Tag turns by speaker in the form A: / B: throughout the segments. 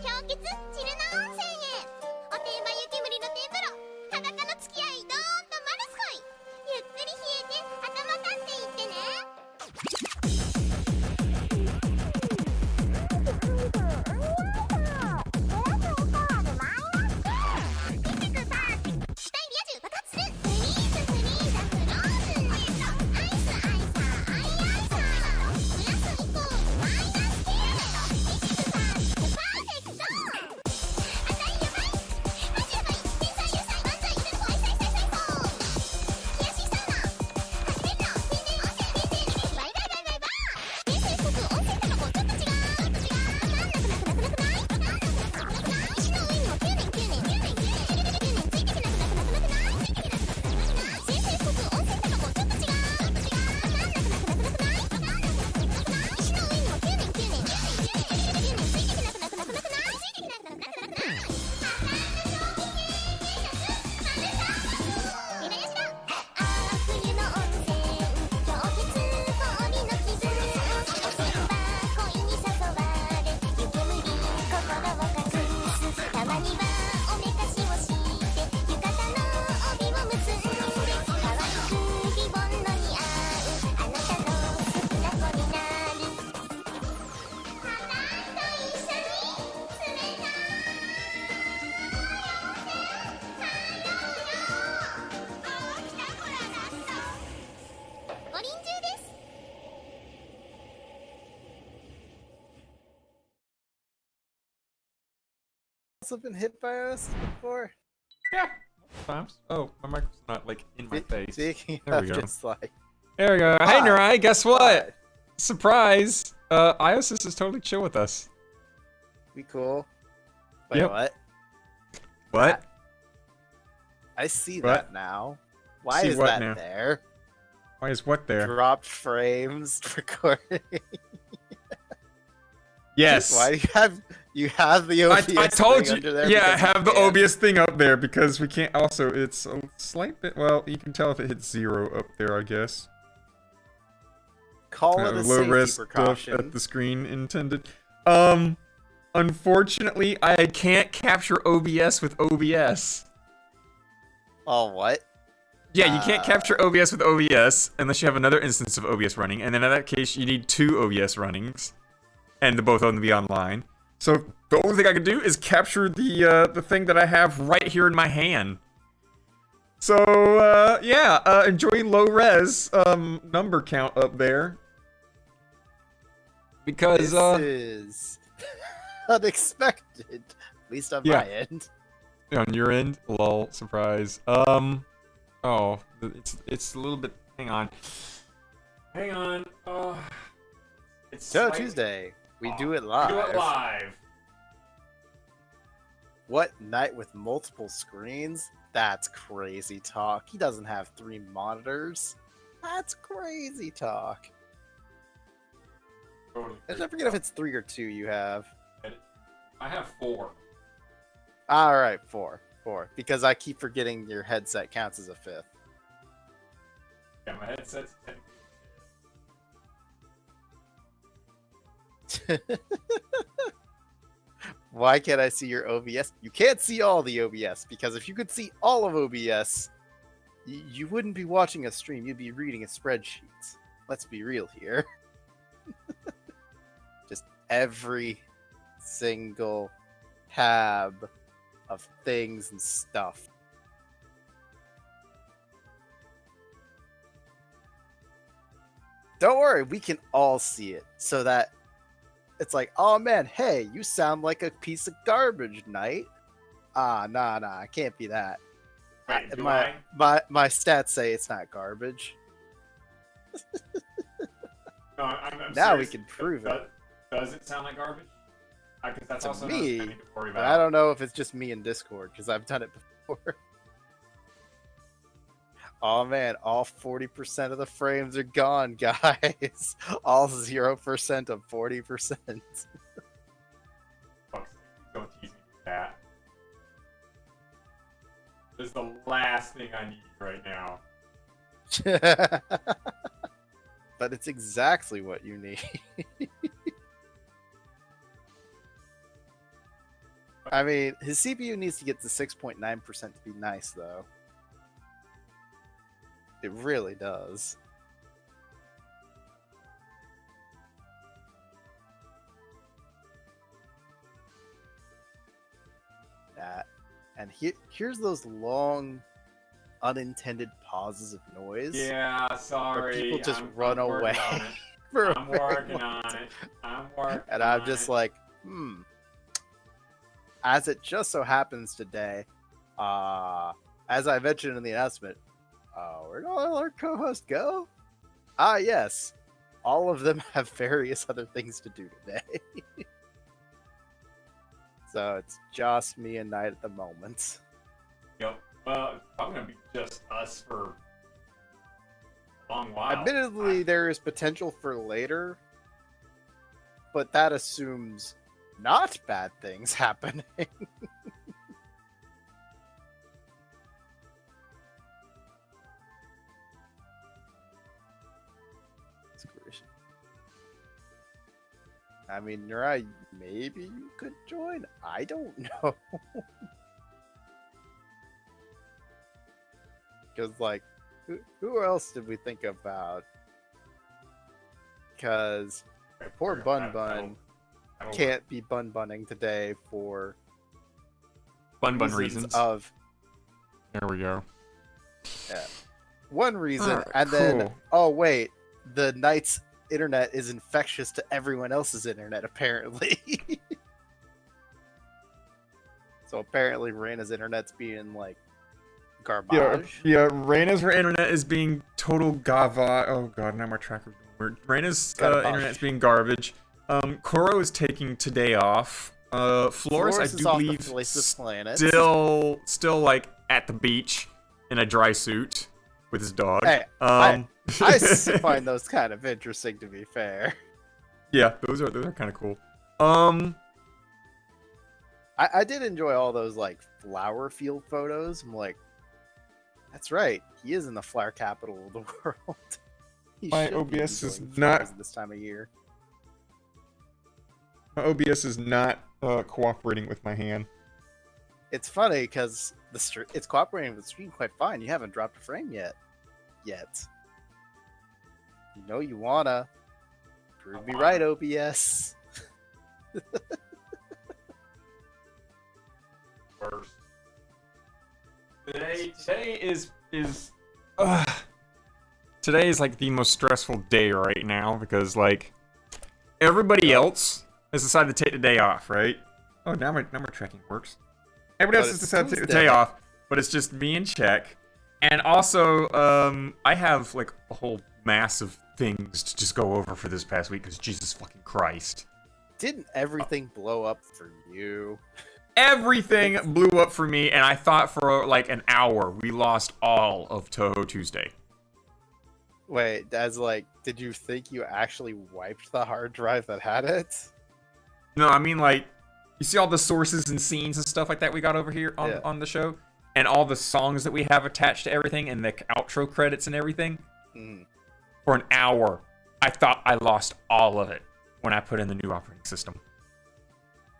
A: 氷結チルナ温泉へ。おてんば湯煙の天風呂、裸の付き合いどーんとマルスコイ。ゆっくり冷えて頭立っていってね。
B: Also been hit by us before?
C: Yeah, times. Oh, my microphone's not like in my face.
B: Speaking
C: There we
B: of
C: go.
B: just like...
C: There we go. Hey, Narai, guess what?
B: Hi.
C: Surprise! Iosis is totally chill with us.
B: We cool. Wait,
C: Yep.
B: what?
C: What?
B: I see
C: What?
B: that now. Why
C: See
B: is
C: what
B: that
C: now?
B: there?
C: Why is what there?
B: Dropped frames recording.
C: Yes.
B: Why do you have the OBS
C: I told
B: thing
C: you.
B: under there?
C: Yeah, I
B: because you
C: have the
B: can't?
C: OBS thing up there because we can't. Also, it's a slight bit. Well, you can tell if it hits 0 up there, I guess.
B: Call it a
C: Low
B: safety
C: res stuff
B: precaution.
C: at the screen intended. Unfortunately, I can't capture OBS with OBS.
B: Oh, what?
C: Yeah, you can't capture OBS with OBS unless you have another instance of OBS running, and then in that case, you need 2 OBS runnings, and both of them to be online. So the only thing I can do is capture the thing that I have right here in my hand. So yeah, enjoy low res number count up there. Because
B: This is unexpected, at least on my end.
C: On your end, lol, surprise. Oh, it's a little bit. Hang on. Oh, it's
B: Touhou Tuesday. We do it live.
C: Do it live.
B: What night with multiple screens? That's crazy talk. He doesn't have 3 monitors. That's crazy talk. I forget if it's 3 or 2 you have.
C: I have 4.
B: Alright, 4. 4. Because I keep forgetting your headset counts as a 5th.
C: Yeah, my headset's 10.
B: Why can't I see your OBS? You can't see all the OBS, because if you could see all of OBS, you wouldn't be watching a stream, you'd be reading a spreadsheet. Let's be real here. Just every single tab of things and stuff. Don't worry, we can all see it, so that it's like, oh man, hey, you sound like a piece of garbage, Knight. Ah, nah, I can't be that.
C: Wait,
B: my stats say it's not garbage.
C: No, I'm
B: now
C: serious.
B: we can prove it.
C: Does it sound like garbage? Because that's
B: To
C: also
B: me,
C: nothing to worry
B: but
C: about.
B: I don't know if it's just me in Discord, because I've done it before. Oh man, all 40% of the frames are gone, guys. All 0% of 40%.
C: Don't tease me with that. This is the last thing I need right now.
B: But it's exactly what you need. I mean, his CPU needs to get to 6.9% to be nice, though. It really does. And here's those long, unintended pauses of noise.
C: Yeah, sorry.
B: Where people just run
C: I'm
B: away.
C: I'm working on it.
B: And I'm just like, As it just so happens today, as I mentioned in the announcement, where'd all our co-hosts go? Ah, yes. All of them have various other things to do today. So it's just me and Knight at the moment.
C: Yep. Well, it's probably gonna be just us for a long while.
B: Admittedly, there is potential for later, but that assumes not bad things happening. I mean, Nurai, maybe you could join? I don't know. Because, like, who else did we think about? Because poor Bun Bun can't be Bun Bunning today for
C: Bun reasons.
B: Of
C: there we go.
B: Yeah, one reason,
C: Right,
B: and
C: cool.
B: then oh wait, the Knight's internet is infectious to everyone else's internet apparently. So apparently Reina's internet's being like garbage.
C: Yeah. Reina's internet is being total gava. Oh god, now my tracker. Reina's internet's being garbage. Koro is taking today off. Flores, I
B: is
C: do
B: off the
C: believe,
B: face of the planet.
C: still like at the beach in a dry suit with his dog.
B: Hey, I find those kind of interesting, to be fair.
C: Yeah, those are kind of cool.
B: I did enjoy all those like flower field photos. I'm like, that's right, he is in the flower capital of the world. He
C: My
B: should be
C: OBS is
B: enjoying
C: not-
B: flowers at this time of year.
C: My OBS is not cooperating with my hand.
B: It's funny because it's cooperating with the stream quite fine. You haven't dropped a frame yet. You know you wanna. Prove me right, OBS.
C: Worse. Today is today is like the most stressful day right now because like everybody else has decided to take the day off, right? Oh, now my tracking works. Everybody else has decided to take the day off, but it's just me and Check. And also, I have like a whole mass of things to just go over for this past week because Jesus fucking Christ.
B: Didn't everything blow up for you?
C: Everything blew up for me, and I thought for like an hour we lost all of Touhou Tuesday.
B: Wait, that's like, did you think you actually wiped the hard drive that had it?
C: No, I mean like, you see all the sources and scenes and stuff like that we got over here on the show? And all the songs that we have attached to everything and the outro credits and everything? For an hour, I thought I lost all of it when I put in the new operating system.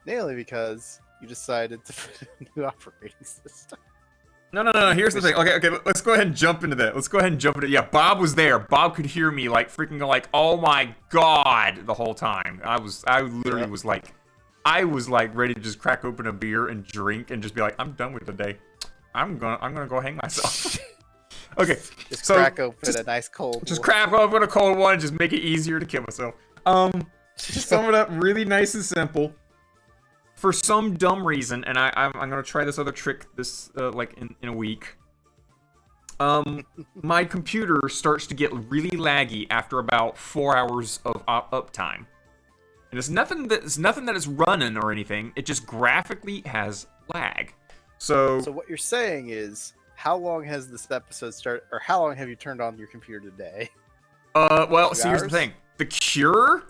B: Mainly because you decided to put in a new operating system.
C: No. Here's the thing. Okay. Let's go ahead and jump into that. Yeah, Bob was there. Bob could hear me like freaking go like, "Oh my god!" the whole time. I literally was like ready to just crack open a beer and drink and just be like, "I'm done with the day. I'm gonna go hang myself." Okay.
B: Just crack open a nice cold one.
C: Just crack open a cold one. Just make it easier to kill myself. To sum it up, really nice and simple. For some dumb reason, and I'm gonna try this other trick this like in a week. My computer starts to get really laggy after about 4 hours of uptime, and it's nothing that is running or anything. It just graphically has lag. So
B: what you're saying is, how long has this episode started, or how long have you turned on your computer today?
C: Well, see, here's the thing. The cure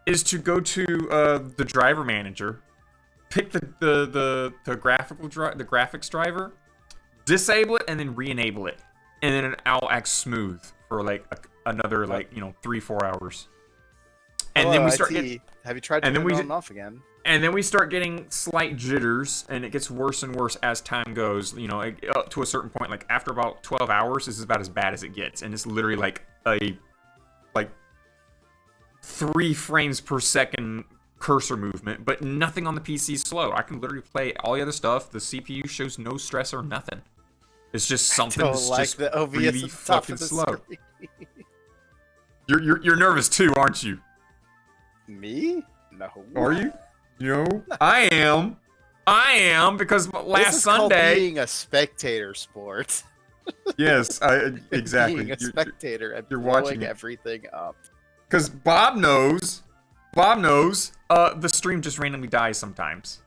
C: is to go to the driver manager, pick the graphics driver, disable it, and then re-enable it, and then I'll act smooth for like another 3-4 hours. And then we start.
B: Have you tried to turn it on and off again?
C: And then we start getting slight jitters, and it gets worse and worse as time goes. You know, up to a certain point, like after about 12 hours, this is about as bad as it gets, and it's literally like 3 frames per second cursor movement, but nothing on the PC is slow. I can literally play all the other stuff. The CPU shows no stress or nothing. It's just something that's
B: like
C: just
B: the OBS
C: really
B: at the top
C: fucking
B: of the
C: slow.
B: screen.
C: You're nervous too, aren't you?
B: Me? No.
C: Are you? No, I am because
B: This
C: last
B: is called
C: Sunday.
B: being a spectater sport.
C: Yes, exactly.
B: Being a spectator and
C: you're
B: blowing
C: watching it.
B: everything up.
C: Because Bob knows. The stream just randomly dies sometimes.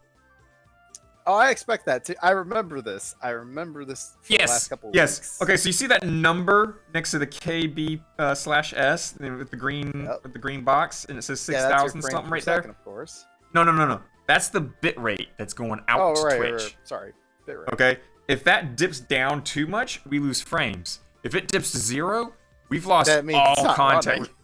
B: Oh, I expect that too. I remember this. For the last couple of weeks.
C: Okay, so you see that number next to the KB/S with the green box, and it says 6,000 something right there.
B: Of course.
C: No. That's the bit rate that's going out to Twitch.
B: Right. Sorry, bit rate.
C: Okay, if that dips down too much, we lose frames. If it dips to 0, we've lost
B: That means it's
C: all
B: not
C: content.
B: running.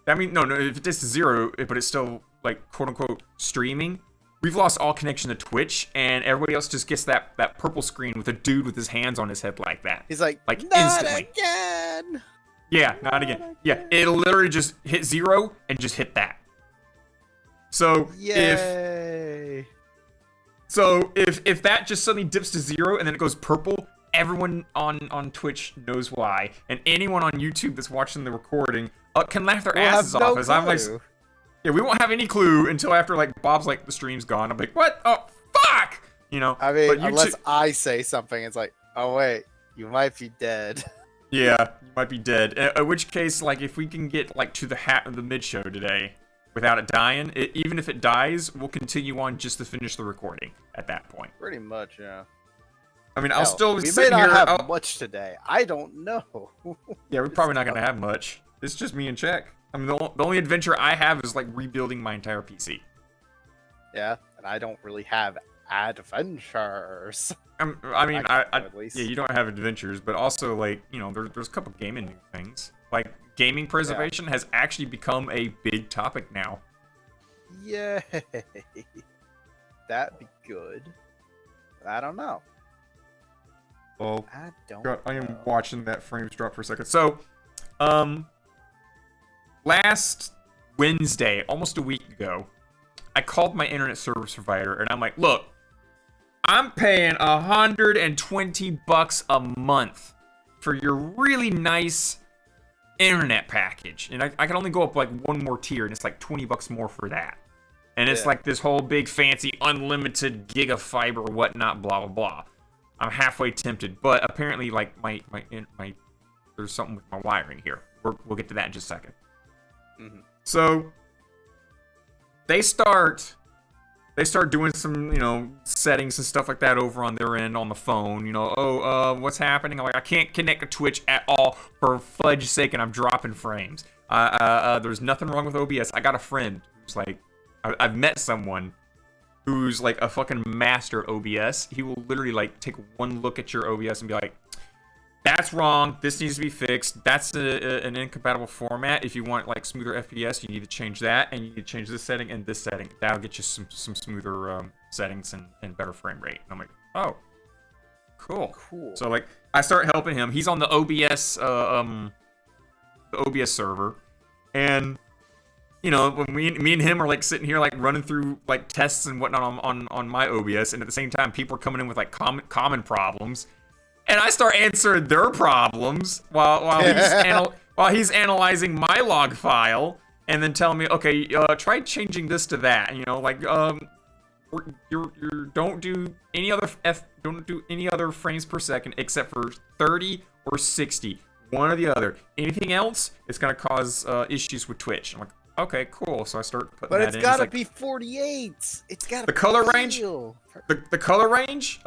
C: That means no. If it dips to 0, but it's still like quote unquote streaming, we've lost all connection to Twitch, and everybody else just gets that purple screen with a dude with his hands on his head like that.
B: He's like not
C: instantly.
B: again.
C: Yeah, not again. Yeah, it'll literally just hit 0 and just hit that. So
B: Yay.
C: if that just suddenly dips to 0 and then it goes purple, everyone on Twitch knows why, and anyone on YouTube that's watching the recording can laugh their asses off. As I'm like, yeah, we won't have any clue until after like Bob's like the stream's gone. I'm like, what? Oh fuck! You know.
B: I mean,
C: but
B: unless I say something, it's like, oh wait, you might be dead.
C: Yeah, you might be dead. In which case, like, if we can get like to the mid show today without it dying, even if it dies, we'll continue on just to finish the recording at that point.
B: Pretty much, yeah.
C: I mean, I'll still
B: we
C: sit
B: may
C: here.
B: not have much today. I don't know.
C: Yeah, we're probably not gonna have much. It's just me and Check. I mean, the only adventure I have is like rebuilding my entire PC.
B: Yeah, and I don't really have adventures.
C: At least. Yeah, you don't have adventures, but also like, you know, there's a couple gaming new things. Like gaming preservation has actually become a big topic now.
B: Yay. That'd be good. I don't know.
C: Well, I am
B: know.
C: watching that frames drop for a second. So, last Wednesday, almost a week ago, I called my internet service provider and I'm like, look, I'm paying $120 a month for your really nice internet package. And I can only go up like one more tier, and it's like $20 more for that. And it's like this whole big fancy unlimited giga fiber whatnot, blah, blah, blah. I'm halfway tempted, but apparently like my there's something with my wiring here. We'll get to that in just a second.
B: Mm-hmm.
C: So they start doing some, you know, settings and stuff like that over on their end on the phone. You know, what's happening? I'm like, I can't connect to Twitch at all for fudge's sake, and I'm dropping frames. There's nothing wrong with OBS. I got a friend who's like, I've met someone who's like a fucking master at OBS. He will literally like take one look at your OBS and be like, that's wrong. This needs to be fixed. That's an incompatible format. If you want like smoother FPS, you need to change that, and you need to change this setting and this setting. That'll get you some smoother settings and better frame rate. And I'm like, oh, cool. So like, I start helping him. He's on the OBS server, and you know, when me and him are like sitting here like running through like tests and whatnot on my OBS, and at the same time, people are coming in with like common problems. And I start answering their problems while he's analyzing my log file, and then telling me, okay, try changing this to that. You know, like don't do any other frames per second except for 30 or 60, one or the other. Anything else, it's gonna cause issues with Twitch. I'm like, okay, cool. So I start putting that in.
B: But it's gotta be 48. It's gotta.
C: The color range. The color range,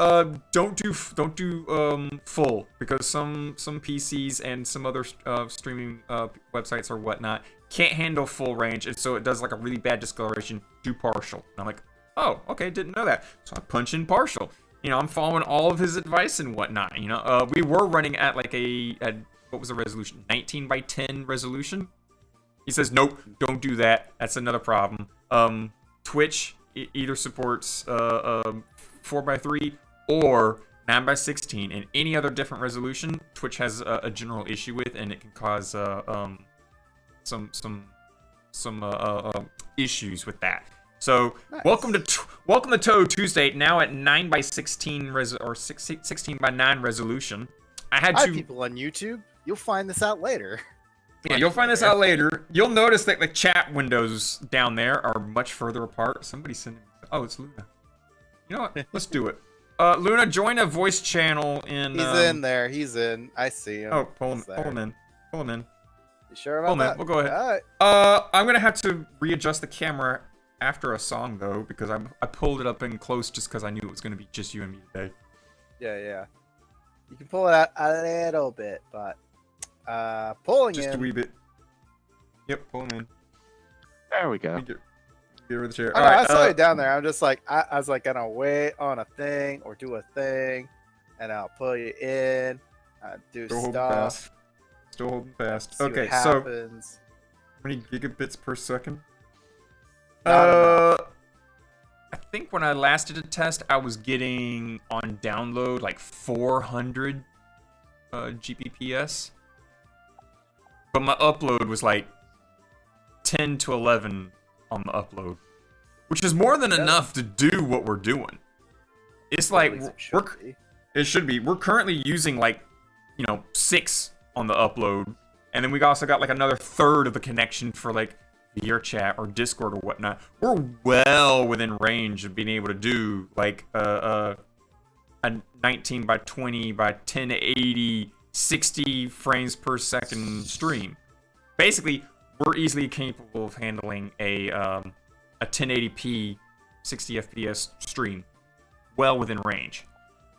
C: don't do full, because some PCs and some other streaming websites or whatnot can't handle full range, and so it does like a really bad discoloration. Do partial, and I'm like, oh, okay, didn't know that. So I punch in partial. You know, I'm following all of his advice and whatnot. You know, we were running at like what was the resolution? 19 by 10 resolution. He says, nope, don't do that. That's another problem. Twitch either supports 4:3 or 9:16, and any other different resolution Twitch has a general issue with, and it can cause some issues with that. So
B: Nice.
C: welcome to Touhou Tuesday, now at 9:16 or 16:9 resolution. I had
B: Hi,
C: to.
B: people on YouTube. You'll find this out later.
C: Yeah, you'll find this out later. You'll notice that the chat windows down there are much further apart. Somebody's sending. Oh, it's Luna. You know what? Let's do it. Luna, join a voice channel in.
B: He's in there. He's in. I see him.
C: Oh, pull
B: He's
C: him
B: there.
C: in. Pull him in.
B: You sure
C: Pull
B: about
C: him in.
B: that?
C: We'll go ahead.
B: All right.
C: I'm gonna have to readjust the camera after a song though, because I pulled it up in close just because I knew it was gonna be just you and me today.
B: Yeah. You can pull it out a little bit, but pulling
C: Just a
B: in.
C: wee bit. Yep, pull him in.
D: There we go.
C: Get rid of the chair.
B: I,
C: All
B: know, I
C: right.
B: saw you down there. I'm just like I was like gonna wait on a thing or do a thing, and I'll pull you in, do
C: Still holding
B: stuff.
C: fast. Still holding fast.
B: See
C: Okay,
B: what
C: so
B: happens.
C: how many gigabits per second?
B: Not enough.
C: I think when I last did a test, I was getting on download like 400 Gbps, but my upload was like 10 to 11 on the upload, which is more than enough to do what we're doing. It's like
B: At least it
C: we're
B: should be.
C: it should be. We're currently using like 6 on the upload, and then we also got like another third of the connection for like VR chat or Discord or whatnot. We're well within range of being able to do like a 19 by 20 by 1080 60 frames per second stream. Basically, we're easily capable of handling a 1080p 60 FPS stream well within range.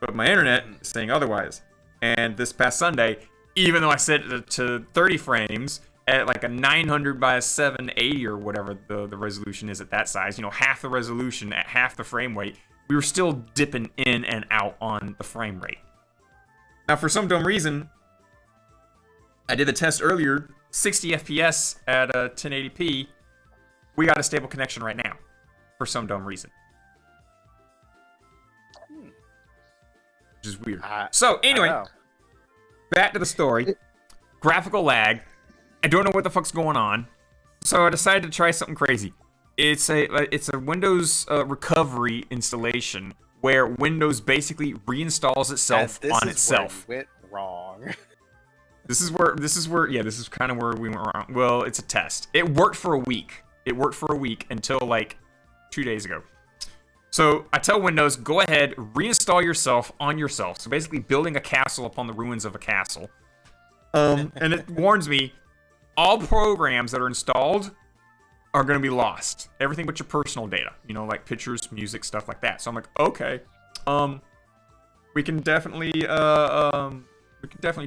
C: But my internet is saying otherwise. And this past Sunday, even though I set it to 30 frames at like a 900 by a 780 or whatever the resolution is at that size, half the resolution at half the frame rate, we were still dipping in and out on the frame rate. Now, for some dumb reason, I did the test earlier, 60 FPS at 1080p. We got a stable connection right now, for some dumb reason. Which is weird. So, anyway, back to the story. Graphical lag. I don't know what the fuck's going on, so I decided to try something crazy. It's a Windows recovery installation where Windows basically reinstalls itself on itself.
B: Where you went wrong.
C: This is kind of where we went wrong. Well, it's a test. It worked for a week. Until like 2 days ago. So I tell Windows, go ahead, reinstall yourself on yourself. So basically building a castle upon the ruins of a castle. And it warns me, all programs that are installed are going to be lost. Everything but your personal data. Like pictures, music, stuff like that. So I'm like, okay. We can definitely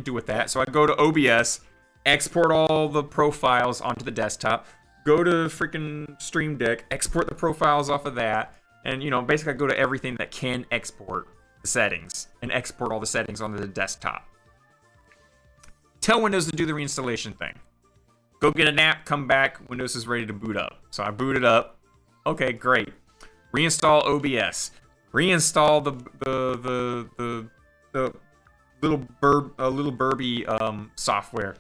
C: do with that. So I go to OBS, export all the profiles onto the desktop, go to freaking Stream Deck, export the profiles off of that, and basically I go to everything that can export the settings and export all the settings onto the desktop. Tell Windows to do the reinstallation thing. Go get a nap, come back, Windows is ready to boot up. So I boot it up. Okay, great. Reinstall OBS. Reinstall the little Burby software.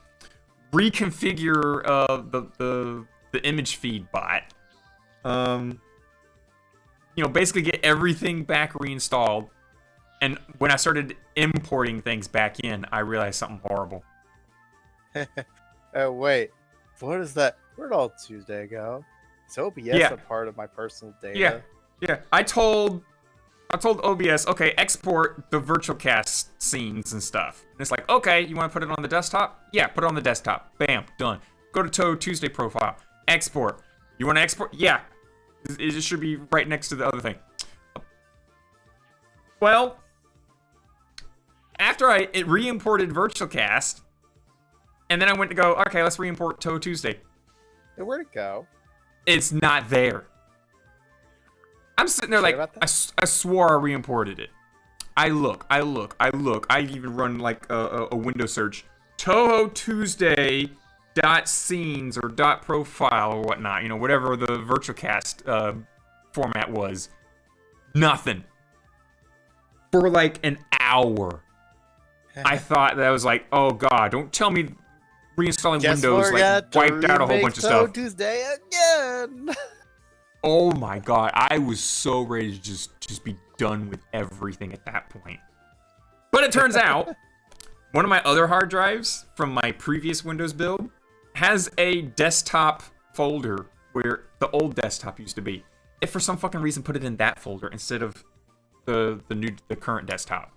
C: Reconfigure the image feed bot. Basically get everything back reinstalled. And when I started importing things back in, I realized something horrible.
B: Oh wait, what is that? Where'd all Tuesday go? Is OBS a part of my personal data?
C: Yeah. I told OBS, okay, export the virtual cast scenes and stuff. And it's like, okay, you want to put it on the desktop? Yeah, put it on the desktop. Bam, done. Go to Touhou Tuesday profile. Export. You want to export? Yeah. It should be right next to the other thing. Well, after I re-imported VirtualCast, and then I went to go, okay, let's re-import Touhou Tuesday.
B: Hey, where'd it go?
C: It's not there. I'm sitting there like, I swore I re-imported it. I look. I even run like a window search. Touhou Tuesday .scenes or .profile or whatnot. Whatever the VirtualCast format was. Nothing. For like an hour. I thought that was like, oh god, don't tell me reinstalling Windows like wiped out a whole bunch of stuff.
B: Touhou Tuesday again.
C: Oh my god, I was so ready to just be done with everything at that point. But it turns out, one of my other hard drives from my previous Windows build has a desktop folder where the old desktop used to be. If for some fucking reason put it in that folder instead of the current desktop.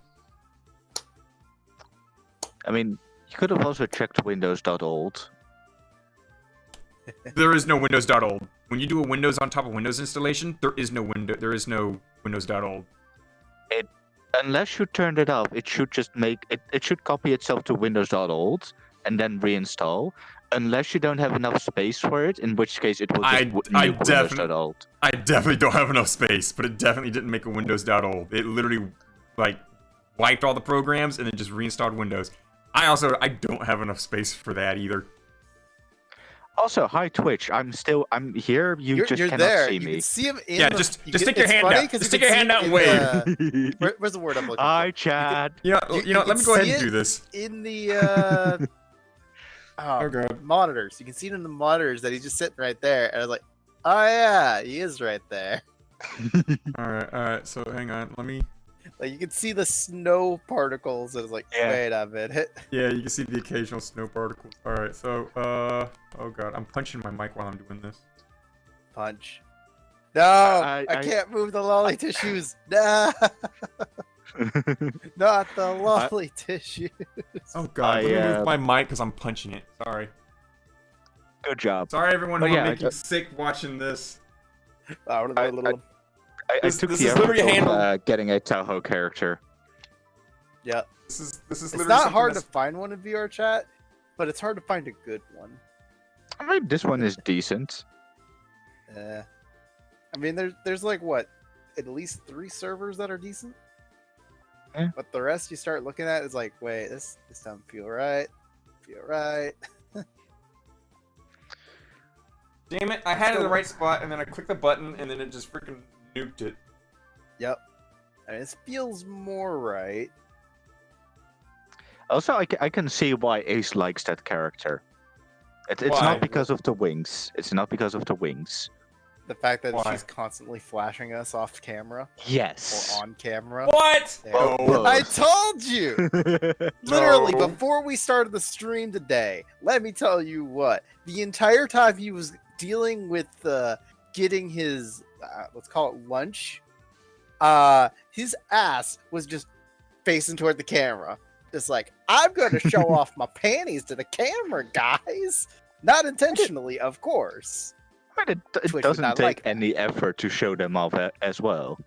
D: I mean, you could have also checked Windows.old.
C: There is no Windows.old. When you do a Windows on top of Windows installation, there is no Windows.old.
D: Unless you turned it off, it should just make it. It should copy itself to Windows.old and then reinstall. Unless you don't have enough space for it, in which case it will just Windows.old.
C: I definitely don't have enough space, but it definitely didn't make a Windows.old. It literally like wiped all the programs and then just reinstalled Windows. I don't have enough space for that either.
D: Also, hi Twitch. I'm here. You're cannot
B: there.
D: see
B: You
D: me.
B: can see him in
C: Just stick your hand out. Just stick your hand out and wave.
B: Where's the word I'm looking
D: Hi,
B: for?
D: Chad.
C: You know, let me go ahead and do this.
B: In the
C: God.
B: monitors. You can see it in the monitors that he's just sitting right there. And I was like, oh yeah, he is right there.
C: All right. So hang on. Let me.
B: Like you can see the snow particles. And it's like,
D: Yeah.
B: wait a minute.
C: Yeah, you can see the occasional snow particles. All right. So oh god, I'm punching my mic while I'm doing this.
B: Punch. No, I can't move the lolly tissues. No, not the lolly tissues.
C: Oh god, let me move my mic because I'm punching it. Sorry.
D: Good job.
C: Sorry everyone who
D: Oh, yeah,
C: make you sick watching this.
D: I took
C: this
D: the
C: is literally
D: effort
C: handled.
D: of getting a Touhou character.
B: Yeah.
C: This is
B: It's
C: literally
B: not
C: something
B: hard to
C: that's-
B: find one in VR chat, but it's hard to find a good one.
D: I mean, this one is decent.
B: I mean, there's like what, at least 3 servers that are decent.
D: Yeah.
B: But the rest you start looking at is like, wait, this doesn't feel right. Feel right.
C: Damn it! I had it in the right spot, and then I clicked the button, and then it just freaking nuked it.
B: Yep. I mean, this feels more right.
D: Also, I can see why Ace likes that character. It's
C: Why?
D: not because of the wings. It's not because of the wings.
B: The fact that
C: Why?
B: she's constantly flashing us off camera
D: Yes.
B: or on camera.
C: What?
B: There.
D: Both.
B: I told you! Literally,
C: No.
B: before we started the stream today, let me tell you what. The entire time he was dealing with getting his, let's call it lunch, his ass was just facing toward the camera. Just like, I'm going to show off my panties to the camera, guys. Not intentionally, of course.
D: But it
B: Twitch would
D: doesn't
B: not
D: take
B: like that.
D: any effort to show them off as well.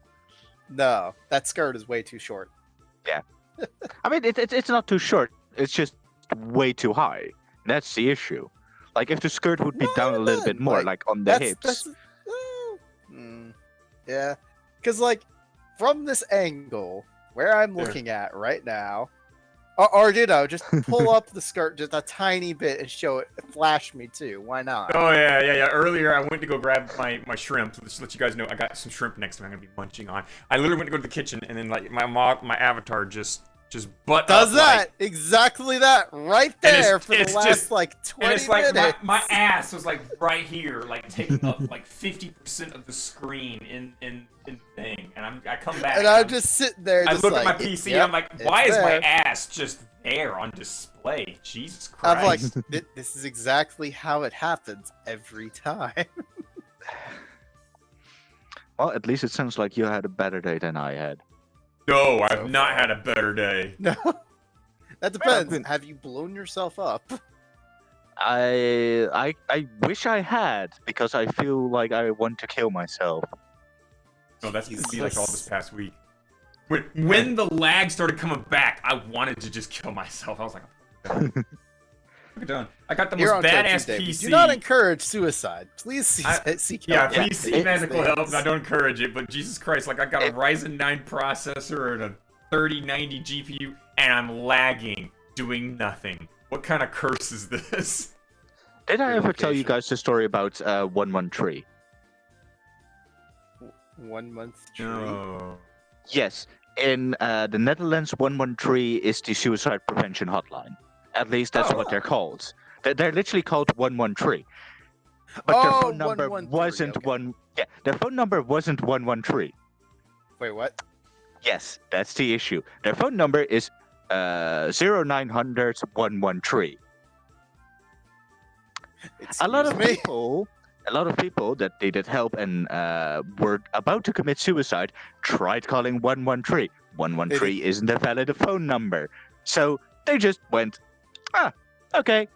B: No, that skirt is way too short.
D: I mean, it's not too short. It's just way too high. That's the issue. Like, if the skirt would be
B: Not
D: down a little
B: even,
D: bit more, like on the hips.
B: Yeah, because like from this angle where I'm
C: There.
B: looking at right now, or you know, just pull up the skirt just a tiny bit and show it. Flash me too. Why not?
C: Oh yeah. Earlier I went to go grab my shrimp. Just to let you guys know, I got some shrimp next to me. I'm gonna be munching on. I literally went to go to the kitchen, and then like my avatar just butt
B: Does
C: up,
B: that
C: like,
B: exactly that right there for the
C: it's
B: last
C: just-
B: like 20
C: and it's like
B: minutes?
C: my ass was like right here, like taking up like 50% of the screen in thing, and I come back.
B: and I'm just sitting there.
C: I
B: Just
C: look
B: like,
C: at my PC
B: yep,
C: and I'm like,
B: it's
C: why is my
B: there.
C: ass just there on display? Jesus Christ!
B: I'm like, this is exactly how it happens every time.
D: Well, at least it sounds like you had a better day than I had.
C: no, I've not had a better day.
B: No, that depends.
D: been-
B: Have you blown yourself up?
D: I wish I had, because I feel like I want to kill myself.
C: No, that's gonna be like all this
B: Jesus.
C: past week. When the lag started coming back, I wanted to just kill myself. I was like, look at done. I got the
B: Here on
C: most
B: Touhou
C: badass
B: Tuesday, we
C: PC.
B: do not encourage suicide. Please seek
C: Yeah,
B: help.
C: please seek medical help.
B: Things.
C: I don't encourage it, but Jesus Christ, like I got a Ryzen 9 processor and a 3090 GPU, and I'm lagging, doing nothing. What kind of curse is this?
D: Did I ever tell you
B: Relocation.
D: guys the story about 113?
B: 1 month tree.
C: Oh.
D: Yes, in the Netherlands, 113 is the suicide prevention hotline. At least that's what they're called. They're literally called 113. But their phone number
B: 113,
D: wasn't
B: okay.
D: one. Yeah, their phone number wasn't 113.
B: Wait, what?
D: Yes, that's the issue. Their phone number is 0900 113. A lot of people that needed help and were about to commit suicide tried calling 113. 113 isn't a valid phone number, so they just went, okay.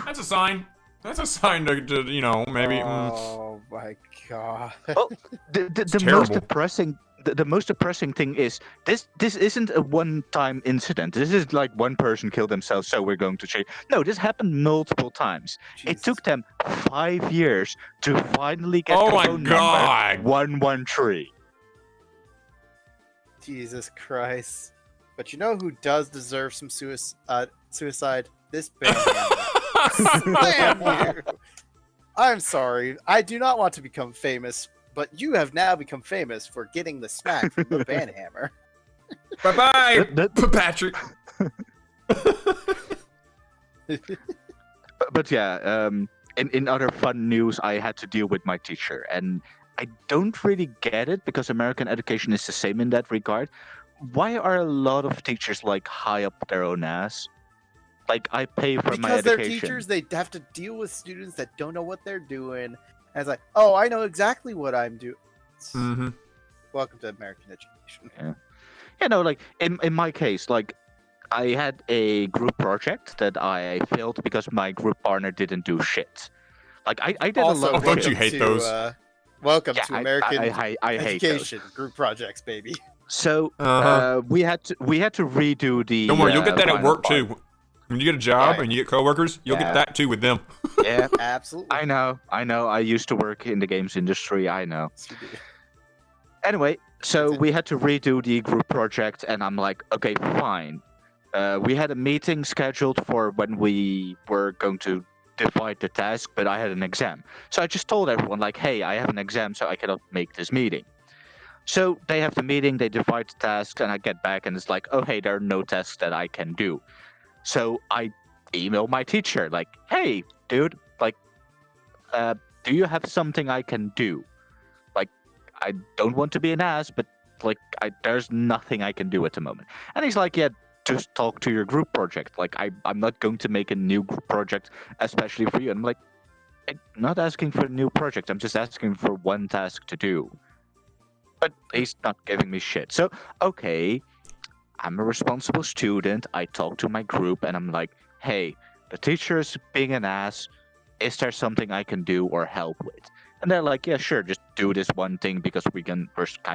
C: That's a sign. That's a sign to maybe.
B: Oh my god.
D: Well, the most depressing thing is this isn't a one-time incident. This is like one person killed themselves, so we're going to change. No, this happened multiple times.
B: Jesus.
D: It took them 5 years to finally get
C: Oh
D: the
C: my
D: phone
C: God.
D: number 113.
B: Jesus Christ. But you know who does deserve some suicide? This band. Damn you. I'm sorry. I do not want to become famous, but you have now become famous for getting the smack from the banhammer.
C: Bye-bye, Patrick.
D: But yeah, in other fun news, I had to deal with my teacher, and I don't really get it because American education is the same in that regard. Why are a lot of teachers like high up their own ass? Like, I pay for my
B: Because they're
D: education.
B: teachers, they have to deal with students that don't know what they're doing. And it's like, oh, I know exactly what I'm doing.
C: Mm-hmm.
B: Welcome to American education.
D: Yeah. You know, like, in my case, like, I had a group project that I failed because my group partner didn't do shit. Like, I did
B: Also,
D: a lot of
C: don't
D: shit.
C: you hate those?
B: Welcome
D: Yeah,
B: to American
D: I hate those.
B: education group projects, baby.
D: So
C: Uh-huh.
D: we had to redo the.
C: Don't worry, you'll get that at
D: final
C: work
D: part.
C: too. When you get a job
B: Yeah.
C: and you get coworkers, you'll
D: Yeah.
C: get that too with them.
D: Yeah,
B: Absolutely.
D: I know. I used to work in the games industry. I know.
B: Yes, you do.
D: Anyway, so
B: That's it.
D: we had to redo the group project, and I'm like, okay, fine. We had a meeting scheduled for when we were going to divide the task, but I had an exam. So I just told everyone, like, hey, I have an exam, so I cannot make this meeting. So they have the meeting, they divide the tasks, and I get back, and it's like, oh, hey, there are no tasks that I can do. So I email my teacher, like, hey, dude, like, do you have something I can do? Like, I don't want to be an ass, but like, there's nothing I can do at the moment. And he's like, yeah, just talk to your group project. Like, I'm not going to make a new group project, especially for you. And I'm like, I'm not asking for a new project. I'm just asking for one task to do. But he's not giving me shit. So, okay, I'm a responsible student. I talk to my group and I'm like, hey, the teacher is being an ass. Is there something I can do or help with? And they're like, yeah, sure, just do this one thing because we're kind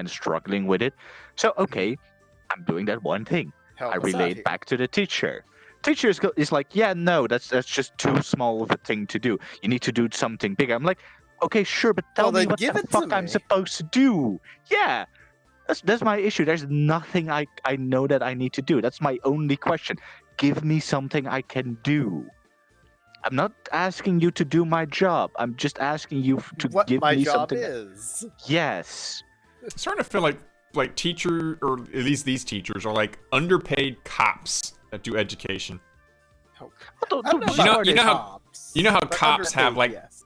D: of struggling with it. So, okay, I'm doing that one thing.
B: Help
D: I
B: us out
D: relay
B: here.
D: it back to the teacher. Teacher is like, yeah, no, that's just too small of a thing to do. You need to do something bigger. I'm like, okay, sure, but tell
B: Well,
D: me
B: then
D: what
B: give
D: the
B: it to
D: fuck I'm
B: me.
D: supposed to do. Yeah, that's my issue. There's nothing I know that I need to do. That's my only question. Give me something I can do. I'm not asking you to do my job. I'm just asking you to
B: What
D: give
B: my
D: me
B: job
D: something.
B: is.
D: Yes.
C: It's starting to feel like teacher, or at least these teachers, are like underpaid cops that do education.
B: Oh,
D: Don't
B: I don't know
C: You know-
B: about
C: you know how-
B: cops,
C: you know how
B: but
C: cops have,
B: underpaid,
C: like-
B: yes.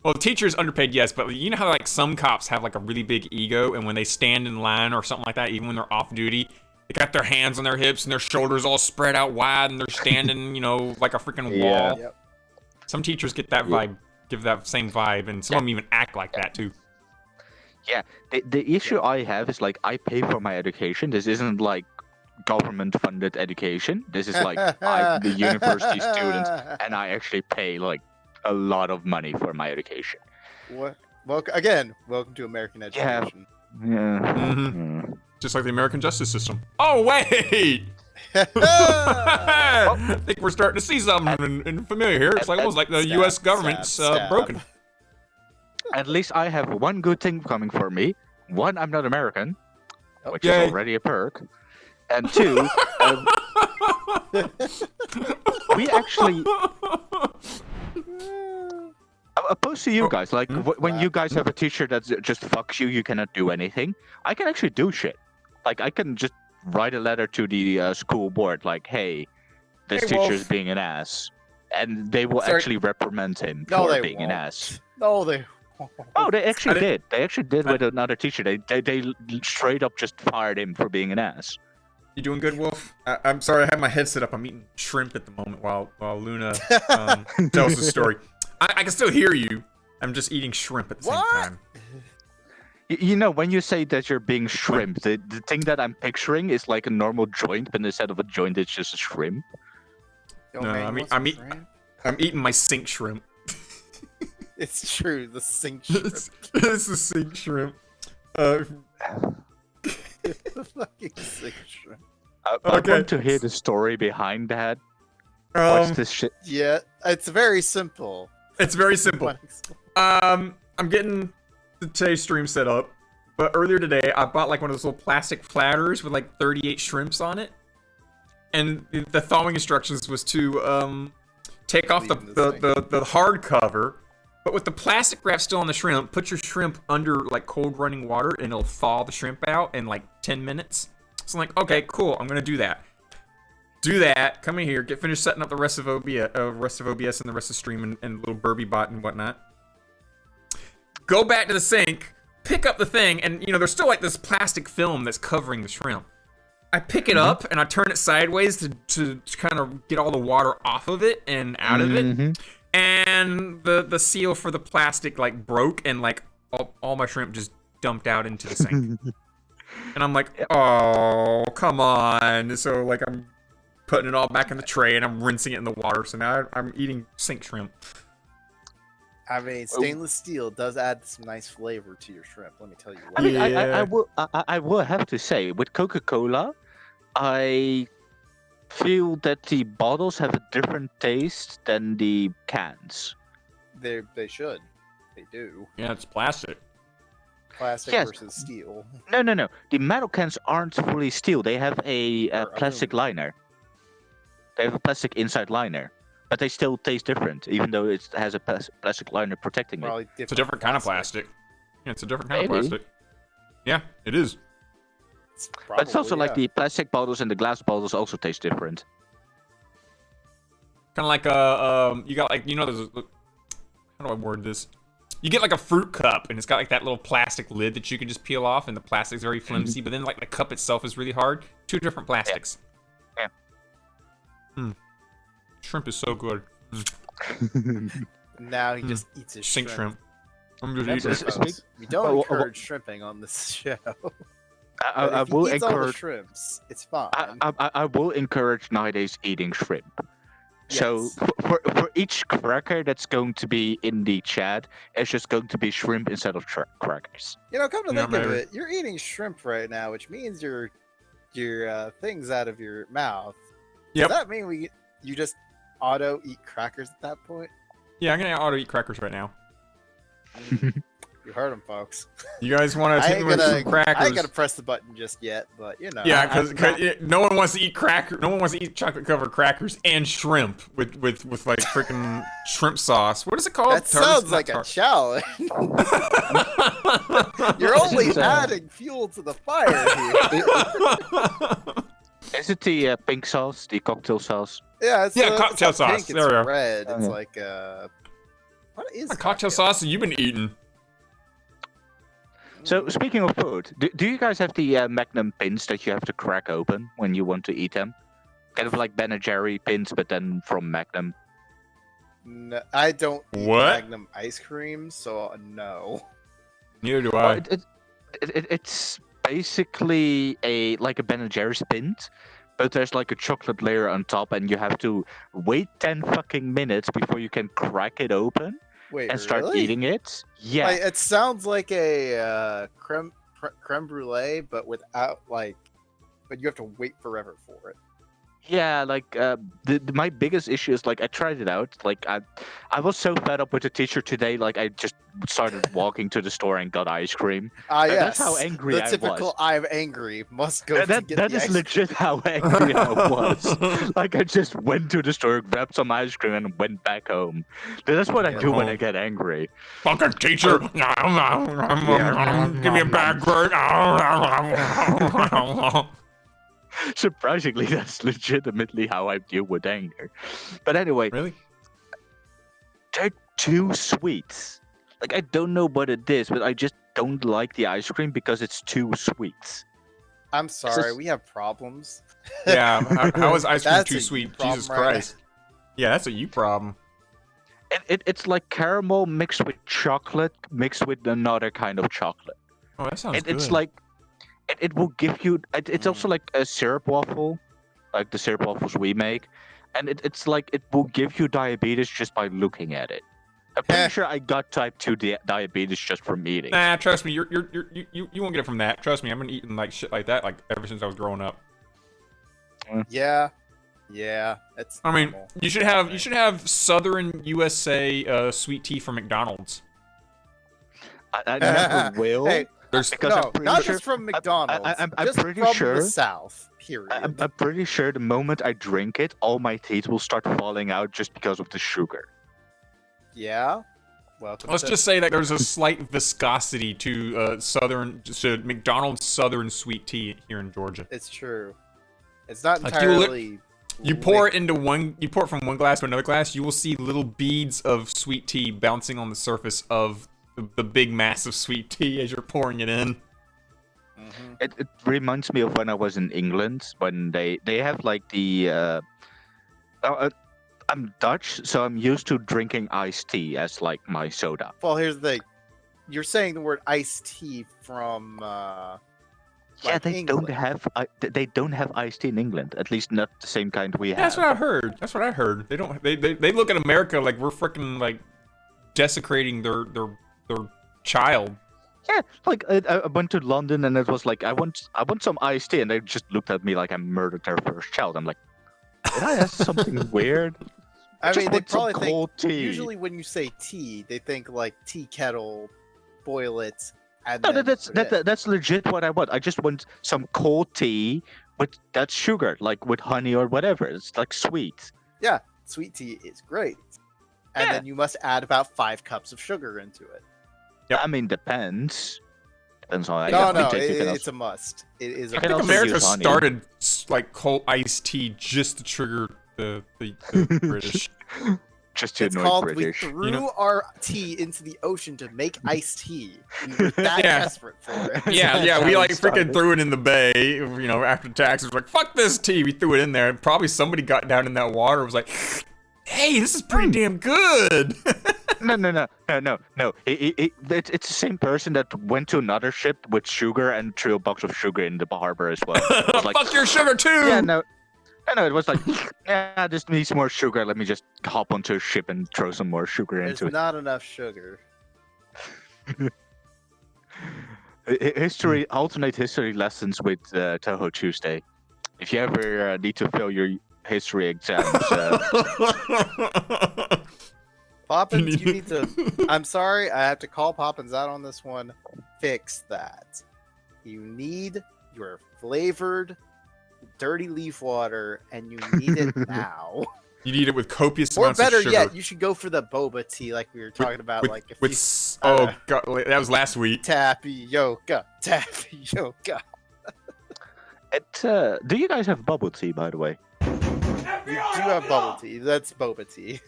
C: Well, teachers underpaid, yes, but you know how like some cops have like a really big ego, and when they stand in line or something like that, even when they're off duty, they got their hands on their hips and their shoulders all spread out wide, and they're standing, like a freaking
D: Yeah.
C: wall.
B: Yep.
C: Some teachers get that vibe, give that same vibe, and some of them even act like that too.
D: Yeah, the issue I have is like I pay for my education. This isn't like government-funded education. This is like I'm the university student, and I actually pay like a lot of money for my education.
B: Welcome to American
D: Yeah.
B: education.
D: Yeah.
C: Mhm. Just like the American justice system. Oh wait! I think we're starting to see something familiar here. It's like almost like the
B: Stab,
C: U.S. government's
B: stab.
C: broken.
D: At least I have one good thing coming for me. One, I'm not American, which
C: Yay.
D: is already a perk. And two, we actually. opposed to you guys, like when you guys
B: Wow.
D: have a teacher that just fucks you, you cannot do anything. I can actually do shit. Like I can just write a letter to the school board, like, "Hey, this
C: Hey,
D: teacher is
C: Wolf.
D: being an ass," and they will
C: Sorry.
D: actually reprimand him
B: No,
D: for
B: they
D: being an
B: won't.
D: ass.
B: No, they won't.
D: Oh, they actually
C: I
D: did. They actually did
C: I-
D: with another teacher. They straight up just fired him for being an ass.
C: You doing good, Wolf? I'm sorry, I have my headset up. I'm eating shrimp at the moment while Luna tells the story. I can still hear you. I'm just eating shrimp at the same
B: What?
C: time.
D: You know, when you say that you're being shrimp, the thing that I'm picturing is like a normal joint, but instead of a joint, it's just a shrimp.
B: Yo,
C: No,
B: man,
C: I
B: you
C: mean-
B: want
C: I
B: some
C: mean-
B: shrimp?
C: I'm eating my sink shrimp.
B: It's true, the sink shrimp.
C: It's a sink shrimp.
B: The fucking sink shrimp.
D: I
C: Okay.
D: want to hear the story behind that. What's this shit?
B: Yeah, it's very simple.
C: It's very simple.
B: Wanna explain?
C: I'm getting today's stream set up, but earlier today I bought like one of those little plastic platters with like 38 shrimps on it, and the thawing instructions was to take off
B: Leave this
C: the hard cover, but with the plastic wrap still on the shrimp, put your shrimp under like cold running water and it'll thaw the shrimp out in like 10 minutes. So I'm like, okay, cool, I'm gonna do that. Do that. Come in here. Get finished setting up the rest of OBS, and the rest of stream and little Burby bot and whatnot. Go back to the sink, pick up the thing, and you know there's still like this plastic film that's covering the shrimp. I pick it up and I turn it sideways to kind of get all the water off of it and out of it. And the seal for the plastic like broke and like all my shrimp just dumped out into the sink. And I'm like, oh, come on. So like I'm putting it all back in the tray and I'm rinsing it in the water. So now I'm eating sink shrimp.
B: I mean, stainless steel does add some nice flavor to your shrimp. Let me tell you
D: I
B: what.
D: mean, I will have to say, with Coca-Cola, I feel that the bottles have a different taste than the cans.
B: They should. They do.
C: Yeah, it's plastic.
B: Plastic
D: Yes.
B: versus steel.
D: No. The metal cans aren't fully steel. They have a
B: Or
D: plastic
B: aluminum.
D: liner. They have a plastic inside liner, but they still taste different, even though it has a plastic liner protecting it.
B: Probably different.
C: It's a different kind of plastic. Yeah, it's a different kind
D: Maybe.
C: of plastic. Yeah, it is.
D: But it's also
B: Probably,
D: like
B: yeah.
D: the plastic bottles and the glass bottles also taste different.
C: Kind of like you got like there's how do I word this? You get like a fruit cup and it's got like that little plastic lid that you can just peel off and the plastic's very flimsy, but then like the cup itself is really hard. Two different plastics.
D: Yeah.
C: Shrimp is so good.
B: Now he just eats his
C: Sink shrimp. I'm just
B: Remember,
C: eating it.
B: folks, we don't
D: Well,
B: encourage shrimping on this show.
D: I
B: If he
D: will
B: eats all the
D: encourage.
B: shrimps, it's fine.
D: I will encourage nowadays eating shrimp. So
B: Yes.
D: for each cracker that's going to be in the chat, it's just going to be shrimp instead of crackers.
B: You know, come to
C: Yeah,
B: think of
C: maybe.
B: it, you're eating shrimp right now, which means your things out of your mouth.
C: Yep.
B: Does that mean you just auto eat crackers at that point?
C: Yeah, I'm gonna auto eat crackers right now.
B: You heard him, folks.
C: You guys want
B: I
C: to take
B: ain't
C: me with some
B: gonna,
C: crackers?
B: I ain't gonna press the button just yet, but you know.
C: Yeah, because no one wants to eat No one wants to eat chocolate covered crackers and shrimp with like freaking shrimp sauce. What is it called?
B: That sounds like a challenge. You're only
D: It's,
B: adding fuel to the fire here.
D: Is it the pink sauce, the cocktail sauce?
B: Yeah, it's
C: Yeah,
B: it's
C: cocktail
B: not
C: sauce.
B: Pink,
C: There we
B: it's
C: go.
B: red. It's
D: Okay.
B: like what is
C: What cocktail sauce have you been eating?
D: So speaking of food, do you guys have the Magnum pins that you have to crack open when you want to eat them? Kind of like Ben and Jerry pins, but then from Magnum.
B: No, I don't eat
C: What?
B: Magnum ice cream, so no.
C: Neither do
D: Well,
C: I.
D: it's basically a Ben and Jerry's pint, but there's like a chocolate layer on top, and you have to wait 10 fucking minutes before you can crack it open
B: Wait,
D: and start
B: really?
D: eating it. Yeah.
B: Like, it sounds like a creme brulee, but without but you have to wait forever for it.
D: Yeah, like my biggest issue is like I tried it out. Like I was so fed up with the teacher today. Like I just started walking to the store and got ice cream.
B: Yes.
D: That's how angry
B: the
D: I
B: typical
D: was.
B: I'm angry must go to
D: That
B: get
D: that
B: the
D: is
B: ice
D: legit how angry I was. Like I just went to the store, grabbed some ice cream, and went back home. That's what I do when I get angry.
C: Fucking teacher! Give me a bag, Bert!
D: Surprisingly, that's legitimately how I deal with anger. But anyway,
C: Really?
D: they're too sweet. Like I don't know what it is, but I just don't like the ice cream because it's too sweet.
B: I'm sorry, we have problems.
C: Yeah, how is ice cream
B: That's
C: too
B: a
C: sweet?
B: you problem
C: Jesus
B: right
C: Christ. Yeah, that's a you problem.
D: It's like caramel mixed with chocolate, mixed with another kind of chocolate.
C: Oh, that sounds good.
D: It's like it will give you. It's also like a syrup waffle, like the syrup waffles we make, and it's like it will give you diabetes just by looking at it. I'm pretty sure I got type 2 diabetes just from eating.
C: Nah, trust me, you won't get it from that. Trust me, I've been eating like shit like that like ever since I was growing up.
B: Yeah, it's.
C: I mean,
B: normal.
C: you should have Southern USA sweet tea from McDonald's.
D: I never will.
B: Hey,
C: There's
D: Because
B: no,
D: I'm pretty
B: not
D: sure-
B: just from McDonald's.
D: I'm
B: just
D: pretty
B: from
D: sure-
B: the South. Period.
D: I'm pretty sure the moment I drink it, all my teeth will start falling out just because of the sugar.
B: Yeah. Welcome.
C: Let's
B: to-
C: just say that there's a slight viscosity to McDonald's Southern sweet tea here in Georgia.
B: It's true. It's not
C: Like, you
B: entirely.
C: You pour it from one glass to another glass, you will see little beads of sweet tea bouncing on the surface of the big mass of sweet tea as you're pouring it in.
B: Mhm.
D: It reminds me of when I was in England when they have like the. I'm Dutch, so I'm used to drinking iced tea as like my soda.
B: Well, here's the thing. You're saying the word iced tea from.
D: Yeah,
B: like
D: they
B: England.
D: don't have iced tea in England. At least not the same kind we have.
C: That's what I heard. That's what I heard. They don't. They look at America like we're freaking like desecrating their child.
D: Yeah, like I went to London and it was like I want some iced tea, and they just looked at me like I murdered their first child. I'm like, did I ask something weird?
B: I
D: just
B: mean, they
D: want some
B: probably
D: cold
B: think.
D: tea.
B: Usually, when you say tea, they think like tea kettle, boil it, and
D: No,
B: then
D: that's
B: put it in.
D: that's legit what I want. I just want some cold tea with that sugar, like with honey or whatever. It's like sweet.
B: Yeah, sweet tea is great, and
D: Yeah.
B: then you must add about 5 cups of sugar into it.
C: Yep.
D: I mean, depends. Depends on.
B: No,
D: I
B: no,
D: think you can
B: it's a must. It is.
D: You
B: A
C: I
D: can
C: think
B: must.
D: also
C: America
D: use honey.
C: started like cold iced tea just to trigger the British.
D: just to
B: It's
D: annoy
B: called
D: British.
B: we threw
C: you know?
B: our tea into the ocean to make iced tea. We were that
C: Yeah.
B: desperate for it.
C: Yeah,
D: That's
C: we
D: how
C: like
D: it
C: freaking
D: started.
C: threw it in the bay, after taxes. Like, fuck this tea. We threw it in there, and probably somebody got down in that water and was like, hey, this is pretty damn good.
D: No. It's the same person that went to another ship with sugar and threw a box of sugar in the harbor as well. It was like,
C: Fuck your sugar too.
D: yeah, no. It was like, yeah, this needs more sugar. Let me just hop onto a ship and throw some more sugar
B: There's
D: into it.
B: not enough sugar.
D: Alternate history lessons with Touhou Tuesday. If you ever need to fail your history exams,
B: Poppins, you need to. I'm sorry, I have to call Poppins out on this one. Fix that. You need your flavored dirty leaf water, and you need it now.
C: You need it with copious
B: Or
C: amounts of
B: better
C: sugar.
B: yet, you should go for the boba tea, like we were talking about,
C: with,
B: like a
C: with
B: few
C: s-
B: uh,
C: oh god, that was last week.
B: tapioca.
D: do you guys have bubble tea, by the way?
B: We do have bubble tea. That's boba tea.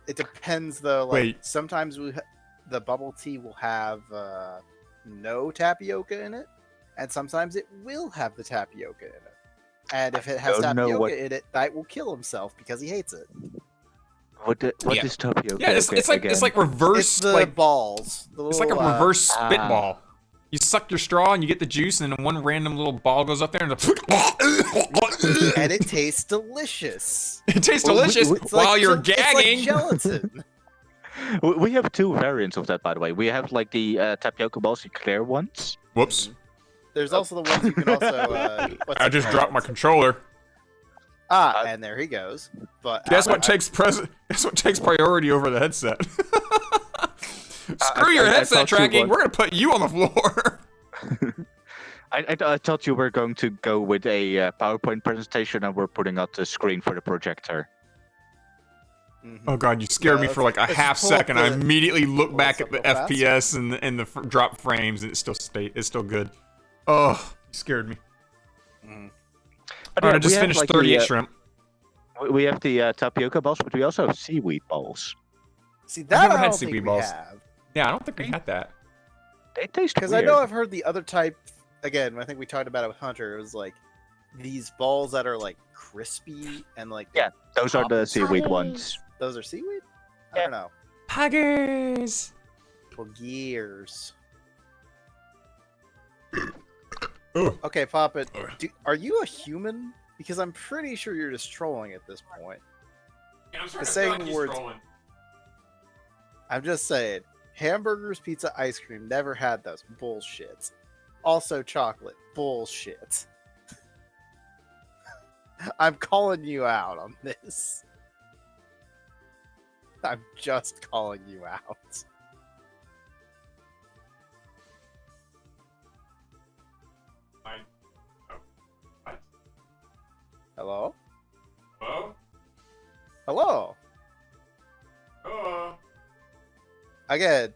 B: It depends though. Like,
C: Wait.
B: sometimes the bubble tea will have no tapioca in it, and sometimes it will have the tapioca in it. And if it has
D: don't know
B: tapioca
D: what-
B: in it, Knight will kill himself because he hates it.
D: What
C: Yeah.
D: is tapioca?
C: Yeah, it's like
D: again?
C: reverse
B: It's the
C: like
B: balls. The
C: it's like a
B: little,
C: reverse spitball. You suck your straw and you get the juice, and then one random little ball goes up there and
B: and it tastes delicious.
C: it tastes
D: Well,
C: delicious
B: It's
C: while
B: like
C: you're
B: It's
C: gagging.
B: like gelatin.
D: We have two variants of that, by the way. We have like the tapioca balls, the clear ones,
C: Whoops.
B: There's also the ones you can also.
C: I just dropped my controller.
B: And there he goes. But
C: Guess what takes priority over the headset? Screw your headset tracking. We're gonna put you on the floor.
D: I thought you were going to go with a PowerPoint presentation, and we're putting out the screen for the projector.
C: Oh god, you scared me for like a half second. I immediately looked back at the FPS and the drop frames, and it's still good. Oh, you scared me. Alright, I just finished 38 shrimp.
D: We have the tapioca balls, but we also have seaweed balls.
B: See,
C: I've
B: that
C: never
B: I
C: had
B: don't
C: seaweed
B: think
C: balls.
B: we have.
C: Yeah, I don't think we had that.
D: They taste
B: Because
D: weird.
B: I know I've heard the other type. Again, I think we talked about it with Hunter. It was like these balls that are like crispy and like.
D: Yeah, those are the seaweed ones.
B: Those are seaweed? I
D: Yeah.
B: don't know.
C: Poggers!
B: For gears.
C: Oh.
B: Okay, Poppet, are you a human? Because I'm pretty sure you're just trolling at this point.
C: Yeah, I'm
B: The saying words. I'm just saying. Hamburgers, pizza, ice cream. Never had those. Bullshit. Also chocolate. Bullshit. I'm calling you out on this. I'm just calling you out. Hello?
C: Hello?
B: Hello?
C: Hello?
B: Again,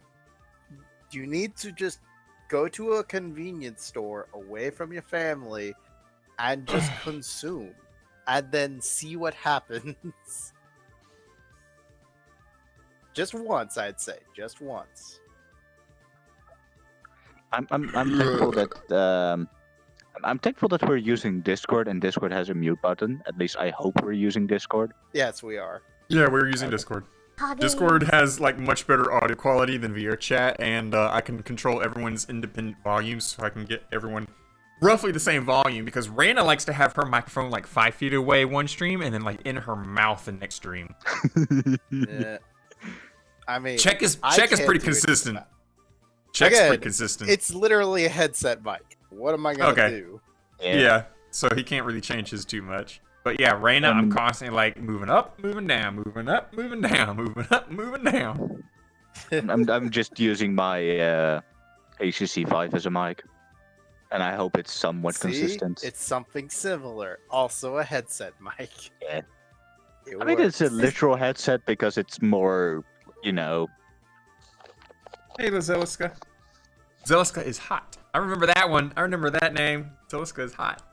B: you need to just go to a convenience store away from your family and just consume. And then see what happens. Just once, I'd say. Just once.
D: I'm thankful that I'm thankful that we're using Discord, and Discord has a mute button. At least I hope we're using Discord.
B: Yes, we are.
C: Yeah, we're using Discord. Discord has like much better audio quality than VRChat, and I can control everyone's independent volumes, so I can get everyone roughly the same volume. Because Raina likes to have her microphone like 5 feet away one stream, and then like in her mouth the next stream.
B: Yeah. I mean,
C: Check is
B: I
C: pretty
B: can't do it
C: consistent.
B: just
C: Check's
B: Again,
C: pretty consistent.
B: It's literally a headset mic. What am I gonna do?
C: Yeah, so he can't really change his too much. But yeah, Raina, I'm constantly like moving up, moving down, moving up, moving down, moving up, moving down.
D: I'm just using my HTC 5 as a mic, and I hope it's somewhat
B: See?
D: consistent.
B: It's something similar. Also a headset mic.
D: Yeah.
B: It
D: I mean, it's a
B: works.
D: literal headset because it's more, you know.
C: Hey, Zeliska. Zeliska is hot. I remember that one. I remember that name. Zeliska is hot.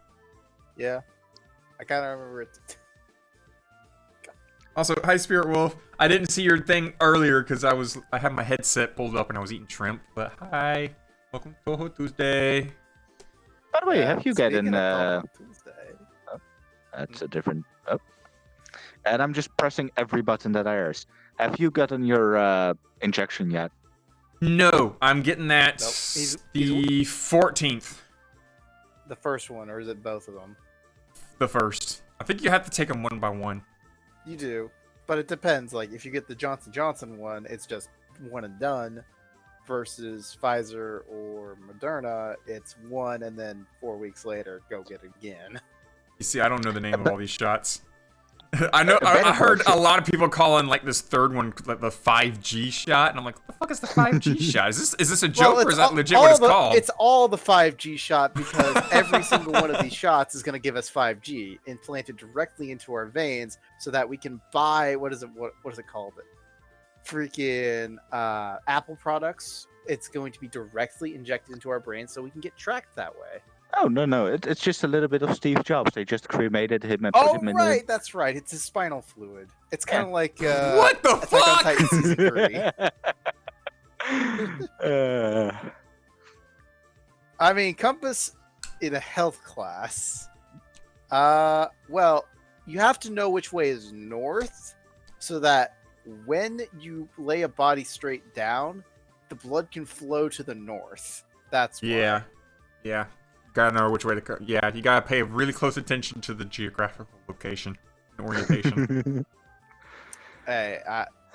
B: Yeah. I kind of remember it.
C: Also, hi Spirit Wolf. I didn't see your thing earlier because I had my headset pulled up and I was eating shrimp. But hi, welcome to Touhou Tuesday.
D: By the way, have you
B: Speaking
D: gotten?
B: of Tuesday.
D: That's a different. Oh. And I'm just pressing every button that I hears. Have you gotten your injection yet?
C: No, I'm getting that
B: Nope.
C: the 14th.
B: The first one, or is it both of them?
C: The first. I think you have to take them one by one.
B: You do, but it depends. Like, if you get the Johnson & Johnson one, it's just one and done. Versus Pfizer or Moderna, it's one and then 4 weeks later, go get it again.
C: You see, I don't know the name of all these shots. I know. I heard a lot of people calling like this third one like the 5G shot, and I'm like, what the fuck is the 5G shot? Is this a joke or is that legit what it's called?
B: It's all the 5G shot because every single one of these shots is going to give us 5G implanted directly into our veins, so that we can buy what is it called? Freaking Apple products. It's going to be directly injected into our brains, so we can get tracked that way.
D: Oh no! It's just a little bit of Steve Jobs. They just cremated him and put
B: Oh
D: him in.
B: right, that's right. It's his spinal fluid. It's kind of like
C: what the
B: Attack on
C: fuck?
B: Titan season 3. I mean, Compass in a health class. Well, you have to know which way is north, so that when you lay a body straight down, the blood can flow to the north. That's why.
C: Yeah. Gotta know which way to go. Yeah, you gotta pay really close attention to the geographical location and orientation.
B: Hey,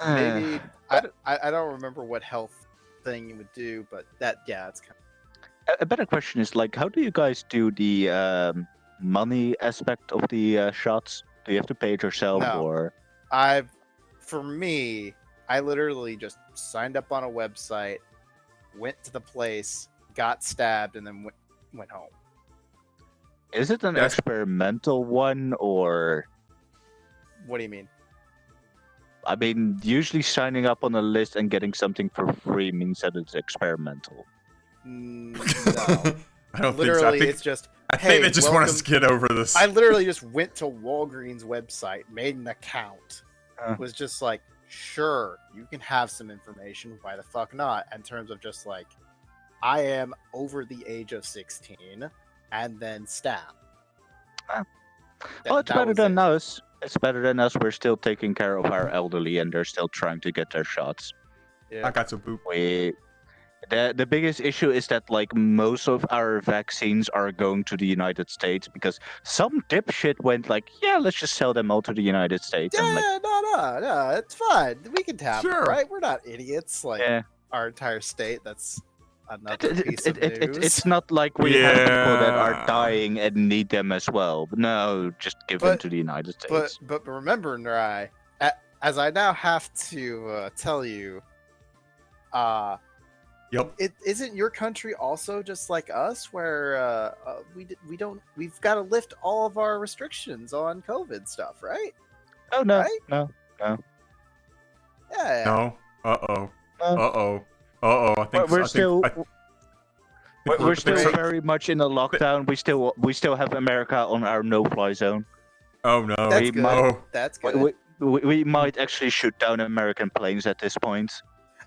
B: maybe I don't remember what health thing you would do, but it's kind of.
D: A better question is like, how do you guys do the money aspect of the shots? Do you have to pay it yourself,
B: No.
D: or?
B: For me, I literally just signed up on a website, went to the place, got stabbed, and then went home.
D: Is it an
C: Yes.
D: experimental one, or?
B: What do you mean?
D: I mean, usually signing up on a list and getting something for free means that it's experimental.
B: No.
C: I don't
B: Literally,
C: think
B: it's just.
C: I
B: hey,
C: think they just want us to
B: welcome-
C: get over this.
B: I literally just went to Walgreens website, made an account, was just like, sure, you can have some information. Why the fuck not? In terms of just like, I am over the age of 16, and then stab.
D: Well, it's better than us. It's better than us. We're still taking care of our elderly, and they're still trying to get their shots.
B: Yeah.
C: I got some boop.
D: The biggest issue is that like most of our vaccines are going to the United States because some dipshit went like, yeah, let's just sell them all to the United States.
B: Yeah,
D: And like,
B: no, it's fine. We can have
C: Sure.
B: it, right? We're not idiots like
D: yeah,
B: our entire state. That's another piece of news.
D: it's not like we have people that
C: Yeah.
D: are dying and need them as well. But no, just give them
B: But-
D: to the United States.
B: But remember, Narai, as I now have to tell you,
C: Yep.
B: it isn't your country also just like us, where we've got to lift all of our restrictions on COVID stuff, right?
D: Oh no,
B: right?
D: no.
B: Yeah.
C: No. Uh-oh. Uh-oh. Uh-oh. I think
D: We're
C: I think-
D: still
C: I think
D: we're still
C: so-
D: very much in a lockdown. We still have America on our no-fly zone.
C: Oh no.
B: That's
D: we
B: good.
D: might-
C: Oh.
B: That's good.
D: We might actually shoot down American planes at this point.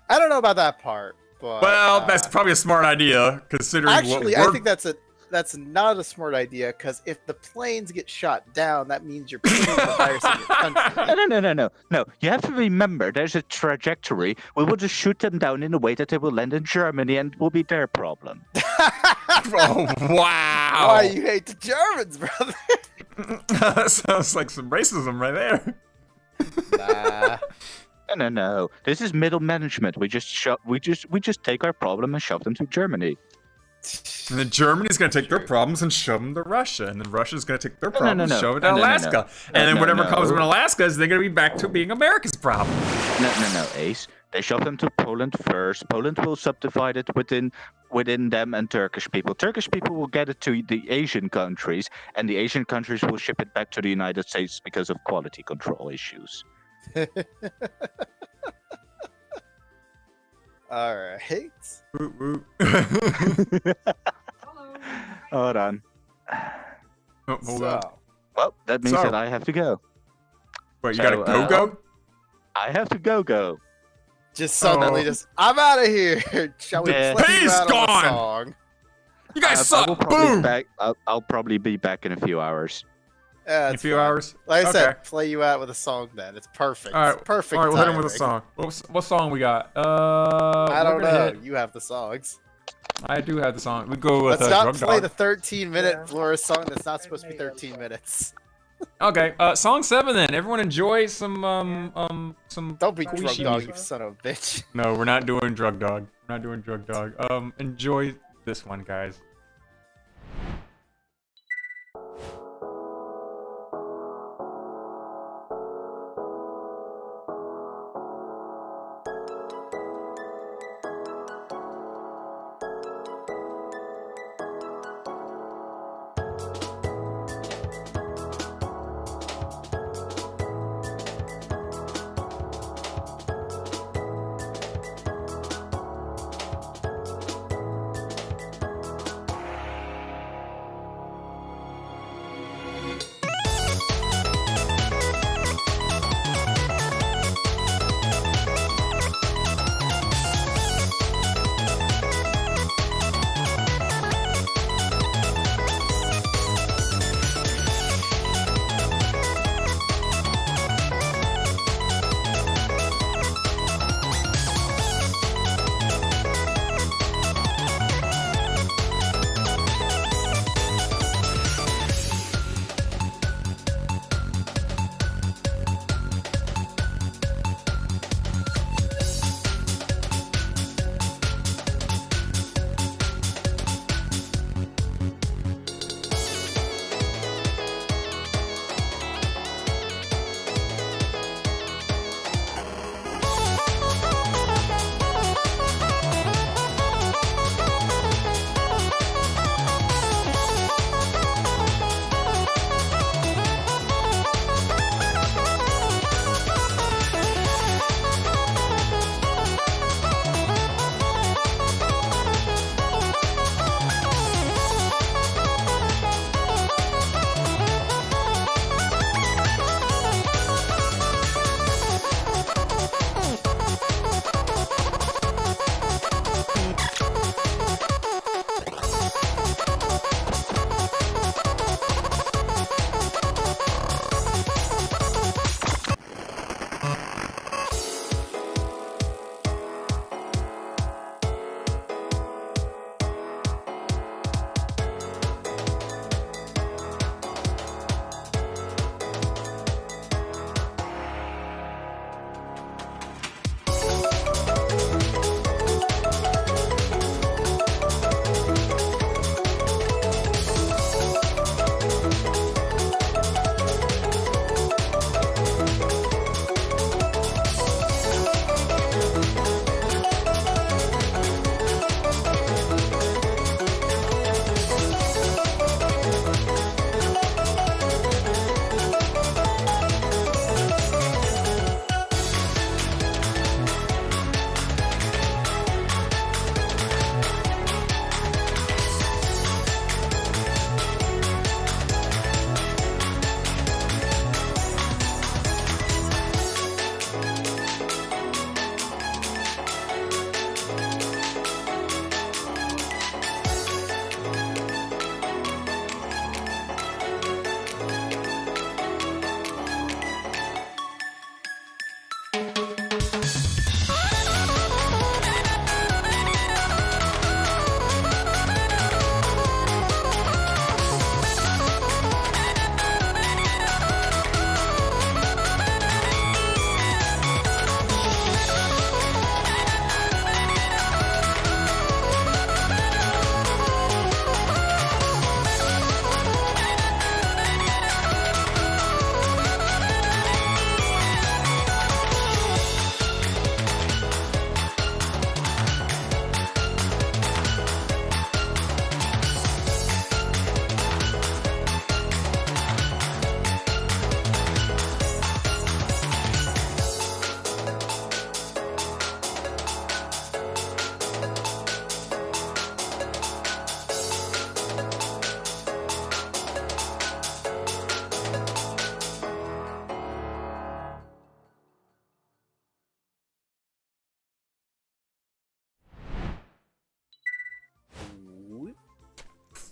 B: I don't know about that part, but
C: Well, that's probably a smart idea considering
B: actually,
C: what
B: I
C: we're...
B: think that's not a smart idea, because if the planes get shot down, that means you're putting the virus in your country.
D: No. You have to remember, there's a trajectory. We will just shoot them down in a way that they will land in Germany, and it will be their problem.
C: Oh, wow.
B: Why you hate the Germans, brother?
C: That sounds like some racism right there.
B: Nah.
D: No. This is middle management. We just take our problem and shove them to Germany.
C: And then Germany's gonna take their problems and shove them to Russia, and then Russia's gonna take their
D: No,
C: problems
D: no.
C: and shove it to
D: No, no, no,
C: Alaska,
D: no.
C: and then
D: No,
C: whatever
D: no.
C: comes from Alaska is they're gonna be back to being America's problem.
D: No, Ace. They shove them to Poland first. Poland will subdivide it within them and Turkish people. Turkish people will get it to the Asian countries, and the Asian countries will ship it back to the United States because of quality control issues.
B: All right.
C: Woo, woo.
D: Hold on.
C: Oh, hold on.
B: So,
D: Well, that means
C: So-
D: that I have to go.
C: Wait, you
D: so,
C: gotta go?
D: I have to go.
B: just suddenly,
C: Oh.
B: I'm out of here. Shall we
D: Yeah.
B: play you
C: He's
B: out on a
C: gone.
B: song?
C: You guys
D: I
C: suck!
D: will probably
C: Boom!
D: back. I'll probably be back in a few hours.
B: Yeah,
C: In a
B: it's
C: few
B: fine.
C: hours?
B: Like I
C: Okay.
B: said, play you out with a song. Then it's perfect.
C: Alright,
B: It's perfect.
C: Alright, we'll hit him with a
B: timing.
C: song. What song we got?
B: I don't
C: we're gonna
B: know.
C: hit-
B: You have the songs.
C: I do have the song. We go with
B: Let's not
C: Drug
B: play
C: Dog.
B: the 13-minute Flores song that's not supposed to be 13 minutes.
C: Okay, song 7 then. Everyone enjoy some
B: Don't be
C: Cool
B: drug
C: shit
B: dog,
C: music.
B: you son of a bitch.
C: No, we're not doing Drug Dog. We're not doing Drug Dog. Enjoy this one, guys.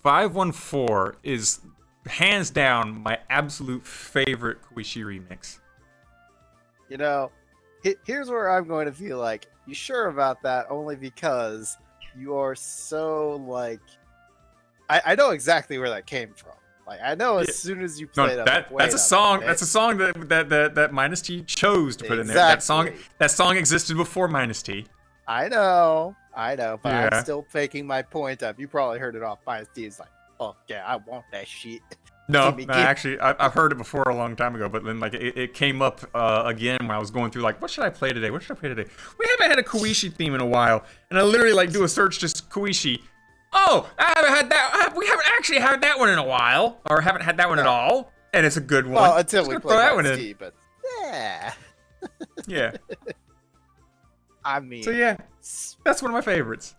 C: 514 is hands down my absolute favorite Koishi remix.
B: You know, here's where I'm going to feel like, you sure about that? Only because you are so like, I know exactly where that came from. Like, I know as soon as you play it,
C: that's a song. That's a song that Minus T chose to put in there. That song existed before Minus T.
B: I know, but I'm still faking my point up. You probably heard it off Minus T. It's like, oh yeah, I want that shit.
C: No, actually, I've heard it before a long time ago, but then like it came up again when I was going through like, what should I play today? We haven't had a Koishi theme in a while, and I literally like do a search just Koishi. Oh, I haven't had that. We haven't actually had that one in a while, or haven't had that one at all, and it's a good one.
B: Well, until we play that one in. But yeah.
C: Yeah.
B: I mean.
C: So yeah, that's one of my favorites.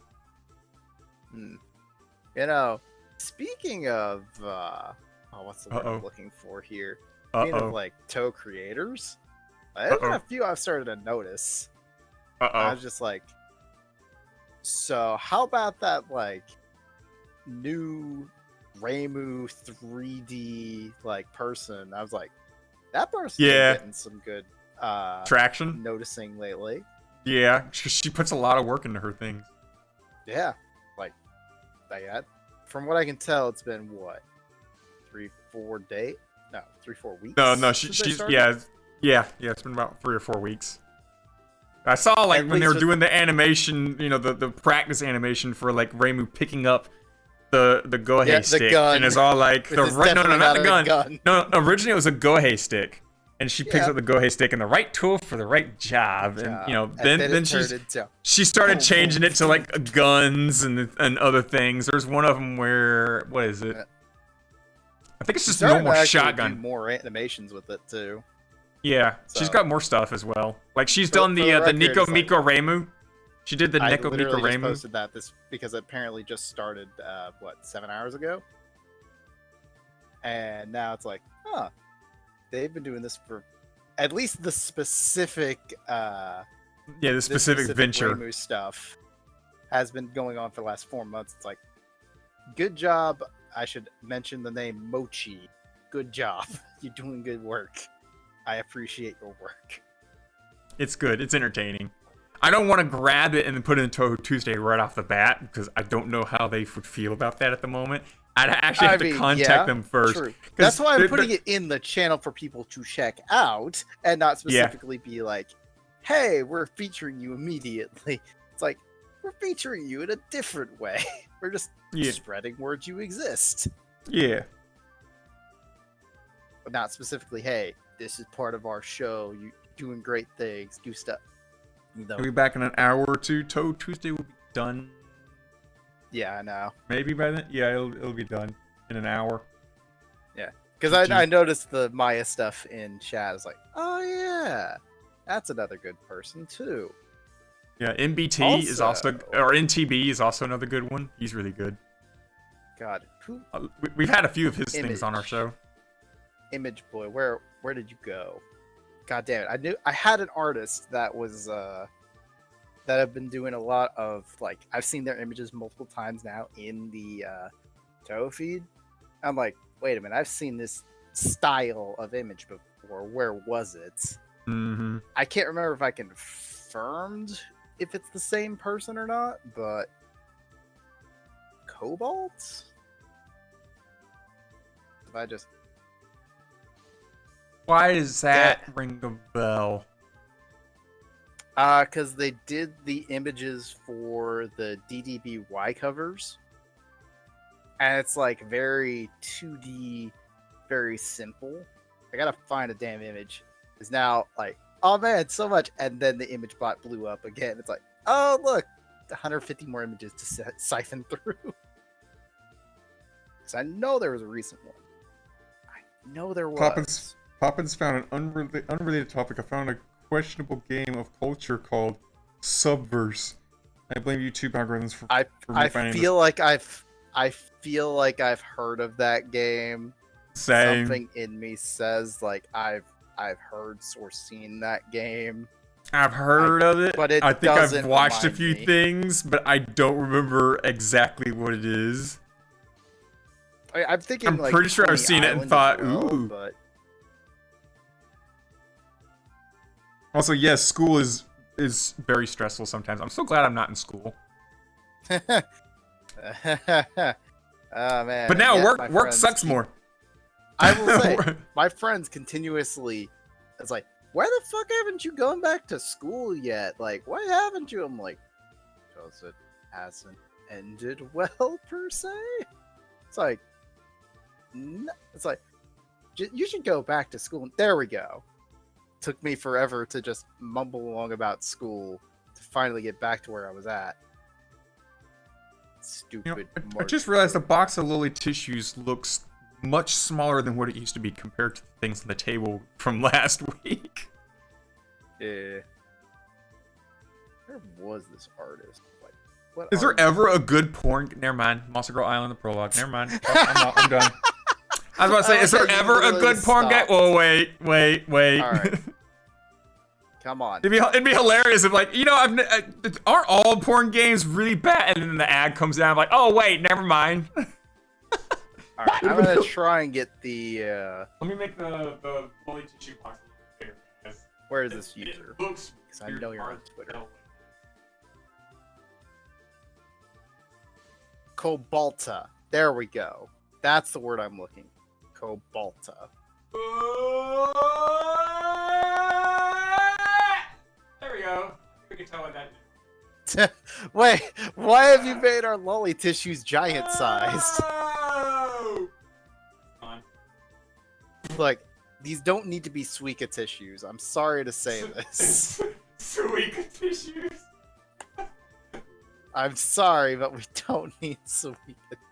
B: You know, speaking of, what's the word I'm looking for here? Speaking of like Touhou creators, there's been a few I've started to notice. I was just like, so how about that like new Reimu 3D like person? I was like, that person's getting some good
C: traction
B: noticing lately.
C: Yeah, she puts a lot of work into her things.
B: Yeah, like that. From what I can tell, it's been what, 3-4 days? No, 3-4 weeks.
C: No, she's yeah. It's been about 3 or 4 weeks. I saw like when they were doing the animation, you know, the practice animation for like Reimu picking up the Gohei stick,
B: gun.
C: And it's all like not the gun. No, originally it was a Gohei stick, and she picks up the Gohei stick and the right tool for the right job, and you know, then she started changing it to like guns and other things. There's one of them where what is it? I think it's just normal shotgun.
B: Do more animations with it too.
C: Yeah, she's got more stuff as well. Like she's done the Nico Miko Reimu. She did the Nico Miko Reimu. I
B: posted that because it apparently just started 7 hours ago, and now it's like, they've been doing this for at least the specific
C: the specific venture
B: Reimu stuff has been going on for the last 4 months. It's like, good job. I should mention the name Mochi. Good job. You're doing good work. I appreciate your work.
C: It's good. It's entertaining. I don't want to grab it and then put it in Touhou Tuesday right off the bat because I don't know how they would feel about that at the moment. I'd actually have to contact them first.
B: True. That's why I'm putting it in the channel for people to check out and not specifically be like, hey, we're featuring you immediately. It's like, we're featuring you in a different way. We're just spreading word you exist.
C: Yeah.
B: But not specifically, hey, this is part of our show. You doing great things. Do stuff.
C: We'll be back in an hour or two. Touhou Tuesday will be done.
B: Yeah, I know.
C: Maybe by then. Yeah, it'll be done in an hour.
B: Yeah, because I noticed the Maya stuff in chat. It's like, oh yeah, that's another good person too.
C: Yeah, MBT is also, or NTB is also another good one. He's really good.
B: God,
C: we've had a few of his things on our show.
B: Image Boy, where did you go? God damn it! I had an artist that was that have been doing a lot of like, I've seen their images multiple times now in the Touhou feed. I'm like, wait a minute, I've seen this style of image before. Where was it?
C: Mm-hmm.
B: I can't remember if I confirmed if it's the same person or not, but Cobalt? If I just...
C: Why does that ring a bell?
B: Because they did the images for the DDBY covers. And it's like very 2D, very simple. I gotta find a damn image. It's now like, oh man, so much. And then the image bot blew up again. It's like, oh look, 150 more images to siphon through. Because I know there was a recent one. I know there was.
C: Poppins found an unrelated topic. I found a questionable game of culture called Subverse. I blame YouTube algorithms for
B: I feel like I've heard of that game.
C: Same.
B: Something in me says like I've heard or seen that game.
C: I've heard of it.
B: But
C: I think I've watched a few things, but I don't remember exactly what it is.
B: I'm thinking.
C: I'm
B: like,
C: pretty sure I've
B: Coney
C: seen it and
B: Island
C: thought,
B: as well,
C: ooh.
B: But
C: Also, yes, school is very stressful sometimes. I'm so glad I'm not in school.
B: oh man.
C: But now
B: yeah, my
C: work
B: friends
C: sucks more.
B: I will say, my friends continuously. It's like, why the fuck haven't you gone back to school yet? Like, why haven't you? I'm like, because it hasn't ended well per se. It's like, it's like, you should go back to school. There we go. Took me forever to just mumble along about school to finally get back to where I was at. Stupid.
C: I just realized the box of lily tissues looks much smaller than what it used to be compared to the things on the table from last week.
B: Yeah. Where was this artist? Like, what
C: Is there
B: artist?
C: ever a good porn? Never mind. Monster Girl Island, the prologue. Never mind. I'm done. I was about to say, is there
B: Okay, you
C: ever a
B: literally
C: good porn guy?
B: stopped.
C: Oh, wait.
B: All right. Come on.
C: It'd be hilarious if, like, you know, aren't all porn games really bad? And then the ad comes down, I'm like, oh, wait, never mind.
B: All right, I'm gonna try and get the.
C: Let me make the lily tissue box a little bigger. Because
B: Where is this user?
C: It looks
B: Because I know you're on Twitter. Cobalta. There we go. That's the word I'm looking. Cobalta.
C: There we go. We can tell what that is.
B: Wait, why have you made our lolly tissues giant sized?
C: Oh!
B: Look, these don't need to be Suica tissues. I'm sorry to say this.
C: Suica tissues.
B: I'm sorry, but we don't need Suica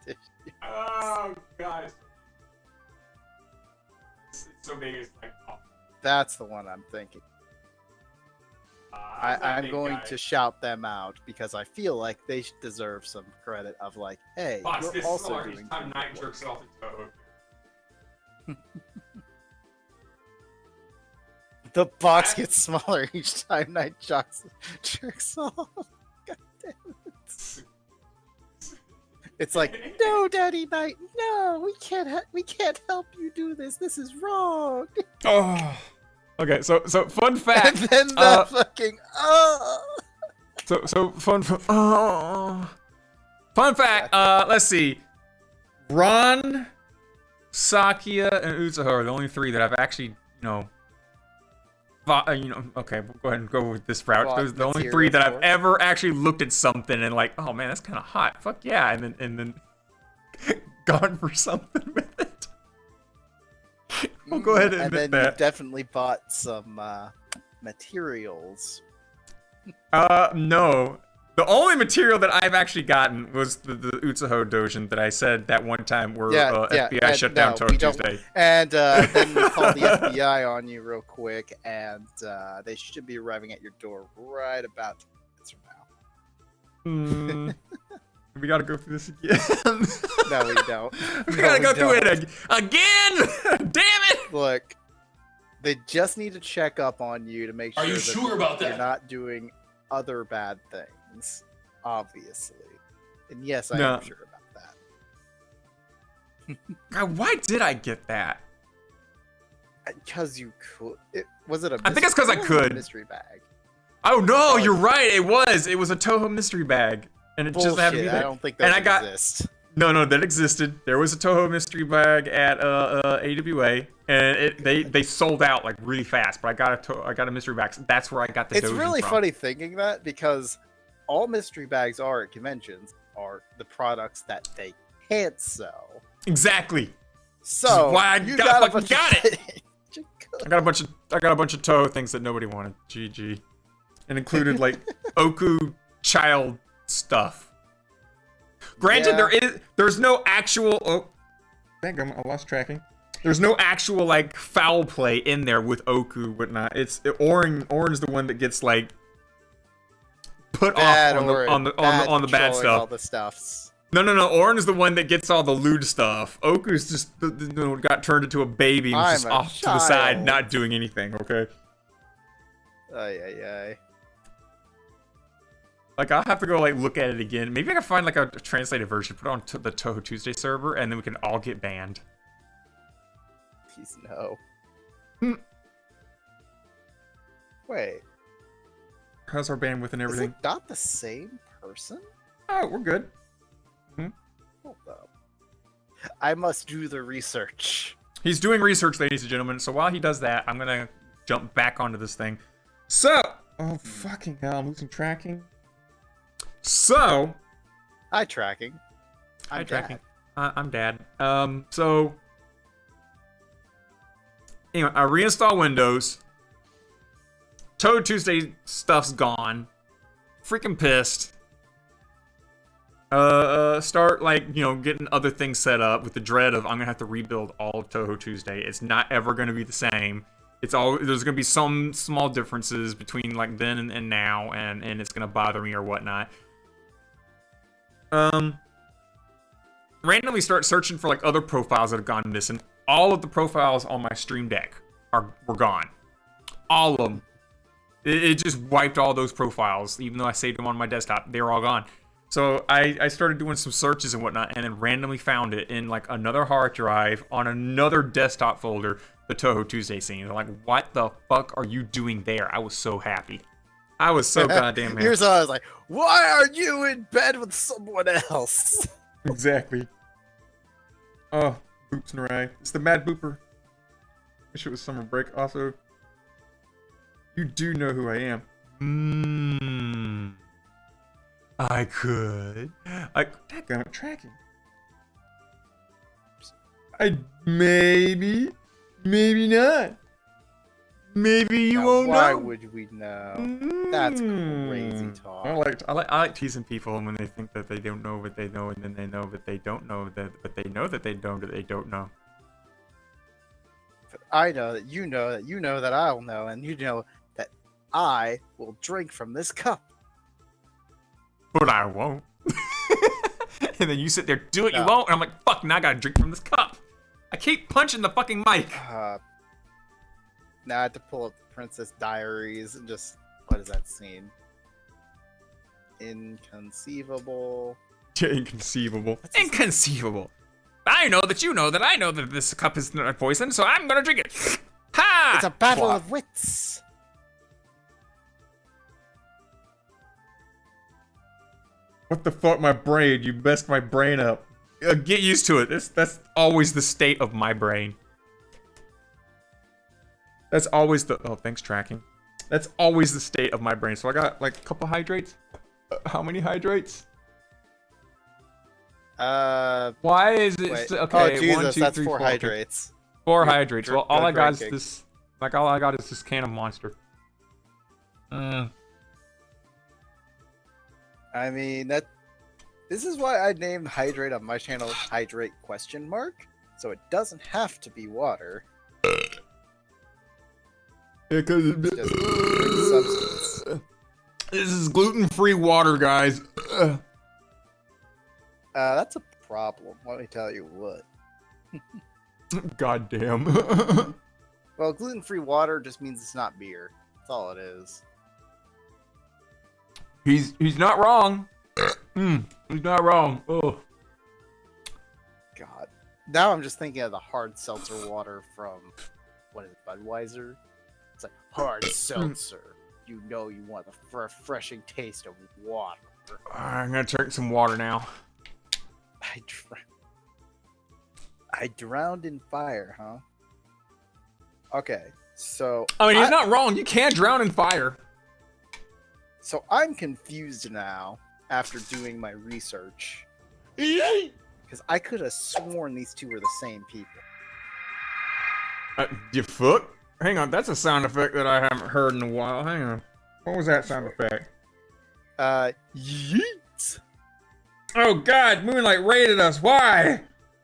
B: tissues.
C: Oh god. It's so big it's like
B: That's the one I'm thinking. I'm going to shout them out because I feel like they deserve some credit of like, hey, you're also doing
C: time
B: good
C: night
B: work.
C: jerks off the toe.
B: The box gets smaller each time Night jerks off. God damn it. It's like, no, Daddy Night, no, we can't help you do this. This is wrong.
C: Oh. Okay, so fun fact.
B: And then the fucking
C: fun fact. Let's see. Ron, Sakia, and Utsuho are the only three that I've actually, okay, we'll go ahead and go with this route. Those are the only three that I've ever actually looked at something and like, oh man, that's kind of hot. Fuck yeah, and then gone for something with it. We'll go ahead and admit
B: then
C: that.
B: you definitely bought some materials.
C: No. The only material that I've actually gotten was the Utsuho Dojin that I said that one time where FBI shut down Touhou Tuesday.
B: And then we called the FBI on you real quick, and they should be arriving at your door right about 2 minutes from now.
C: We gotta go through this again.
B: No, we don't.
C: We gotta go through it again. Damn it!
B: Look, they just need to check up on you to make sure.
E: Are you sure about
B: you're
E: that?
B: not doing other bad things, obviously. And yes, I am sure about that.
C: God, why did I get that?
B: Because you could. Was it a?
C: I think it's because I could.
B: Mystery bag.
C: Oh no, you're right. It was a Touhou mystery bag. And it
B: Bullshit,
C: just happened to be there.
B: I don't think that exists.
C: No, that existed. There was a Touhou mystery bag at AWA, and they sold out like really fast. But I got a mystery bag. So that's where I got the.
B: It's
C: Dojin
B: really
C: from.
B: funny thinking that because all mystery bags are at conventions are the products that they can't sell.
C: Exactly.
B: So
C: why I
B: you
C: got
B: it.
C: I got a bunch of Touhou things that nobody wanted. GG, and included like Oku child stuff. Granted, there's no actual. Oh, dang, I lost tracking. There's no actual like foul play in there with Oku, whatnot. It's Orin is the one that gets like put off on the bad stuff.
B: All the stuffs.
C: No. Orin is the one that gets all the lewd stuff. Oku's just got turned into a baby and was just off to the side, not doing anything. Okay.
B: Ay.
C: Like, I'll have to go, like, look at it again. Maybe I can find, like, a translated version, put it on the Touhou Tuesday server, and then we can all get banned.
B: Please no.
C: Hmm.
B: Wait.
C: How's our bandwidth and
B: Is
C: everything?
B: it not the same person?
C: Oh, we're good.
B: Hold up. I must do the research.
C: He's doing research, ladies and gentlemen, so while he does that, I'm gonna jump back onto this thing. So, oh, fucking hell, I'm losing tracking. So,
B: Hi, tracking.
C: Hi,
B: I'm
C: tracking.
B: Dad.
C: I'm Dad. So, anyway, I reinstall Windows. Touhou Tuesday stuff's gone. Freaking pissed. Start, like, you know, getting other things set up with the dread of I'm gonna have to rebuild all of Touhou Tuesday. It's not ever gonna be the same. It's all, there's gonna be some small differences between, like, then and now, and it's gonna bother me or whatnot. Randomly start searching for, like, other profiles that have gone missing. All of the profiles on my Stream Deck were gone. All of them. It just wiped all those profiles, even though I saved them on my desktop. They were all gone. So I started doing some searches and whatnot, and then randomly found it in, like, another hard drive on another desktop folder, the Touhou Tuesday scene. I'm like, what the fuck are you doing there? I was so happy. I was so goddamn happy.
B: Here's how I was like, why are you in bed with someone else?
C: Exactly. Oh, Boops and Ray. It's the Mad Booper. Wish it was summer break. Also, you do know who I am. I could. That got tracking. Maybe not. Maybe you
B: Now,
C: won't
B: why
C: know.
B: would we know? That's crazy talk.
C: I like teasing people when they think that they don't know what they know, and then they know that they don't know that, but they know that they don't know.
B: But I know that you know that you know that I'll know, and you know that I will drink from this cup.
C: But I won't. And then you sit there, do it, you
B: No.
C: won't, and I'm like, fuck, now I gotta drink from this cup. I keep punching the fucking mic.
B: Now I have to pull up the Princess Diaries and just, what is that scene? Inconceivable.
C: Inconceivable. Inconceivable. I know that you know that I know that this cup is not poison, so I'm gonna drink it. Ha!
B: It's a battle
C: Plop.
B: of wits.
C: What the fuck, my brain? You messed my brain up. Get used to it. That's always the state of my brain. That's always the... Oh, thanks, tracking. That's always the state of my brain. So I got, like, a couple hydrates. How many hydrates? Why is it...
B: Wait.
C: Okay,
B: Oh, Jesus,
C: 1, 2,
B: that's
C: 3,
B: 4
C: 4. Okay.
B: hydrates.
C: 4
B: You're
C: hydrates. Well, all
B: good
C: I got is
B: drinking.
C: this... Like, all I got is this can of Monster.
B: I mean, this is why I named Hydrate on my channel Hydrate ? So it doesn't have to be water.
C: Because
B: It's just drink substance.
C: this is gluten-free water, guys.
B: That's a problem. Let me tell you what.
C: Goddamn.
B: Well, gluten-free water just means it's not beer. That's all it is.
C: He's not wrong. He's not wrong. Oh.
B: God. Now I'm just thinking of the hard seltzer water from, what is it, Budweiser? It's like hard seltzer. You know you want the refreshing taste of water.
C: I'm gonna drink some water now.
B: I drowned in fire, huh? Okay, so...
C: I mean, he's not wrong. You can't drown in fire.
B: So I'm confused now, after doing my research. Because I could have sworn these two were the same people.
C: You fuck? Hang on, that's a sound effect that I haven't heard in a while. Hang on. What was that sound effect?
B: Yeet!
C: Oh god, Moonlight raided us. Why?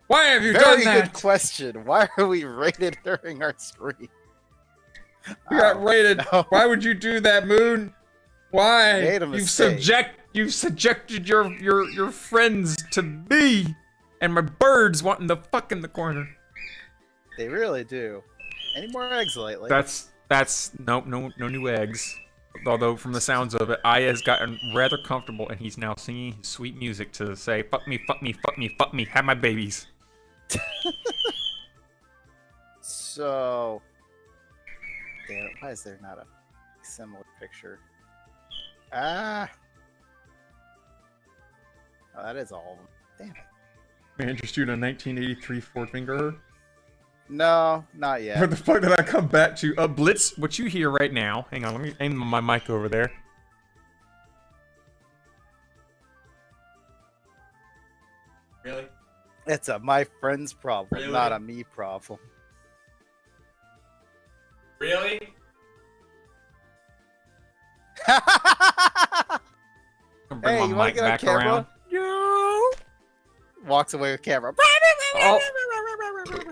C: Why have you done
B: Very
C: that?
B: good question. Why are we rated during our stream?
C: We got raided.
B: no.
C: Why would you do that, Moon? Why?
B: Made a mistake.
C: You've subjected your friends to me and my birds wanting to fuck in the corner.
B: They really do. Any more eggs lately?
C: That's nope, no new eggs. Although from the sounds of it, Aya has gotten rather comfortable, and he's now singing his sweet music to say, "Fuck me, fuck me, fuck me, fuck me, have my babies."
B: So, damn it, why is there not a similar picture? Ah, oh, that is all of them. Damn it.
C: May I interest you in a 1983 Ford finger?
B: No, not yet.
C: What the fuck did I come back to? Blitz, what you hear right now? Hang on, let me aim my mic over there. Really?
B: It's a my friend's problem,
C: Really?
B: not a me problem.
C: Really?
B: Hey,
C: Bring
B: you
C: my
B: wanna
C: mic
B: get on
C: back
B: camera?
C: around.
B: No. Walks away with camera.
C: Oh.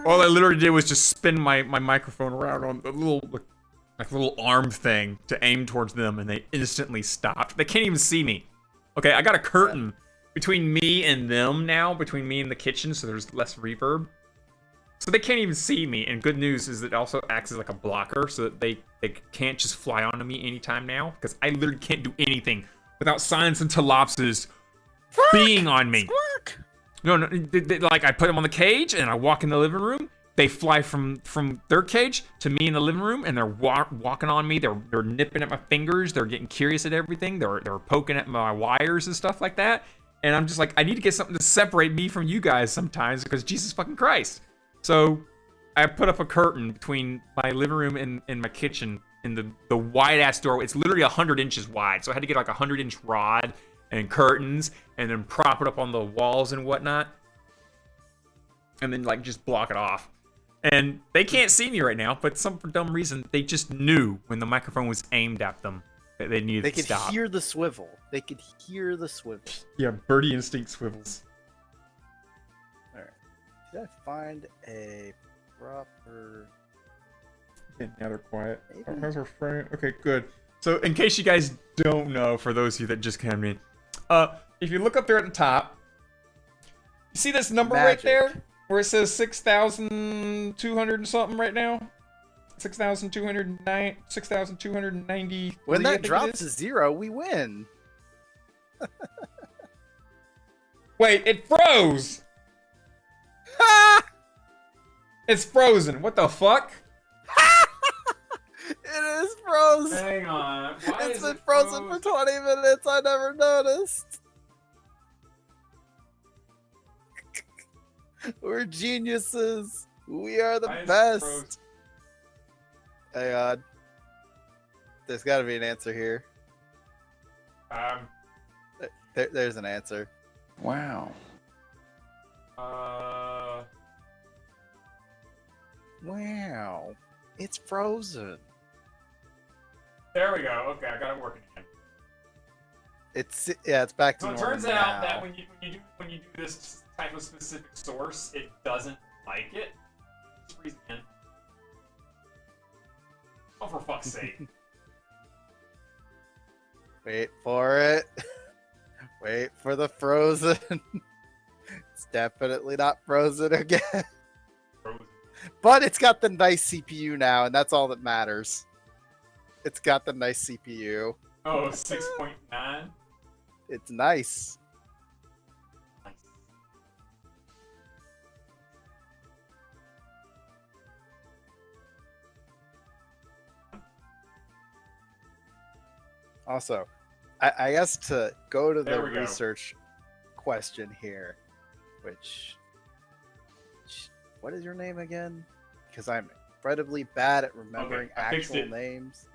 C: All I literally did was just spin my microphone around on a little arm thing to aim towards them, and they instantly stopped. They can't even see me. Okay, I got a curtain between me and them now, between me and the kitchen, so there's less reverb. So they can't even see me, and good news is it also acts as like a blocker, so that they can't just fly onto me anytime now, because I literally can't do anything without Silence and Telopsis being on me.
B: Squawk.
C: No, like I put them on the cage, and I walk in the living room. They fly from their cage to me in the living room, and they're walking on me. They're nipping at my fingers. They're getting curious at everything. They're poking at my wires and stuff like that. And I'm just like, I need to get something to separate me from you guys sometimes, because Jesus fucking Christ. So I put up a curtain between my living room and my kitchen in the wide ass door. It's literally 100 inches wide, so I had to get like a 100-inch rod and curtains, and then prop it up on the walls and whatnot, and then like just block it off. And they can't see me right now, but for dumb reason, they just knew when the microphone was aimed at them that they needed to stop.
B: They could hear the swivel. They could hear the swivel.
C: Yeah, birdie instinct swivels.
B: Alright. Did I find a proper...
C: Okay, now they're quiet.
B: Maybe.
C: Oh, how's our frame? Okay, good. So in case you guys don't know, for those of you that just came in, if you look up there at the top, you see this number right
B: Magic.
C: there? Where it says 6,200 and something right now? 6,209, 6,290.
B: When that drops to 0, we win.
C: Wait, it froze! It's frozen. What the fuck?
B: It is frozen.
C: Hang on. Why
B: It's
C: is
B: been
C: it
B: frozen for 20 minutes. I never noticed. We're geniuses. We are the
C: Why is it
B: best.
C: frozen?
B: Hang on. There's got to be an answer here. There's an answer.
E: Wow.
B: Wow. It's frozen.
C: There we go. Okay, I got it working again.
B: It's back to
C: So it
B: normal
C: turns out
B: now.
C: that when you do this type of specific source, it doesn't like it. Just freeze again. Oh, for fuck's sake!
B: Wait for it. Wait for the frozen. It's definitely not frozen again.
C: Frozen.
B: But it's got the nice CPU now, and that's all that matters. It's got the nice CPU.
C: Oh, 6.9.
B: It's nice.
C: Nice.
B: Also, I guess to go to
C: There
B: the
C: we go.
B: research question here, which what is your name again? Because I'm incredibly bad at remembering
C: Okay, I fixed
B: actual
C: it.
B: names.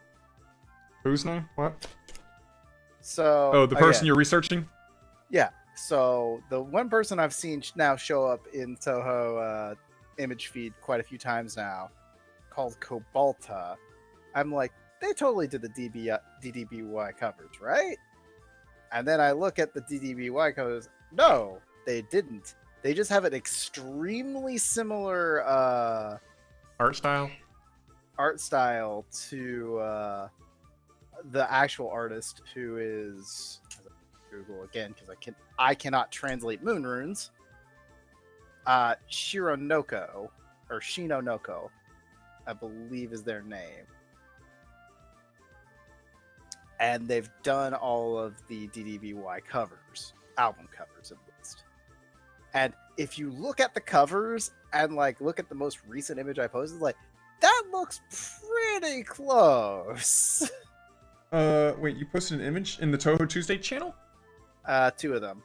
C: Whose name? What?
B: So
C: Oh, the person
B: again,
C: you're researching?
B: Yeah. So the one person I've seen now show up in Touhou image feed quite a few times now, called Cobalta. I'm like, they totally did the DDBY coverage, right? And then I look at the DDBY covers. No, they didn't. They just have an extremely similar
C: Art style?
B: art style to the actual artist, who is Google again because I cannot translate moon runes. Shironoko or Shinonoko, I believe is their name. and they've done all of the DDBY covers, album covers at least. And if you look at the covers and like look at the most recent image I posted, like that looks pretty close.
C: Wait, you posted an image in the Touhou Tuesday channel?
B: 2 of them.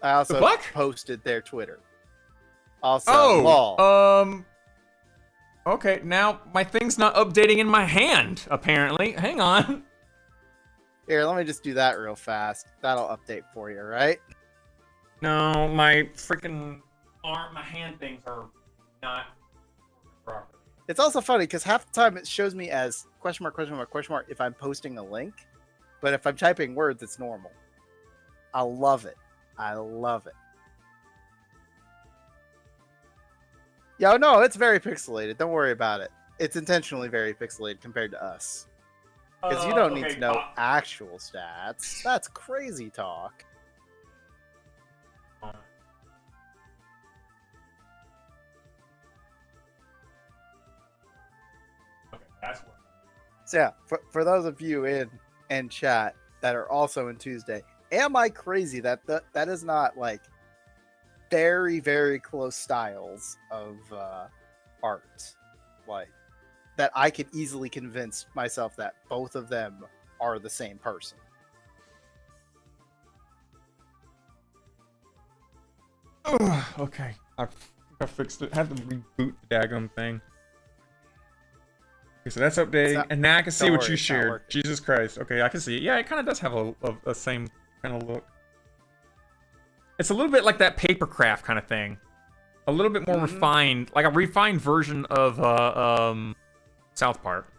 B: I also
C: fuck?
B: posted their Twitter. Also,
C: Oh, okay, now my thing's not updating in my hand, apparently. Hang on.
B: Here, let me just do that real fast. That'll update for you, right?
C: No, my freaking arm, my hand things are not properly.
B: It's also funny because half the time it shows me as question mark, question mark, question mark if I'm posting a link. But if I'm typing words, it's normal. I love it. I love it. Yo, no, it's very pixelated. Don't worry about it. It's intentionally very pixelated compared to us. Because you don't need to know actual stats. That's crazy talk.
C: Okay, that's what.
B: So yeah, for those of you in chat that are also in Tuesday, am I crazy that that is not like very, very close styles of art? Like, that I could easily convince myself that both of them are the same person.
C: Okay, I fixed it. I had to reboot the daggum thing. Okay, so that's updating, and now I can see what you shared. Jesus Christ. Okay, I can see it. Yeah, it kind of does have a same kind of look. It's a little bit like that papercraft kind of thing. A little bit more refined, like a refined version of South Park.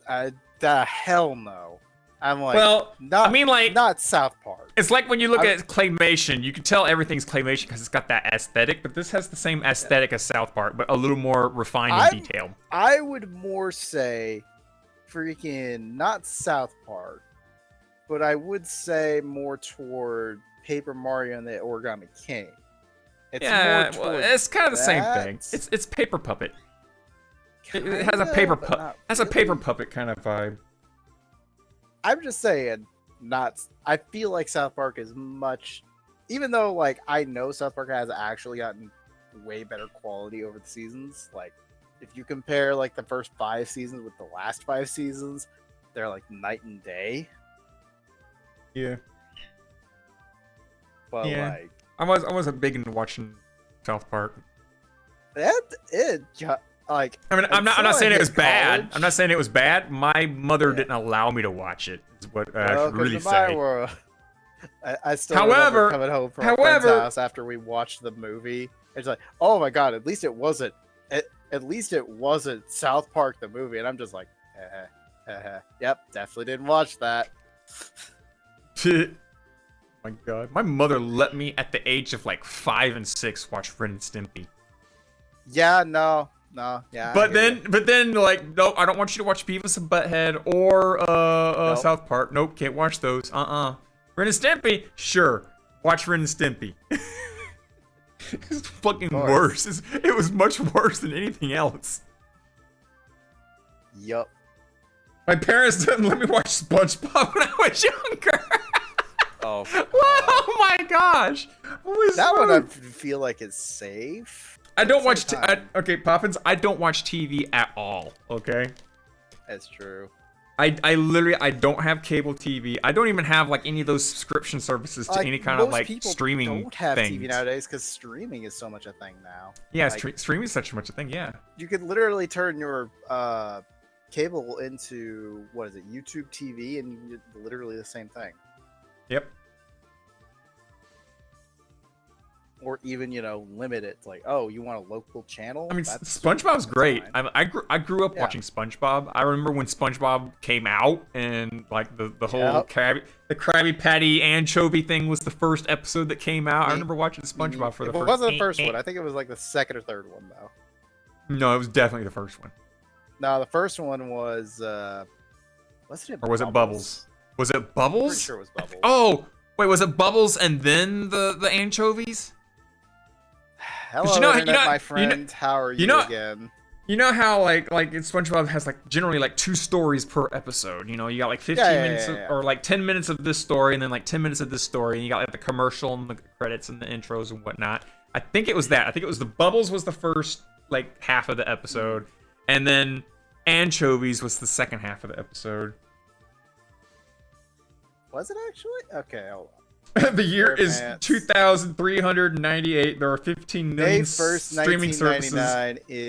B: The hell no. I'm like,
C: well,
B: not,
C: I mean, like,
B: not South Park.
C: It's like when you look at claymation, you can tell everything's claymation because it's got that aesthetic, but this has the same aesthetic as South Park, but a little more refined in detail.
B: I would more say freaking not South Park, but I would say more toward Paper Mario and the Origami King. It's
C: yeah,
B: more
C: well, it's kind of the same thing. It's Paper Puppet. It has a paper puppet kind of vibe.
B: I'm just saying, I feel like South Park is much, even though like I know South Park has actually gotten way better quality over the seasons. Like, if you compare like the first 5 seasons with the last 5 seasons, they're like night and day.
C: Yeah.
B: But
C: yeah.
B: like,
C: I wasn't big into watching South Park.
B: Like,
C: I mean, I'm not saying it was bad. I'm not saying it was bad. My mother didn't allow me to watch it. Is what I should really say.
B: I still remember coming home from a friend's house after we watched the movie. It's like, oh my god, at least it wasn't South Park the movie, and I'm just like, yep, definitely didn't watch that.
C: My god, my mother let me at the age of like 5 and 6 watch Ren and Stimpy.
B: Yeah, no, yeah.
C: But then, like, no, I don't want you to watch Beavis and Butthead or
B: Nope.
C: South Park. Nope, can't watch those. Ren and Stimpy, sure, watch Ren and Stimpy. It's fucking worse. It was much worse than anything else.
B: Yup.
C: My parents didn't let me watch SpongeBob when I was younger.
B: Oh.
C: Oh my gosh.
B: That one I feel like is safe.
C: I don't watch. Okay, Poppins. I don't watch TV at all. Okay.
B: That's true.
C: I literally don't have cable TV. I don't even have like any of those subscription services to any kind of like streaming
B: things. Don't have
C: things.
B: TV nowadays because streaming is so much a thing now.
C: Yeah,
B: like,
C: streaming is such much a thing. Yeah.
B: You could literally turn your cable into YouTube TV, and you get literally the same thing.
C: Yep.
B: Or even, limit it to like, oh, you want a local channel?
C: I mean, SpongeBob's great.
B: Fine.
C: I grew up watching SpongeBob. I remember when SpongeBob came out, and like the whole Krabby Patty anchovy thing was the first episode that came out. I remember watching SpongeBob for the first.
B: It wasn't the first one. I think it was like the second or third one though.
C: No, it was definitely the first one.
B: No, the first one was was it?
C: Or was it Bubbles? Was it Bubbles?
B: Pretty sure it was Bubbles.
C: Oh, wait, was it Bubbles and then the anchovies?
B: Hello, my friend. How are you again?
C: You know how like SpongeBob has like generally like 2 stories per episode. You know, you got like 15 minutes or like 10 minutes of this story, and then like 10 minutes of this story, and you got like the commercial and the credits and the intros and whatnot. I think it was that. I think it was the Bubbles was the first like half of the episode, and then Anchovies was the second half of the episode.
B: Was it actually? Okay, hold on.
C: The year is 2,398. There are 15
B: May
C: million
B: 1st,
C: streaming services,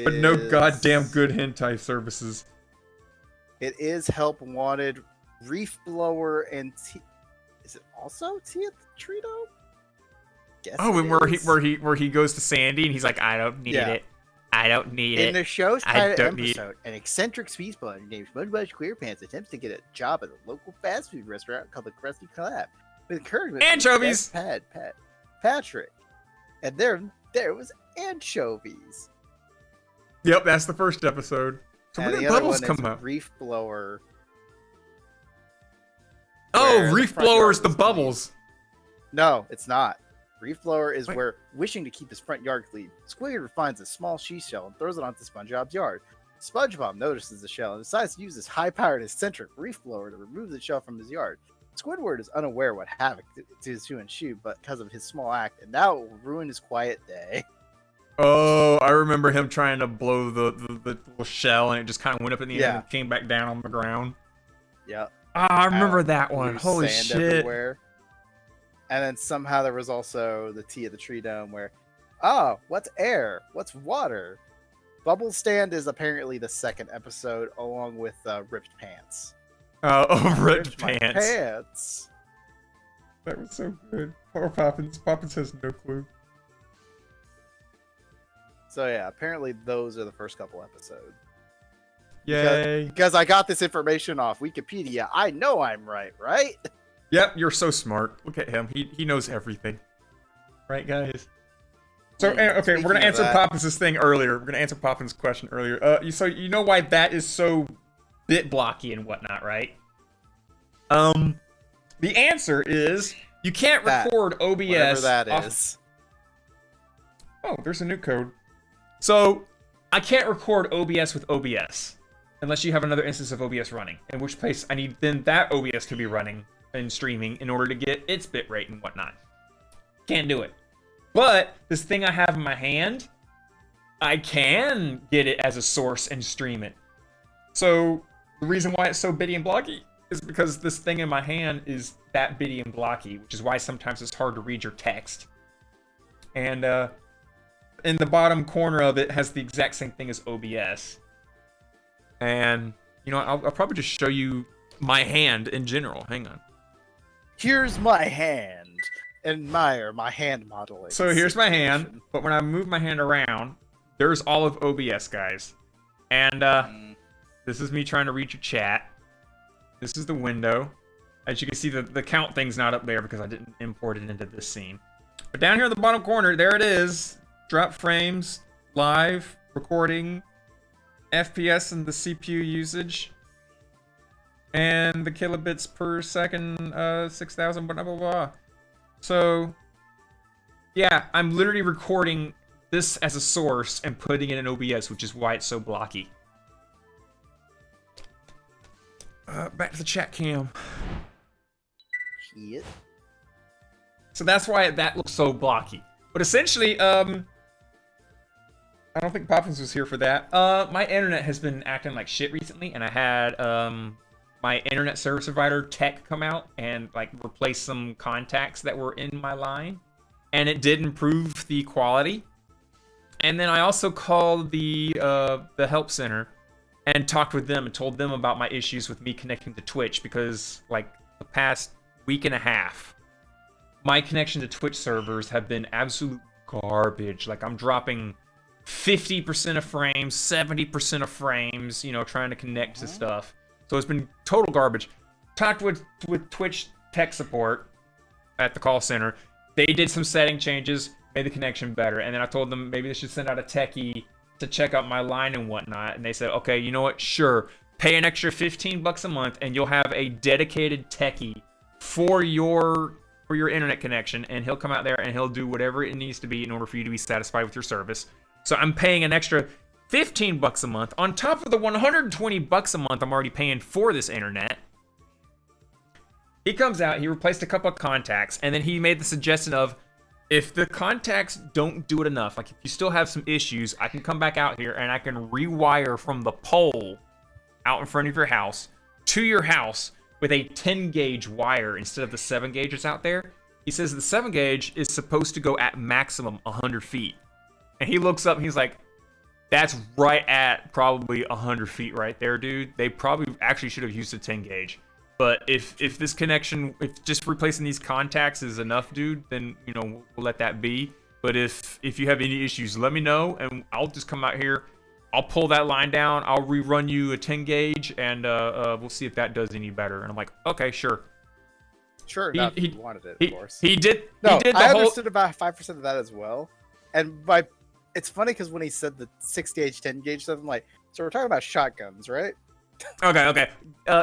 C: but no goddamn good hentai services.
B: It is Help Wanted, Reef Blower, and is it also Tia the Tree Dome? Guess
C: Oh,
B: it
C: and
B: is.
C: where he goes to Sandy and he's like, I don't need
B: Yeah.
C: it. I don't need
B: In
C: it.
B: the show's
C: I
B: pilot
C: don't need-
B: episode, an eccentric speed sponge named SpongeBob SquarePants attempts to get a job at a local fast food restaurant called the Krusty Krab with encouragement from
C: Anchovies!
B: his best pad, Patrick. And there was anchovies.
C: Yep, that's the first episode. So
B: And
C: when
B: the
C: did
B: other
C: Bubbles
B: one is
C: come up?
B: Reef Blower.
C: Oh,
B: where the
C: Reef
B: front yard
C: Blower's the
B: was
C: Bubbles.
B: No, it's not. Reef Blower is
C: Wait.
B: where, wishing to keep his front yard clean, Squidward finds a small seashell and throws it onto SpongeBob's yard. SpongeBob notices the shell and decides to use his high-powered eccentric Reef Blower to remove the shell from his yard. Squidward is unaware what havoc to ensue because of his small act, and now it will ruin his quiet day.
C: Oh, I remember him trying to blow the little shell, and it just kind of went up in the air
B: Yeah.
C: and came back down on the ground.
B: Yep.
C: Ah, I remember that one.
B: Loose
C: Holy
B: sand
C: shit.
B: everywhere. And then somehow there was also the Tea of the Tree Dome where, oh, what's air? What's water? Bubble Stand is apparently the second episode, along with Ripped Pants.
C: Oh, ripped
B: My
C: pants.
B: pants.
C: That was so good. Poor Poppins. Poppins has no clue.
B: So yeah, apparently those are the first couple episodes.
C: Yay.
B: Because I got this information off Wikipedia. I know I'm right, right?
C: Yep, you're so smart. Look at him. He knows everything. Right, guys? So, okay, we're
B: Speaking
C: going to
B: of
C: answer
B: that-
C: Poppins' thing earlier. We're going to answer Poppins' question earlier. So you know why that is so bit blocky and whatnot, right? The answer is you can't
B: That,
C: record OBS.
B: Whatever that
C: off-
B: is.
C: Oh, there's a new code. So, I can't record OBS with OBS unless you have another instance of OBS running, in which case I need then that OBS to be running and streaming in order to get its bitrate and whatnot. Can't do it. But this thing I have in my hand, I can get it as a source and stream it. So, the reason why it's so bitty and blocky is because this thing in my hand is that bitty and blocky, which is why sometimes it's hard to read your text. And, in the bottom corner of it has the exact same thing as OBS. And, you know, I'll probably just show you my hand in general. Hang on.
B: Here's my hand. Admire my hand modeling.
C: So here's my hand,
B: situation.
C: but when I move my hand around, there's all of OBS, guys. And, this is me trying to read your chat. This is the window. As you can see, the count thing's not up there because I didn't import it into this scene. But down here in the bottom corner, there it is. Drop frames, live, recording, FPS and the CPU usage, and the kilobits per second, 6,000, blah, blah, blah. So, yeah, I'm literally recording this as a source and putting it in OBS, which is why it's so blocky. Back to the chat cam.
B: Shit.
C: So that's why that looks so blocky. But essentially, I don't think Poppins was here for that. My internet has been acting like shit recently, and I had my internet service provider tech come out and like replace some contacts that were in my line, and it did improve the quality. And then I also called the help center and talked with them and told them about my issues with me connecting to Twitch, because like the past week and a half, my connection to Twitch servers have been absolute garbage. Like I'm dropping 50% of frames, 70% of frames, you know, trying to connect to stuff. So it's been total garbage. Talked with Twitch tech support at the call center. They did some setting changes, made the connection better. And then I told them maybe they should send out a techie to check out my line and whatnot. And they said, okay, you know what? Sure. Pay an extra $15 a month and you'll have a dedicated techie for your internet connection. And he'll come out there and he'll do whatever it needs to be in order for you to be satisfied with your service. So I'm paying an extra $15 a month on top of the $120 a month I'm already paying for this internet. He comes out, he replaced a couple of contacts, and then he made the suggestion of, if the contacts don't do it enough, like if you still have some issues, I can come back out here and I can rewire from the pole out in front of your house to your house with a 10 gauge wire instead of the 7 gauge that's out there. He says the 7 gauge is supposed to go at maximum 100 feet. And he looks up and he's like, that's right at probably 100 feet right there, dude. They probably actually should have used a 10 gauge. But if this connection, if just replacing these contacts is enough, dude, then, you know, we'll let that be. But if you have any issues, let me know, and I'll just come out here. I'll pull that line down. I'll rerun you a 10 gauge, and we'll see if that does any better. And I'm like, okay, sure.
B: Sure,
C: He-
B: not if
C: he-
B: you wanted it,
C: He
B: of course.
C: did.
B: No,
C: he did the
B: I
C: whole.
B: understood about 5% of that as well. And it's funny because when he said the 6 gauge, 10 gauge stuff, I'm like, so we're talking about shotguns, right?
C: Okay.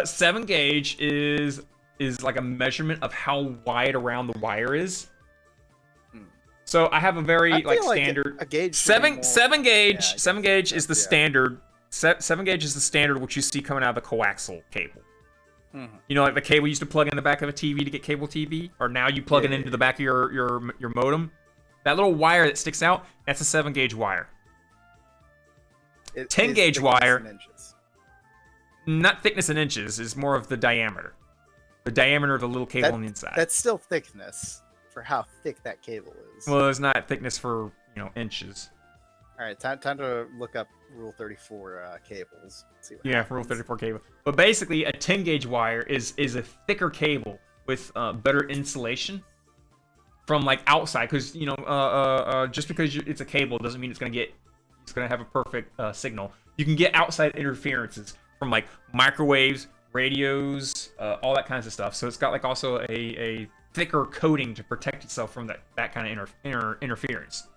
C: 7 gauge is like a measurement of how wide around the wire is. So I have a very
B: I feel
C: like
B: like
C: standard
B: a gauge should be more-
C: seven gauge.
B: Yeah, I
C: 7
B: guess
C: gauge is the
B: yeah.
C: standard. 7 gauge is the standard which you see coming out of the coaxial cable.
B: Mhm.
C: You know, like the cable you used to plug in the back of a TV to get cable TV, or now you plug it into the back of your modem. That little wire that sticks out, that's a 7 gauge wire. 10
B: is
C: gauge
B: thickness
C: wire.
B: in inches.
C: Not thickness in inches, is more of the diameter. The diameter of the little cable on the inside.
B: That's still thickness for how thick that cable is.
C: Well, it's not thickness for, inches.
B: All right, time to look up Rule 34 cables. See what
C: Yeah,
B: happens.
C: Rule 34 cable. But basically, a 10 gauge wire is a thicker cable with better insulation from like outside, because just because it's a cable doesn't mean it's gonna have a perfect signal. You can get outside interferences from like microwaves, radios, all that kinds of stuff. So it's got like also a thicker coating to protect itself from that kind of interference.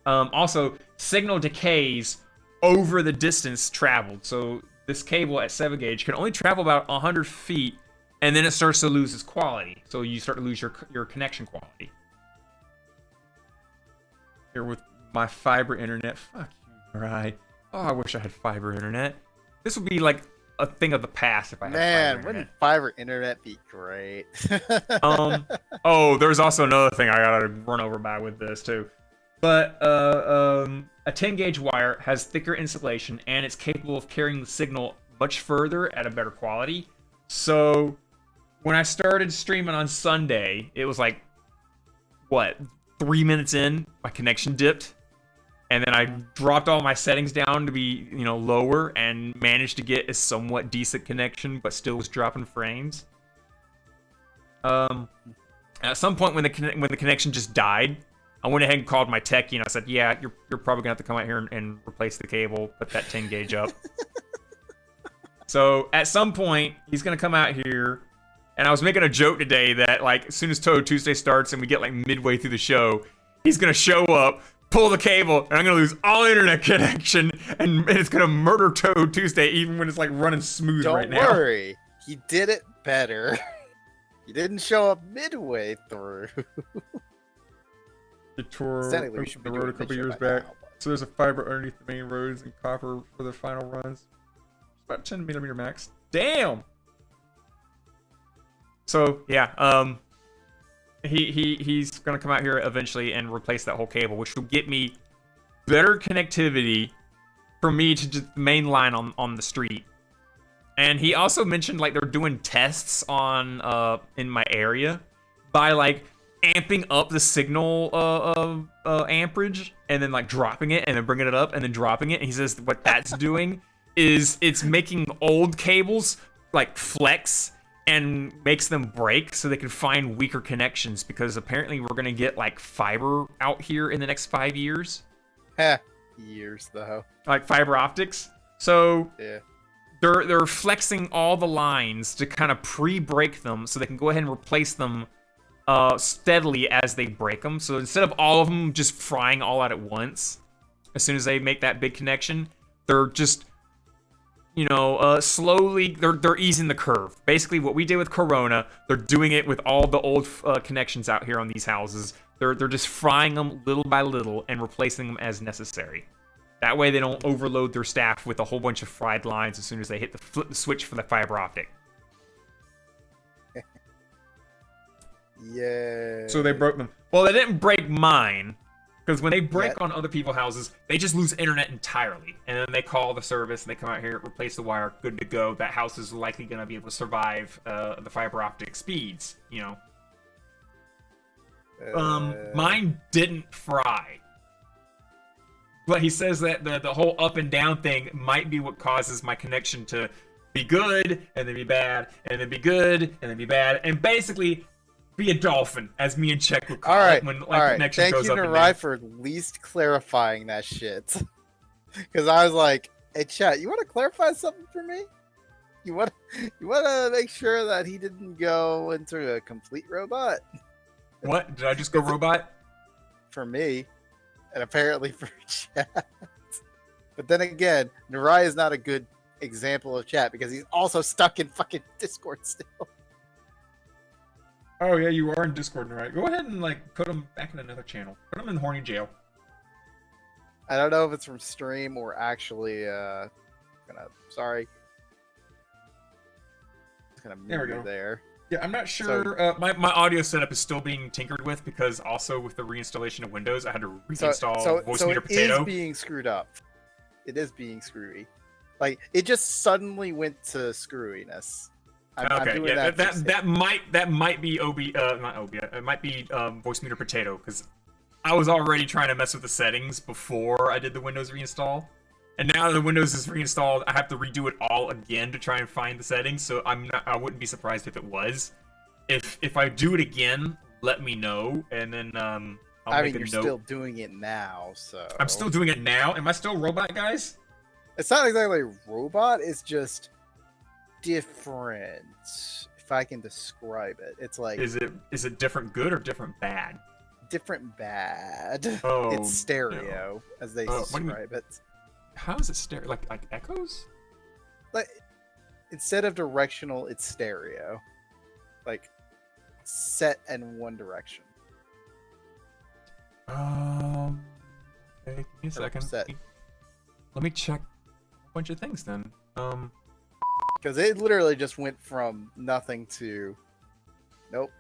C: Also, signal decays over the distance traveled. So this cable at 7 gauge can only travel about 100 feet, and then it starts to lose its quality. So you start to lose your connection quality. Here with my fiber internet. Fuck you, right? Oh, I wish I had fiber internet. This would be like a thing of the past if I had
B: Man,
C: fiber
B: wouldn't
C: internet.
B: fiber internet be great?
C: Oh, there's also another thing I gotta run over by with this too. But a 10 gauge wire has thicker insulation and it's capable of carrying the signal much further at a better quality. So when I started streaming on Sunday, it was like, 3 minutes in, my connection dipped. And then I dropped all my settings down to be, lower and managed to get a somewhat decent connection, but still was dropping frames. At some point when the connection just died, I went ahead and called my techie and I said, yeah, you're probably gonna have to come out here and replace the cable, put that 10 gauge up. So at some point, he's gonna come out here, and I was making a joke today that like as soon as Touhou Tuesday starts and we get like midway through the show, he's gonna show up, pull the cable, and I'm gonna lose all internet connection, and it's gonna murder Touhou Tuesday even when it's like running smooth right now.
B: Don't worry, he did it better. He didn't show up midway through.
C: The tour
B: Technically, we should be
C: the road
B: doing
C: a couple
B: this
C: years
B: shit by
C: back.
B: now, but-
C: So there's a fiber underneath the main roads and copper for the final runs. It's about 10 millimeter max. Damn. So yeah, he's gonna come out here eventually and replace that whole cable, which will get me better connectivity for me to just the main line on the street. And he also mentioned like they're doing tests on in my area by like amping up the signal amperage and then like dropping it and then bringing it up and then dropping it. And he says what that's doing is it's making old cables like flex and makes them break so they can find weaker connections, because apparently we're gonna get like fiber out here in the next 5 years,
B: Years though.
C: like fiber optics. So
B: Yeah.
C: they're flexing all the lines to kind of pre-break them so they can go ahead and replace them steadily as they break them. So instead of all of them just frying all out at once, as soon as they make that big connection, they're just, slowly, they're easing the curve. Basically, what we did with Corona, they're doing it with all the old connections out here on these houses. They're just frying them little by little and replacing them as necessary. That way they don't overload their staff with a whole bunch of fried lines as soon as they flip the switch for the fiber optic.
B: Yeah.
C: So they broke them. Well, they didn't break mine, because when they break on other people's houses, they just lose internet entirely. And then they call the service, and they come out here, replace the wire, good to go. That house is likely going to be able to survive the fiber optic speeds, you know. Mine didn't fry. But he says that the whole up and down thing might be what causes my connection to be good, and then be bad, and then be good, and then be bad, and basically be a dolphin, as me and Czech would call it when connection goes up and down.
B: Thank you, Narai, for at least clarifying that shit. Because I was like, hey, chat, you want to clarify something for me? You want to make sure that he didn't go into a complete robot?
C: What? Did I just go robot?
B: For me. And apparently for chat. But then again, Narai is not a good example of chat because he's also stuck in fucking Discord still.
C: Oh yeah, you are in Discord, right? Go ahead and like put them back in another channel. Put them in horny jail.
B: I don't know if it's from stream or actually sorry. Just gonna move you there.
C: Yeah, I'm not sure. My audio setup is still being tinkered with because also with the reinstallation of Windows, I had to reinstall Voicemeter Potato.
B: So it is being screwed up. It is being screwy. Like it just suddenly went to screwiness. I'm doing
C: that might be not OB. It might be Voicemeter Potato because I was already trying to mess with the settings before I did the Windows reinstall, and now the Windows is reinstalled. I have to redo it all again to try and find the settings. So I wouldn't be surprised if it was. If I do it again, let me know, and then I'll make a note.
B: You're still doing it now, so
C: I'm still doing it now. Am I still robot, guys?
B: It's not exactly robot. It's just different, if I can describe it. It's like,
C: is it different good or different bad?
B: Different bad.
C: Oh,
B: it's stereo, as they describe it.
C: How is it stereo? Like echoes?
B: Like instead of directional, it's stereo. Like set in one direction.
C: Okay, give me a second.
B: Set.
C: Let me check a bunch of things then.
B: Because it literally just went from nothing to nope.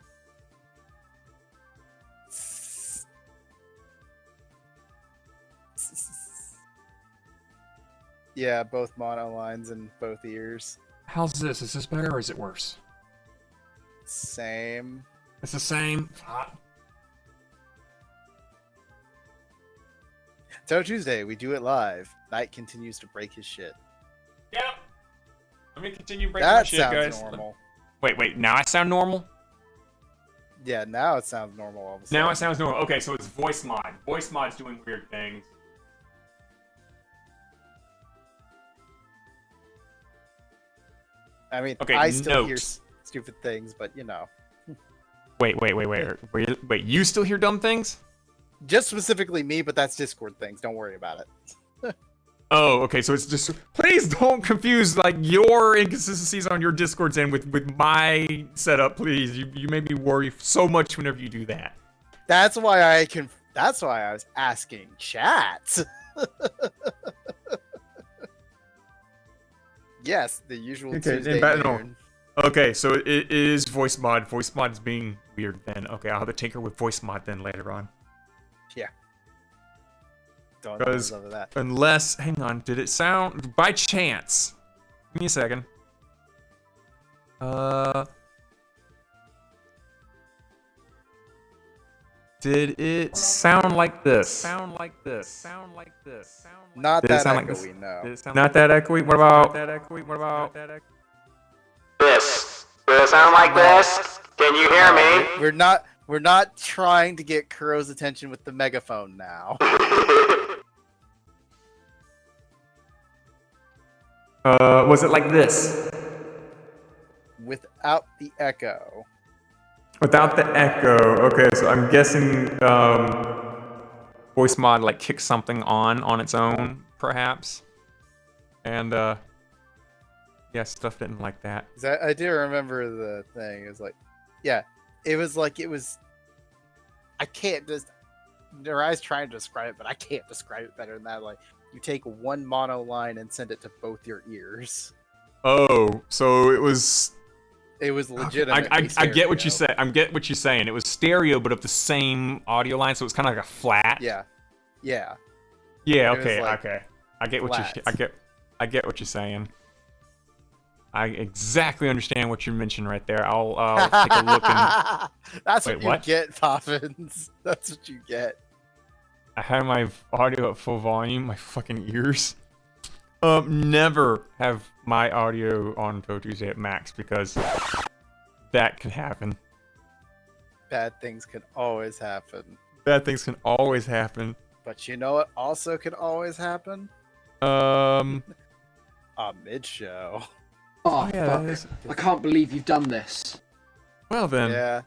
B: Yeah, both mono lines in both ears.
C: How's this? Is this better or is it worse?
B: Same.
C: It's the same.
B: Touhou Tuesday, we do it live. Knight continues to break his shit.
C: Yep. Let me continue breaking my shit, guys.
B: That sounds normal.
C: Wait. Now I sound normal?
B: Yeah, now it sounds normal all of a sudden.
C: Now it sounds normal. Okay, so it's voice mod. Voice mod's doing weird things.
B: I mean,
C: okay,
B: I still hear stupid things, but you know.
C: Wait. You still hear dumb things?
B: Just specifically me, but that's Discord things. Don't worry about it.
C: Oh, okay. So it's just please don't confuse like your inconsistencies on your Discord's end with my setup, please. You made me worry so much whenever you do that.
B: That's why I was asking chat. Yes, the usual Tuesday noon.
C: Okay, so it is voice mod. Voice mod is being weird then. Okay, I'll have to tinker with voice mod then later on.
B: Yeah. Don't know what's over that.
C: Unless, hang on, did it sound, by chance, give me a second. Did it sound like this?
B: Not
C: that
B: echoey, no.
C: Not that echoey? What about this? Does it sound like this? Can you hear me?
B: We're not trying to get Kuro's attention with the megaphone now.
C: Was it like this?
B: Without the echo.
C: Without the echo. Okay, so I'm guessing voice mod like kicks something on its own, perhaps. And yeah, stuff didn't like that.
B: I do remember the thing. It was like, yeah, it was like I can't just. Narai's trying to describe it, but I can't describe it better than that. Like, you take one mono line and send it to both your ears.
C: Oh, so it was.
B: It was legitimate.
C: I get what you said. I get what you're saying. It was stereo, but of the same audio line, so it's kind of like a flat.
B: Yeah. Yeah.
C: Yeah.
B: It was
C: Okay.
B: like
C: Okay. I get what
B: flat.
C: I get what you're saying. I exactly understand what you're mentioning right there. I'll take a look and
B: That's
C: Wait,
B: what you get, Poppins. That's what you get.
C: I have my audio at full volume. My fucking ears. Never have my audio on Touhou Tuesday at max because that can happen.
B: Bad things can always happen.
C: Bad things can always happen.
B: But you know what also can always happen? A mid-show.
E: Oh,
C: yeah,
E: fuck.
C: that is-
E: I can't believe you've done this.
C: Well then.
B: Yeah.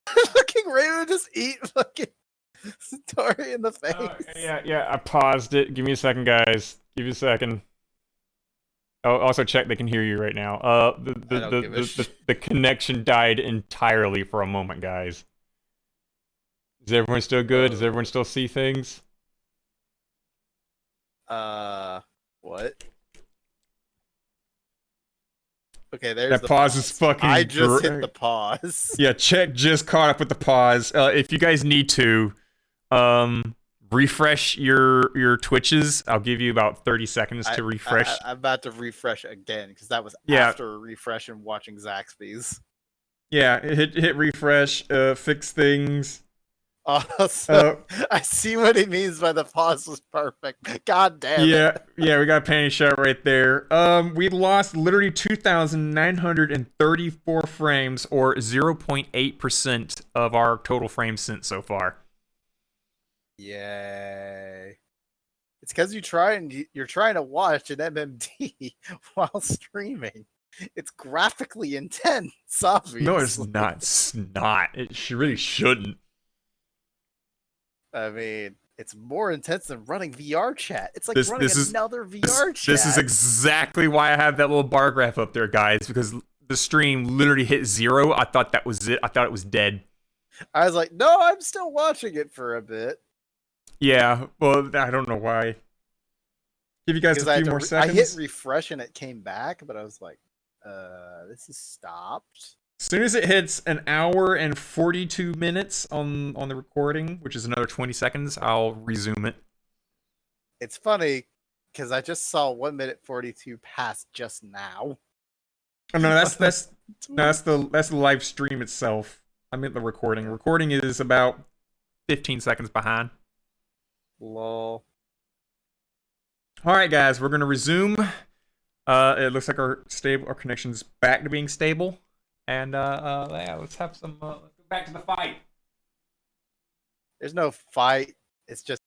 B: Fucking Raven just eat fucking Tori in the face.
C: Yeah, I paused it. Give me a second, guys. Give me a second. Oh, also check they can hear you right now. The connection died entirely for a moment, guys. Is everyone still good? Does everyone still see things?
B: What? Okay, there's
C: That
B: the
C: pause is fucking
B: I just hit
C: great.
B: the pause.
C: Yeah, check just caught up with the pause. If you guys need to, refresh your Twitches. I'll give you about 30 seconds to refresh.
B: I'm about to refresh again because that was
C: Yeah.
B: after a refresh and watching Zaxby's.
C: Yeah, hit refresh. Fix things.
B: Also, I see what he means by the pause was perfect. God damn it.
C: Yeah, we got a panty shot right there. We lost literally 2,934 frames, or 0.8% of our total frames sent so far.
B: Yay. It's because you're trying to watch an MMD while streaming. It's graphically intense, obviously.
C: No, it's not. It's not. It really shouldn't.
B: I mean, It's more intense than running VR chat. It's like
C: This-
B: running
C: this is-
B: another VR chat.
C: This is exactly why I have that little bar graph up there, guys, because the stream literally hit 0. I thought that was it. I thought it was dead.
B: I was like, no, I'm still watching it for a bit.
C: Yeah, well, I don't know why. Give you guys
B: Because
C: a
B: I,
C: few
B: had to
C: more
B: I
C: seconds.
B: hit refresh and it came back, but I was like, this is stopped.
C: As soon as it hits an hour and 42 minutes on the recording, which is another 20 seconds, I'll resume it.
B: It's funny because I just saw 1 minute 42 pass just now.
C: Oh no, that's the live stream itself. I meant the recording. Recording is about 15 seconds behind.
B: Lol.
C: All right, guys, we're gonna resume. It looks like our connection's back to being stable, and yeah, let's have some. Let's go back to the fight.
B: There's no fight. It's just.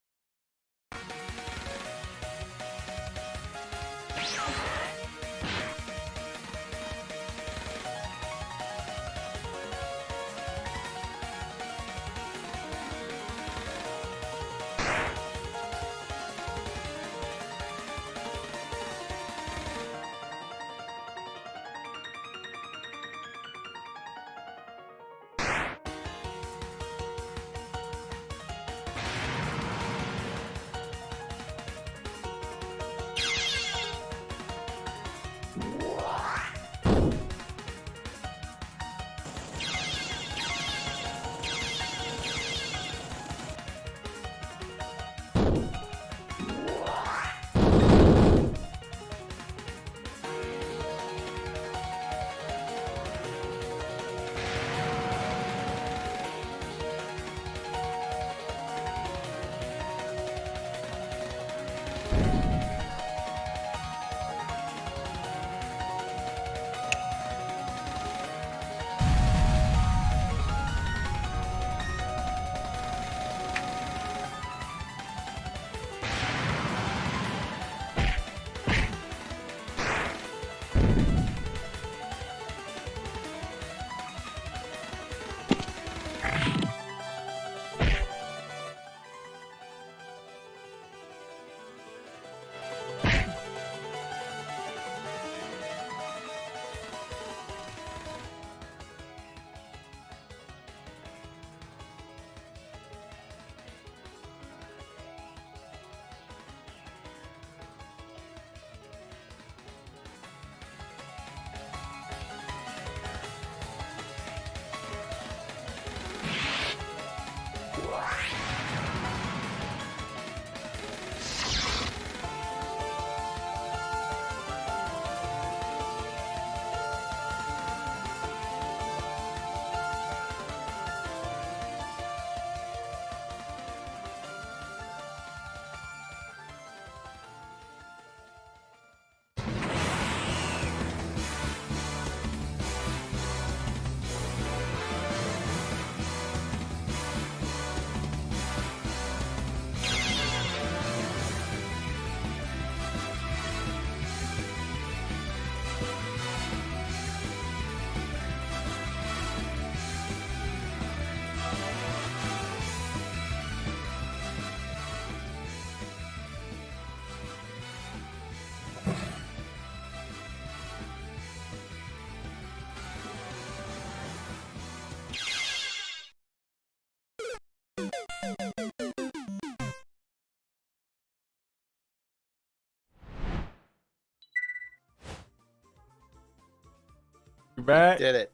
C: You back?
B: Did it.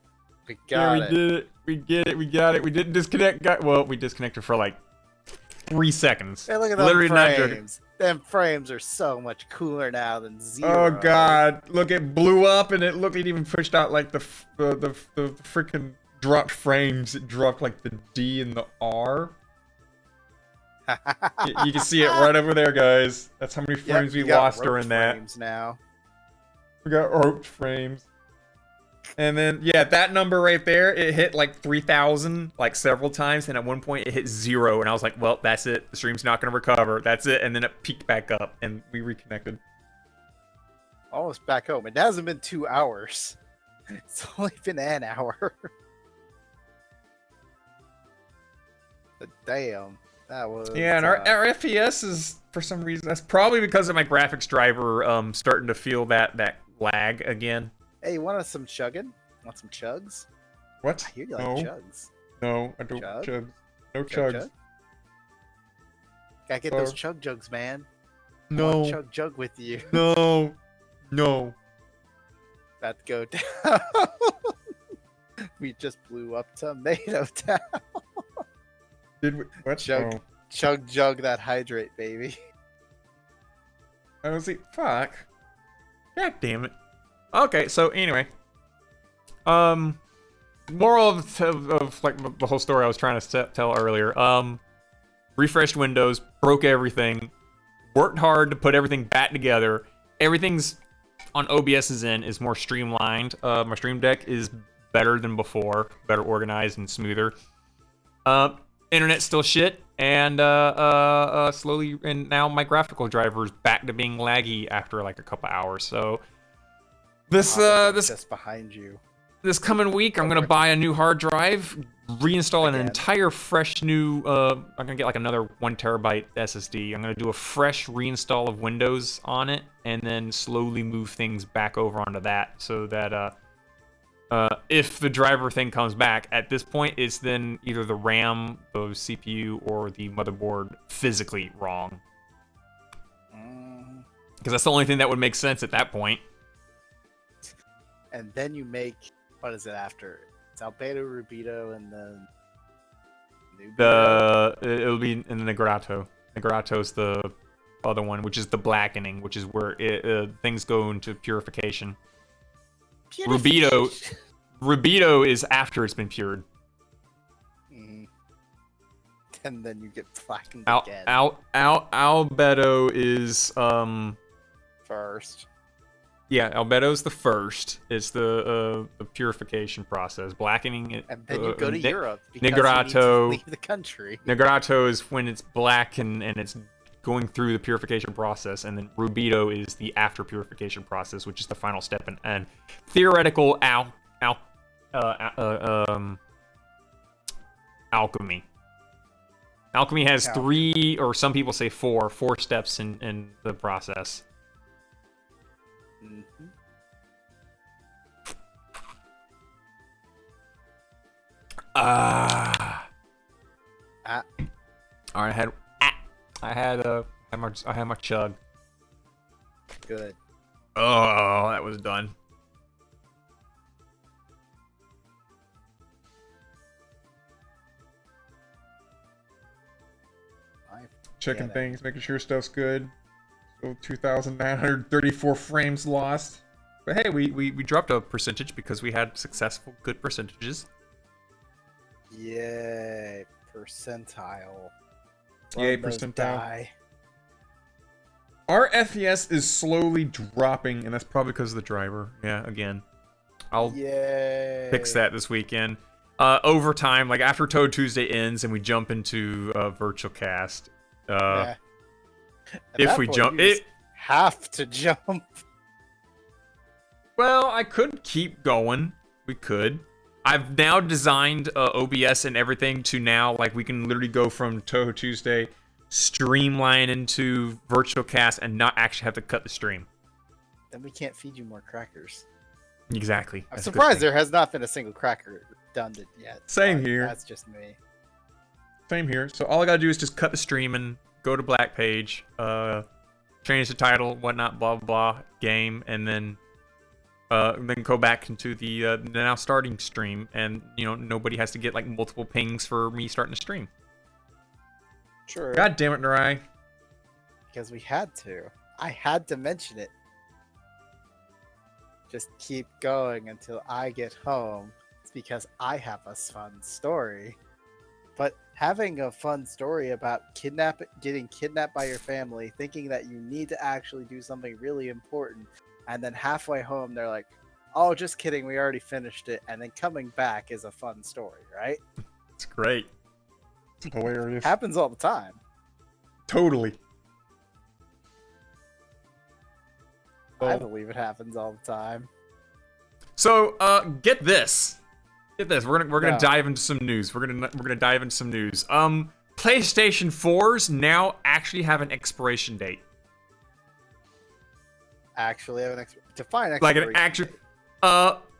B: We
C: Yeah,
B: got
C: we
B: it.
C: did it. We get it. We got it. We didn't disconnect. Well, we disconnected for like 3 seconds.
B: Hey, look at those
C: Literally not joking.
B: frames. Them frames are so much cooler now than 0.
C: Oh god! Look, it blew up, and it looked. It even pushed out like the freaking dropped frames. It dropped like the D and the R. You can see it right over there, guys. That's how many frames we lost during that.
B: Frames now.
C: We got roped frames. And then, yeah, that number right there, it hit like 3,000 like several times, and at one point it hit 0, and I was like, well, that's it. The stream's not going to recover. That's it. And then it peaked back up, and we reconnected.
B: Almost back home. It hasn't been 2 hours. It's only been an hour. But damn. That was
C: Yeah, and our FPS is, for some reason, that's probably because of my graphics driver starting to feel that lag again.
B: Hey, you want some chugging? Want some chugs?
C: What?
B: I hear you like chugs.
C: No, I don't
B: Chug?
C: chug. No
B: Chug,
C: chugs.
B: chug? Gotta get those chug jugs, man. I
C: No.
B: want chug jug with you.
C: No. No.
B: That go down. We just blew up Tomato Town.
C: Did we? What?
B: Chug,
C: Oh.
B: chug jug that hydrate, baby.
C: I was like, fuck. God damn it. Okay, so anyway. Moral of like the whole story I was trying to tell earlier. Refreshed Windows, broke everything, worked hard to put everything back together. Everything's on OBS's end is more streamlined. My Stream Deck is better than before, better organized and smoother. Internet's still shit, and slowly, and now my graphical driver is back to being laggy after like a couple hours. So this
B: just behind you.
C: This coming week, I'm gonna buy a new hard drive, reinstall an
B: Again.
C: entire fresh new. I'm gonna get like another 1 terabyte SSD. I'm gonna do a fresh reinstall of Windows on it, and then slowly move things back over onto that, so that if the driver thing comes back, at this point, it's then either the RAM, the CPU, or the motherboard physically wrong. Because that's the only thing that would make sense at that point.
B: And then you make, what is it after? It's Albedo, Rubido, and then
C: It'll be in the Negarato. Negarato's the other one, which is the blackening, which is where things go into purification. Rubido is after it's been pured.
B: And then you get blackened again.
C: Albedo is
B: First.
C: yeah, Albedo's the first. It's the purification process. Blackening.
B: And then you go to Europe because
C: Negarato.
B: you need to leave the country.
C: Negarato is when it's black and it's going through the purification process, and then Rubido is the after purification process, which is the final step and theoretical alchemy. Alchemy has 3, or some people say 4 steps in the process. All right, I had my chug.
B: Good.
C: Oh, that was done. Checking things, making sure stuff's good. So 2,934 frames lost. But hey, we dropped a percentage because we had successful, good percentages.
B: Yay, percentile.
C: Yay,
B: Let those
C: percentile.
B: die.
C: Our FPS is slowly dropping, and that's probably because of the driver. Yeah, again. I'll
B: Yay.
C: fix that this weekend. Over time, like after Touhou Tuesday ends and we jump into virtual cast,
B: Yeah. At
C: if
B: that
C: we
B: point,
C: jump,
B: you just have to jump.
C: well, I could keep going. We could. I've now designed OBS and everything to now, like, we can literally go from Touhou Tuesday, streamline into virtual cast, and not actually have to cut the stream.
B: Then we can't feed you more crackers.
C: Exactly.
B: I'm
C: That's a good
B: surprised
C: thing.
B: there has not been a single cracker redundant yet.
C: Same
B: but
C: here.
B: That's just me.
C: Same here. So all I gotta do is just cut the stream and go to black page, change the title, whatnot, blah blah blah, game, and then go back into the now starting stream, and nobody has to get like multiple pings for me starting to stream.
B: Sure.
C: God damn it, Narai.
B: Because we had to. I had to mention it. Just keep going until I get home. It's because I have a fun story. But having a fun story about getting kidnapped by your family, thinking that you need to actually do something really important, and then halfway home they're like, "Oh, just kidding, we already finished it," and then coming back is a fun story, right?
C: It's great. Hilarious.
B: Happens all the time.
C: Totally.
B: I believe it happens all the time.
C: So, get this. Get this. We're gonna
B: No.
C: dive into some news. We're gonna dive into some news. PlayStation 4s now actually have an expiration date.
B: Actually, have an define
C: Like
B: expiration.
C: an actual,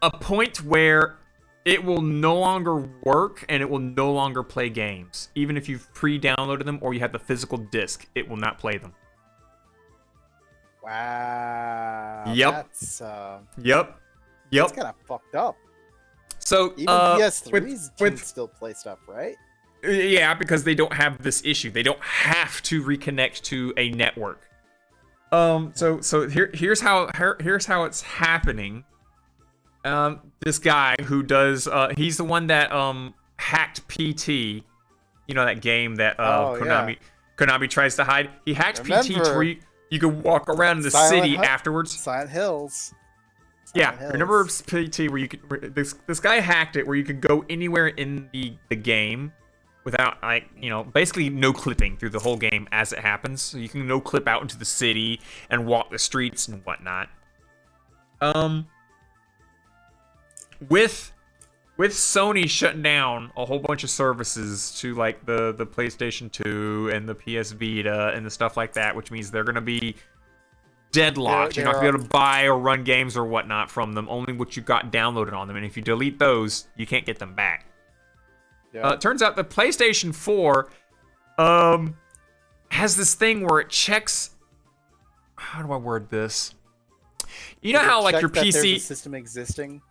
C: a point where it will no longer work and it will no longer play games. Even if you've pre-downloaded them or you have the physical disc, it will not play them.
B: Wow.
C: Yep.
B: That's
C: Yep.
B: that's kind of fucked up.
C: So
B: Even PS3s can
C: with
B: still play stuff, right?
C: yeah, because they don't have this issue. They don't have to reconnect to a network. So here's how it's happening. This guy who does he's the one that hacked PT, you know, that game that Konami tries to hide. He hacked PT to where you could walk around in the city afterwards.
B: Silent Hills.
C: Remember PT where you could this guy hacked it where you could go anywhere in the game without, like, you know, basically no clipping through the whole game as it happens. So you can no clip out into the city and walk the streets and whatnot. With Sony shutting down a whole bunch of services to, like, the PlayStation 2 and the PS Vita and the stuff like that, which means they're gonna be deadlocked. You're not gonna be able to buy or run games or whatnot from them, only what you got downloaded on them. And if you delete those, you can't get them back.
B: Yeah.
C: It turns out the PlayStation 4 has this thing where it checks. How do I word this? You know
B: Does it
C: how, like,
B: check
C: your
B: that there's a
C: PC.
B: system existing.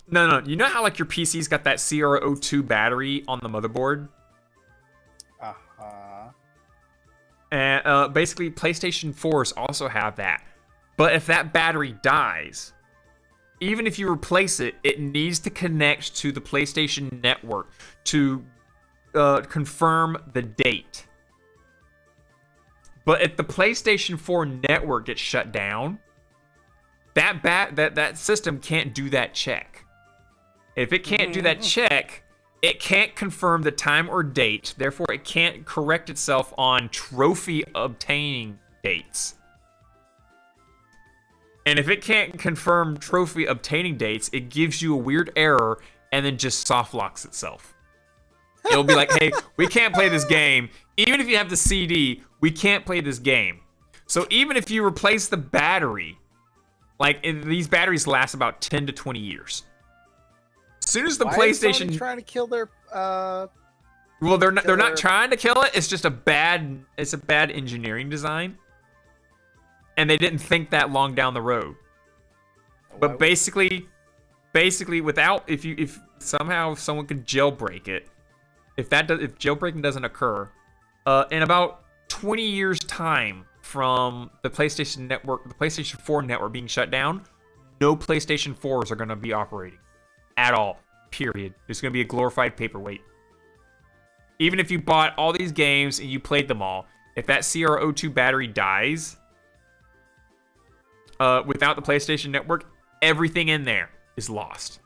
C: No. You know how, like, your PC's got that CR02 battery on the motherboard?
B: Uh-huh.
C: And basically, PlayStation 4s also have that. But if that battery dies, even if you replace it, it needs to connect to the PlayStation Network to confirm the date. But if the PlayStation 4 network gets shut down, that system can't do that check. If it can't do that check, it can't confirm the time or date. Therefore, it can't correct itself on trophy obtaining dates. And if it can't confirm trophy obtaining dates, it gives you a weird error and then just soft locks itself. It'll be like, hey, we can't play this game. Even if you have the CD, we can't play this game. So even if you replace the battery, like, these batteries last about 10 to 20 years. As soon as the
B: Why
C: PlayStation,
B: is Sony trying to kill their
C: well, they're not trying to kill it. It's just a bad engineering design, and they didn't think that long down the road. But basically, without if somehow someone could jailbreak it, if jailbreaking doesn't occur, in about 20 years' time from the PlayStation Network, the PlayStation 4 network being shut down, no PlayStation 4s are going to be operating at all. Period. It's going to be a glorified paperweight. Even if you bought all these games and you played them all, if that CR02 battery dies, without the PlayStation Network, everything in there is lost.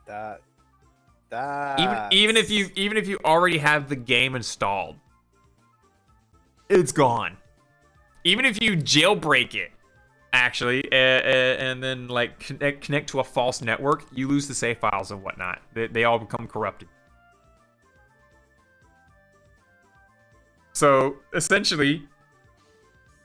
C: Even if you already have the game installed, it's gone. Even if you jailbreak it, actually, and then, like, connect to a false network, you lose the save files and whatnot. They all become corrupted. So essentially,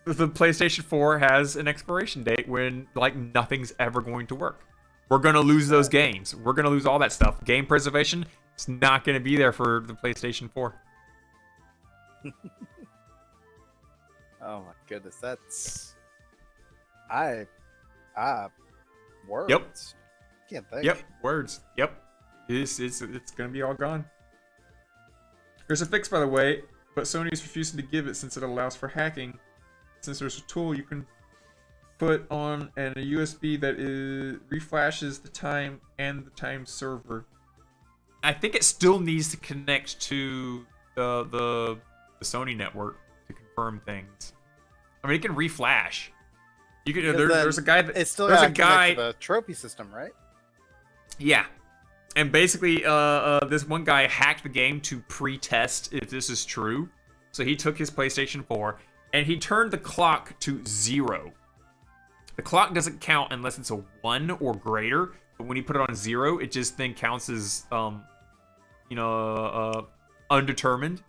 C: the PlayStation 4 has an expiration date when, like, nothing's ever going to work. We're gonna lose those games. We're gonna lose all that stuff. Game preservation, it's not gonna be there for the PlayStation 4.
B: Oh my goodness, that's words.
C: Yep.
B: Can't think.
C: Yep, words. Yep. It's gonna be all gone. There's a fix, by the way, but Sony is refusing to give it since it allows for hacking. Since there's a tool you can put on and a USB that reflashes the time and the time server. I think it still needs to connect to the Sony network to confirm things. I mean, it can reflash. You can. There's a guy.
B: It's still
C: There's a
B: got to connect
C: guy.
B: to the trophy system, right?
C: Yeah. And basically, this one guy hacked the game to pre-test if this is true. So he took his PlayStation 4 and he turned the clock to 0. The clock doesn't count unless it's a 1 or greater. But when you put it on 0, it just then counts as, undetermined.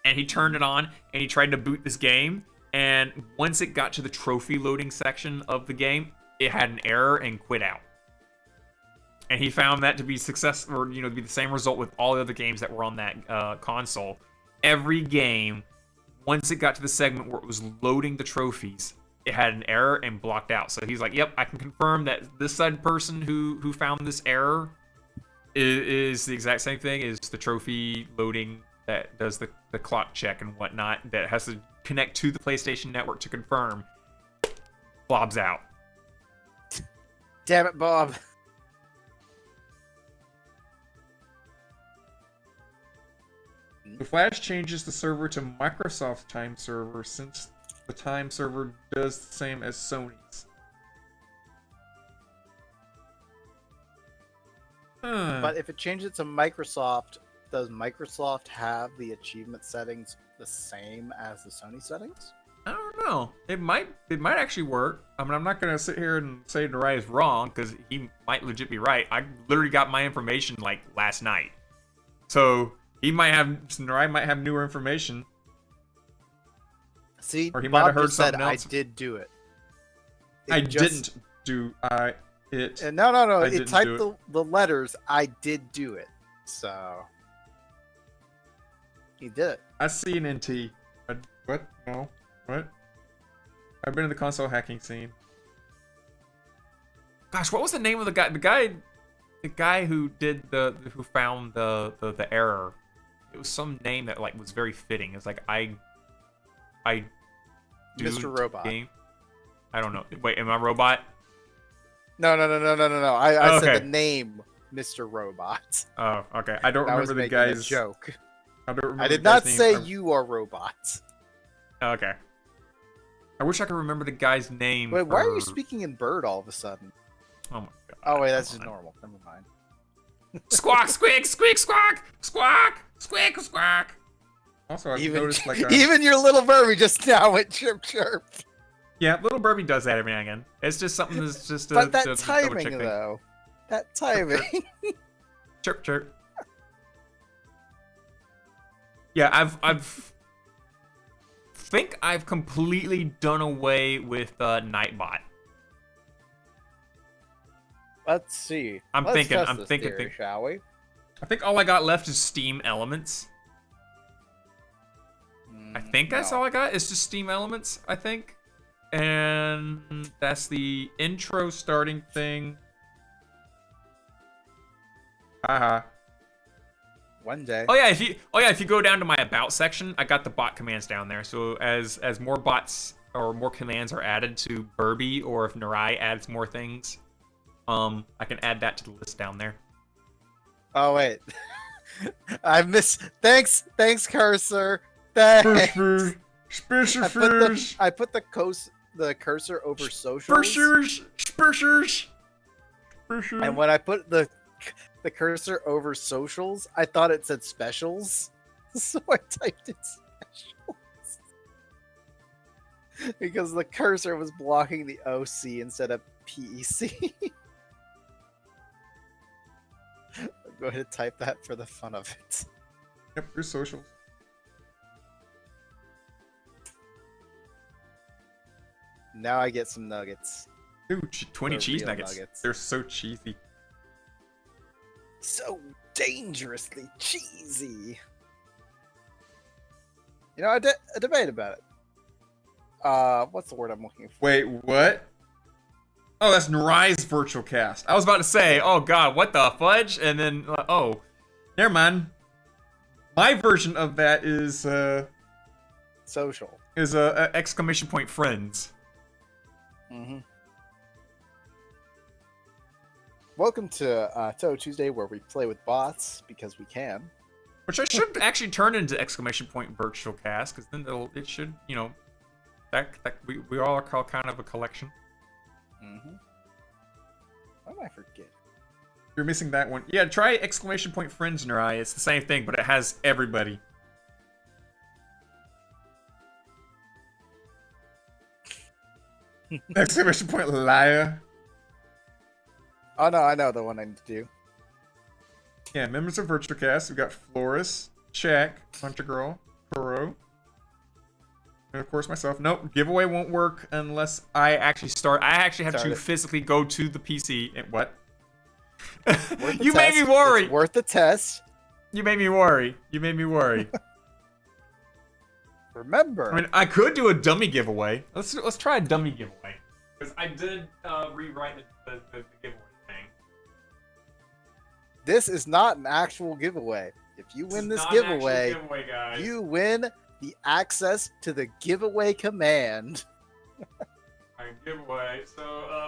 C: And he turned it on and he tried to boot this game. And once it got to the trophy loading section of the game, it had an error and quit out. And he found that to be successful, or to be the same result with all the other games that were on that console. Every game, once it got to the segment where it was loading the trophies, it had an error and blocked out. So he's like, "Yep, I can confirm that this said person who found this error is the exact same thing as the trophy loading that does the clock check and whatnot that has to connect to the PlayStation Network to confirm." Bob's out.
B: Damn it, Bob.
C: The Flash changes the server to Microsoft's time server since the time server does the same as Sony's.
B: But if it changes to Microsoft, does Microsoft have the achievement settings the same as the Sony settings?
C: I don't know. It might actually work. I mean, I'm not gonna sit here and say Narai is wrong because he might legit be right. I literally got my information like last night, so Narai might have newer information.
B: See,
C: Or he
B: Bob
C: might have heard
B: just said
C: something else.
B: I did do it.
C: I
B: It just-
C: didn't do it.
B: No.
C: I
B: It
C: didn't
B: typed
C: do
B: the letters. I did do it. So he did it.
C: I see an NT. What? No. What? I've been in the console hacking scene. Gosh, what was the name of the guy? The guy who found the error. It was some name that like was very fitting. It's like I
B: Mr. Robot.
C: Game. I don't know. Wait, am I Robot?
B: No. I
C: Okay.
B: said the name Mr. Robot.
C: Oh, okay. I don't
B: I was
C: remember the
B: making a
C: guy's
B: joke.
C: I don't remember
B: I did
C: the guy's
B: not
C: name.
B: say you are robots.
C: Okay. I wish I could remember the guy's name.
B: Wait, why are you
C: for-
B: speaking in bird all of a sudden?
C: Oh my god.
B: Oh wait, that's
C: Come
B: just
C: on.
B: normal. Never mind.
C: Squawk, squeak, squeak, squawk, squawk, squeak, squawk. Also, I've noticed like
B: even your little Burby just now went chirp chirp.
C: yeah, little Burby does that every now and again. It's just something that's just
B: But that
C: double
B: timing
C: check thing.
B: though, that timing.
C: Chirp chirp. Yeah, I've completely done away with Nightbot.
B: Let's see.
C: I'm
B: Let's
C: thinking-
B: test
C: I'm
B: this
C: thinking-
B: theory, shall we?
C: I think all I got left is Steam Elements. I think that's
B: no.
C: all I got. It's just Steam Elements, I think. And that's the intro starting thing. Haha.
B: One day.
C: Oh yeah, if you go down to my about section, I got the bot commands down there. So as more bots or more commands are added to Burby, or if Narai adds more things, I can add that to the list down there.
B: Oh wait, I missed. Thanks, cursor. Thanks. I put the cursor over socials. And when I put the cursor over socials, I thought it said specials, so I typed in specials because the cursor was blocking the OC instead of PEC. I'm going to type that for the fun of it.
C: Yep, your socials.
B: Now I get some nuggets.
C: Ooh, 20
B: The
C: cheese
B: real
C: nuggets.
B: nuggets.
C: They're so cheesy.
B: So dangerously cheesy. You know, I debate about it. What's the word I'm looking for?
C: Wait, what? Oh, that's Narai's virtual cast. I was about to say, oh god, what the fudge? And then, oh, never mind. My version of that is
B: Social.
C: exclamation point friends.
B: Mm-hmm. Welcome to Touhou Tuesday, where we play with bots because we can.
C: Which I should actually turn into exclamation point virtual cast, because then it should, you know, that we all are called kind of a collection.
B: Mm-hmm. Why did I forget?
C: You're missing that one. Yeah, try exclamation point friends, Narai. It's the same thing, but it has everybody. Exclamation point liar.
B: Oh no, I know the one I need to do.
C: Yeah, members of VirtualCast. We've got Floris, check. Hunter Girl, Kuro. And of course myself. Nope, giveaway won't work unless I actually start. I actually have to physically go to the PC. And what? You made me worry.
B: It's worth the test.
C: You made me worry. You made me worry.
B: Remember.
C: I mean, I could do a dummy giveaway. Let's try a dummy giveaway. Because I did rewrite the giveaway thing.
B: This is not an actual giveaway. If you win this giveaway, you win the access to the giveaway command.
C: Alright, giveaway. So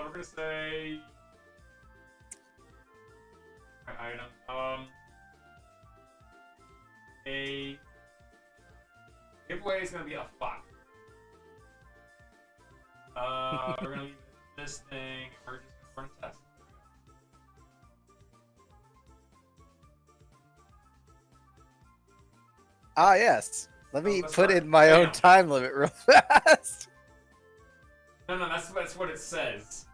C: we're gonna say item. A giveaway is gonna be a fuck. We're gonna leave this thing. We're just gonna run a test.
B: Ah, yes. Let me put in my own time limit real fast.
C: No, that's what it says.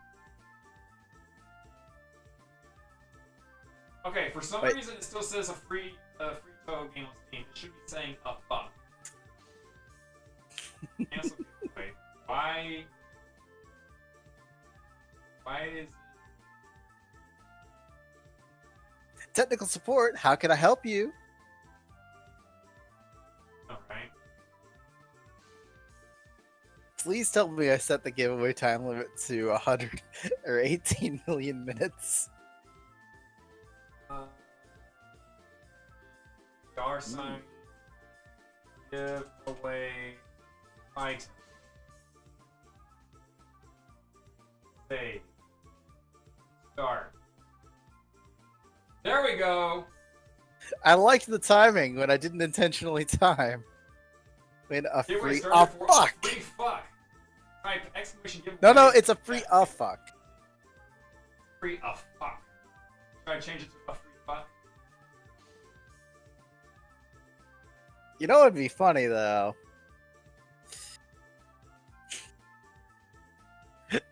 C: Okay, for some reason it still says a free Touhou game on Steam. It should be saying a fuck. Cancel giveaway. Why is
B: Technical support, how can I help you?
C: alright?
B: Please tell me I set the giveaway time limit to 100 or 18 million minutes.
C: $sign giveaway item. Save. Start. There we go.
B: I liked the timing when I didn't intentionally time. When a
C: Giveaway
B: free
C: started for
B: fuck.
C: a free fuck. Type exclamation giveaway.
B: No, it's a free fuck.
C: Free fuck. Should I change it to a free fuck?
B: You know what'd be funny though?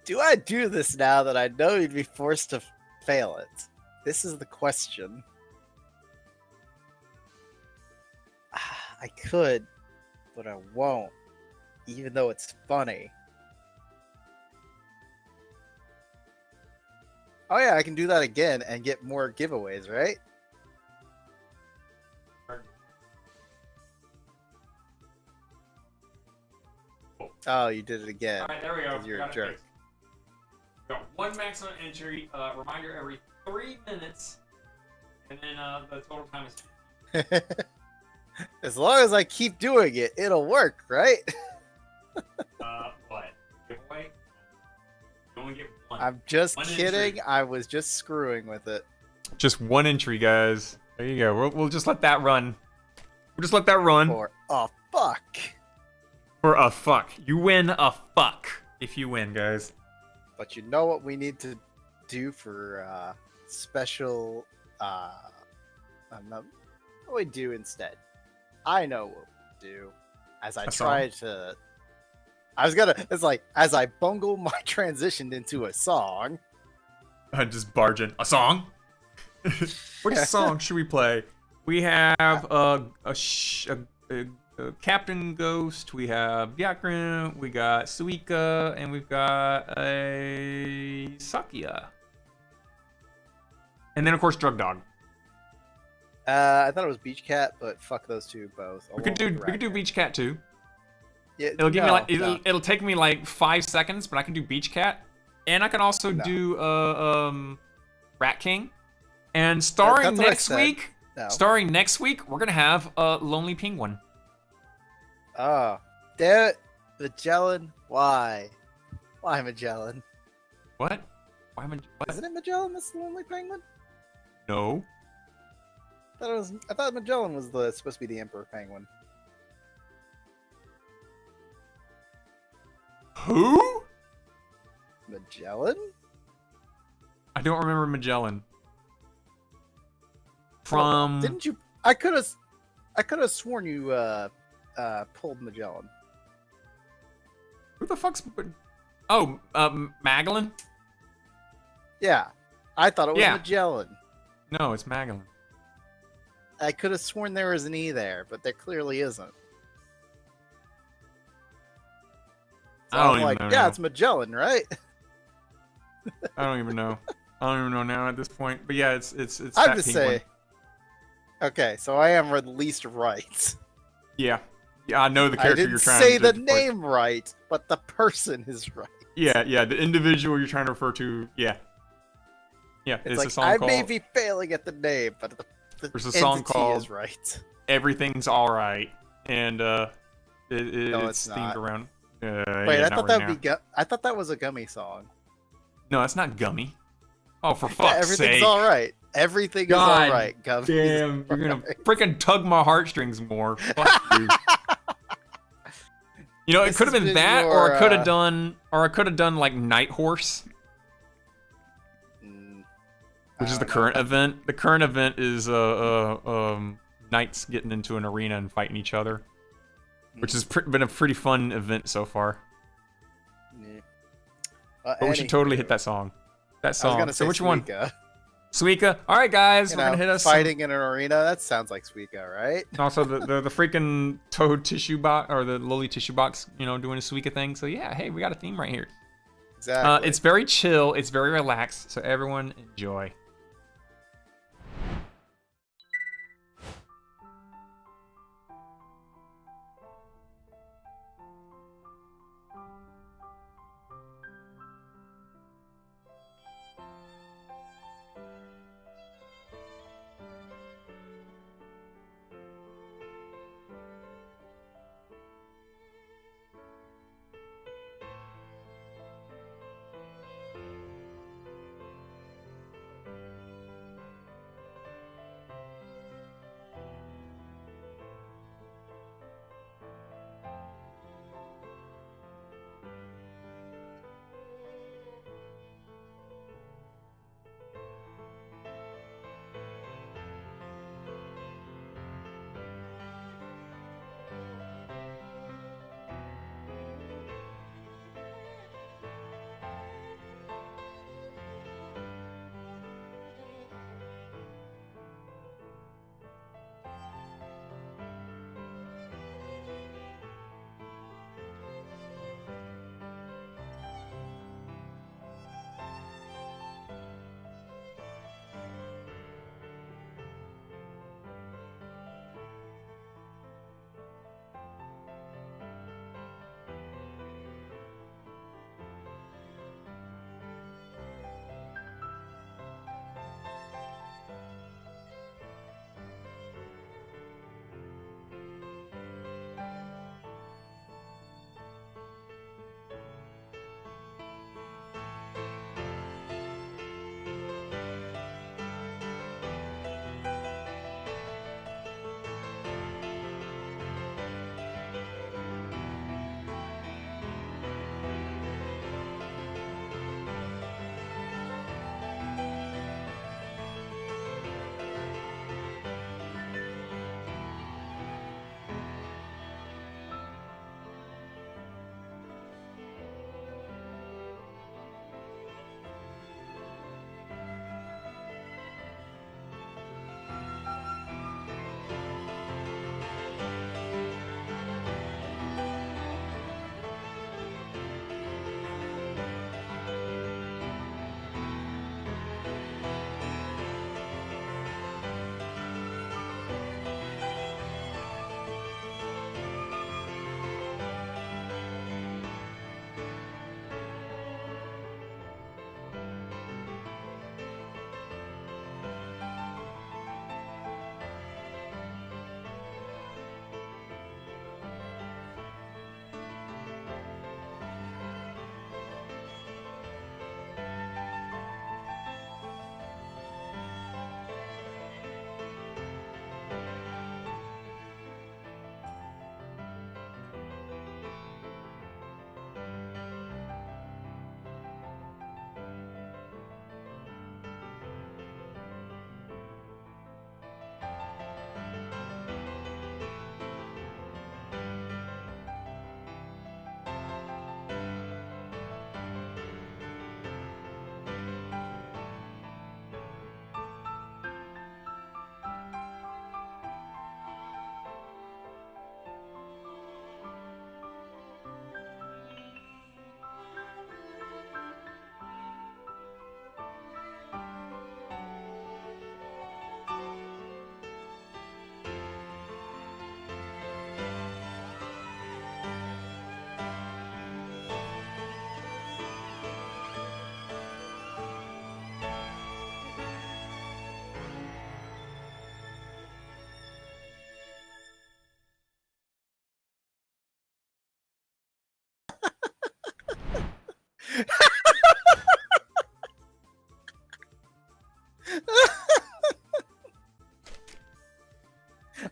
B: Do I do this now that I know you'd be forced to fail it? This is the question. I could, but I won't, even though it's funny. Oh yeah, I can do that again and get more giveaways, right? Oh, you did it again.
C: Alright, there we go.
B: 'Cause you're a jerk.
C: We got one maximum entry, reminder every 3 minutes, and then the total time is
B: As long as I keep doing it, it'll work, right?
C: what? Giveaway? You only get one.
B: I'm just
C: One
B: kidding.
C: entry.
B: I was just screwing with it.
C: Just one entry, guys. There you go. We'll just let that run. We'll just let that run.
B: For a fuck.
C: For a fuck. You win a fuck if you win, guys.
B: But you know what we need to do for special what do we do instead? I know what we do. As I try to it's like as I bungle my transition into a song.
C: I just barge in. A song? Which song should we play? We have Captain Ghost, we have Byakrin, we got Suika, and we've got a Sakia. And then of course Drug Dog.
B: I thought it was Beach Cat, but fuck those two both.
C: We could do Beach Cat too.
B: Yeah,
C: It'll give me like it'll take me like 5 seconds, but I can do Beach Cat, and I can also do Rat King. And starring next week, we're gonna have Lonely Penguin.
B: Oh, damn it, Magellan! Why? Why Magellan?
C: What? Why what?
B: Isn't it Magellan that's the Lonely Penguin?
C: No.
B: I thought Magellan was supposed to be the Emperor Penguin.
C: Who?
B: Magellan?
C: I don't remember Magellan. From
B: Didn't you? I could have sworn you pulled Magellan.
C: who the fuck's? Oh, Magellan?
B: Yeah, I thought it was
C: Yeah.
B: Magellan.
C: No, it's Magellan.
B: I could have sworn there was an E there, but there clearly isn't. So
C: I don't
B: I'm
C: even
B: like,
C: know
B: yeah,
C: now.
B: it's Magellan, right?
C: I don't even know. I don't even know now at this point. But yeah, it's
B: I'm
C: that
B: just
C: pink
B: saying.
C: one.
B: Okay, so I am at least right.
C: Yeah. Yeah, I know the
B: I
C: character
B: didn't
C: you're trying
B: say
C: to
B: the
C: play.
B: name right, but the person is right.
C: Yeah, yeah, the individual you're trying to refer to. Yeah. Yeah,
B: It's
C: it's
B: like
C: a song
B: I
C: called
B: may be failing at the name, but
C: There's a
B: the
C: song
B: entity
C: called
B: is right.
C: Everything's Alright. And
B: No,
C: it's
B: it's
C: themed
B: not.
C: around
B: Wait,
C: yeah,
B: I
C: not
B: thought
C: right
B: that would be I thought that was a Gummy song.
C: No, it's not Gummy. Oh, for
B: Yeah,
C: fuck's
B: everything's
C: sake.
B: all right. Everything
C: God
B: is all right. Gummy.
C: Damn, you're gonna freaking tug my heartstrings more. Fuck you. You know, it
B: This
C: could have
B: has
C: been
B: been
C: that, or
B: your,
C: I could have done like Night Horse, which is the current event. The current event is knights getting into an arena and fighting each other, which has been a pretty fun event so far.
B: Yeah.
C: But we should totally hit that song. That song.
B: I was gonna say
C: So which one?
B: Suika.
C: Suika. All right, guys,
B: You
C: we're
B: know,
C: gonna hit us
B: fighting in an arena. That sounds like Suika, right?
C: Also, the freaking Touhou tissue box or the Loli tissue box, you know, doing a Suika thing. So yeah, hey, we got a theme right here.
B: Exactly.
C: It's very chill. It's very relaxed. So everyone enjoy.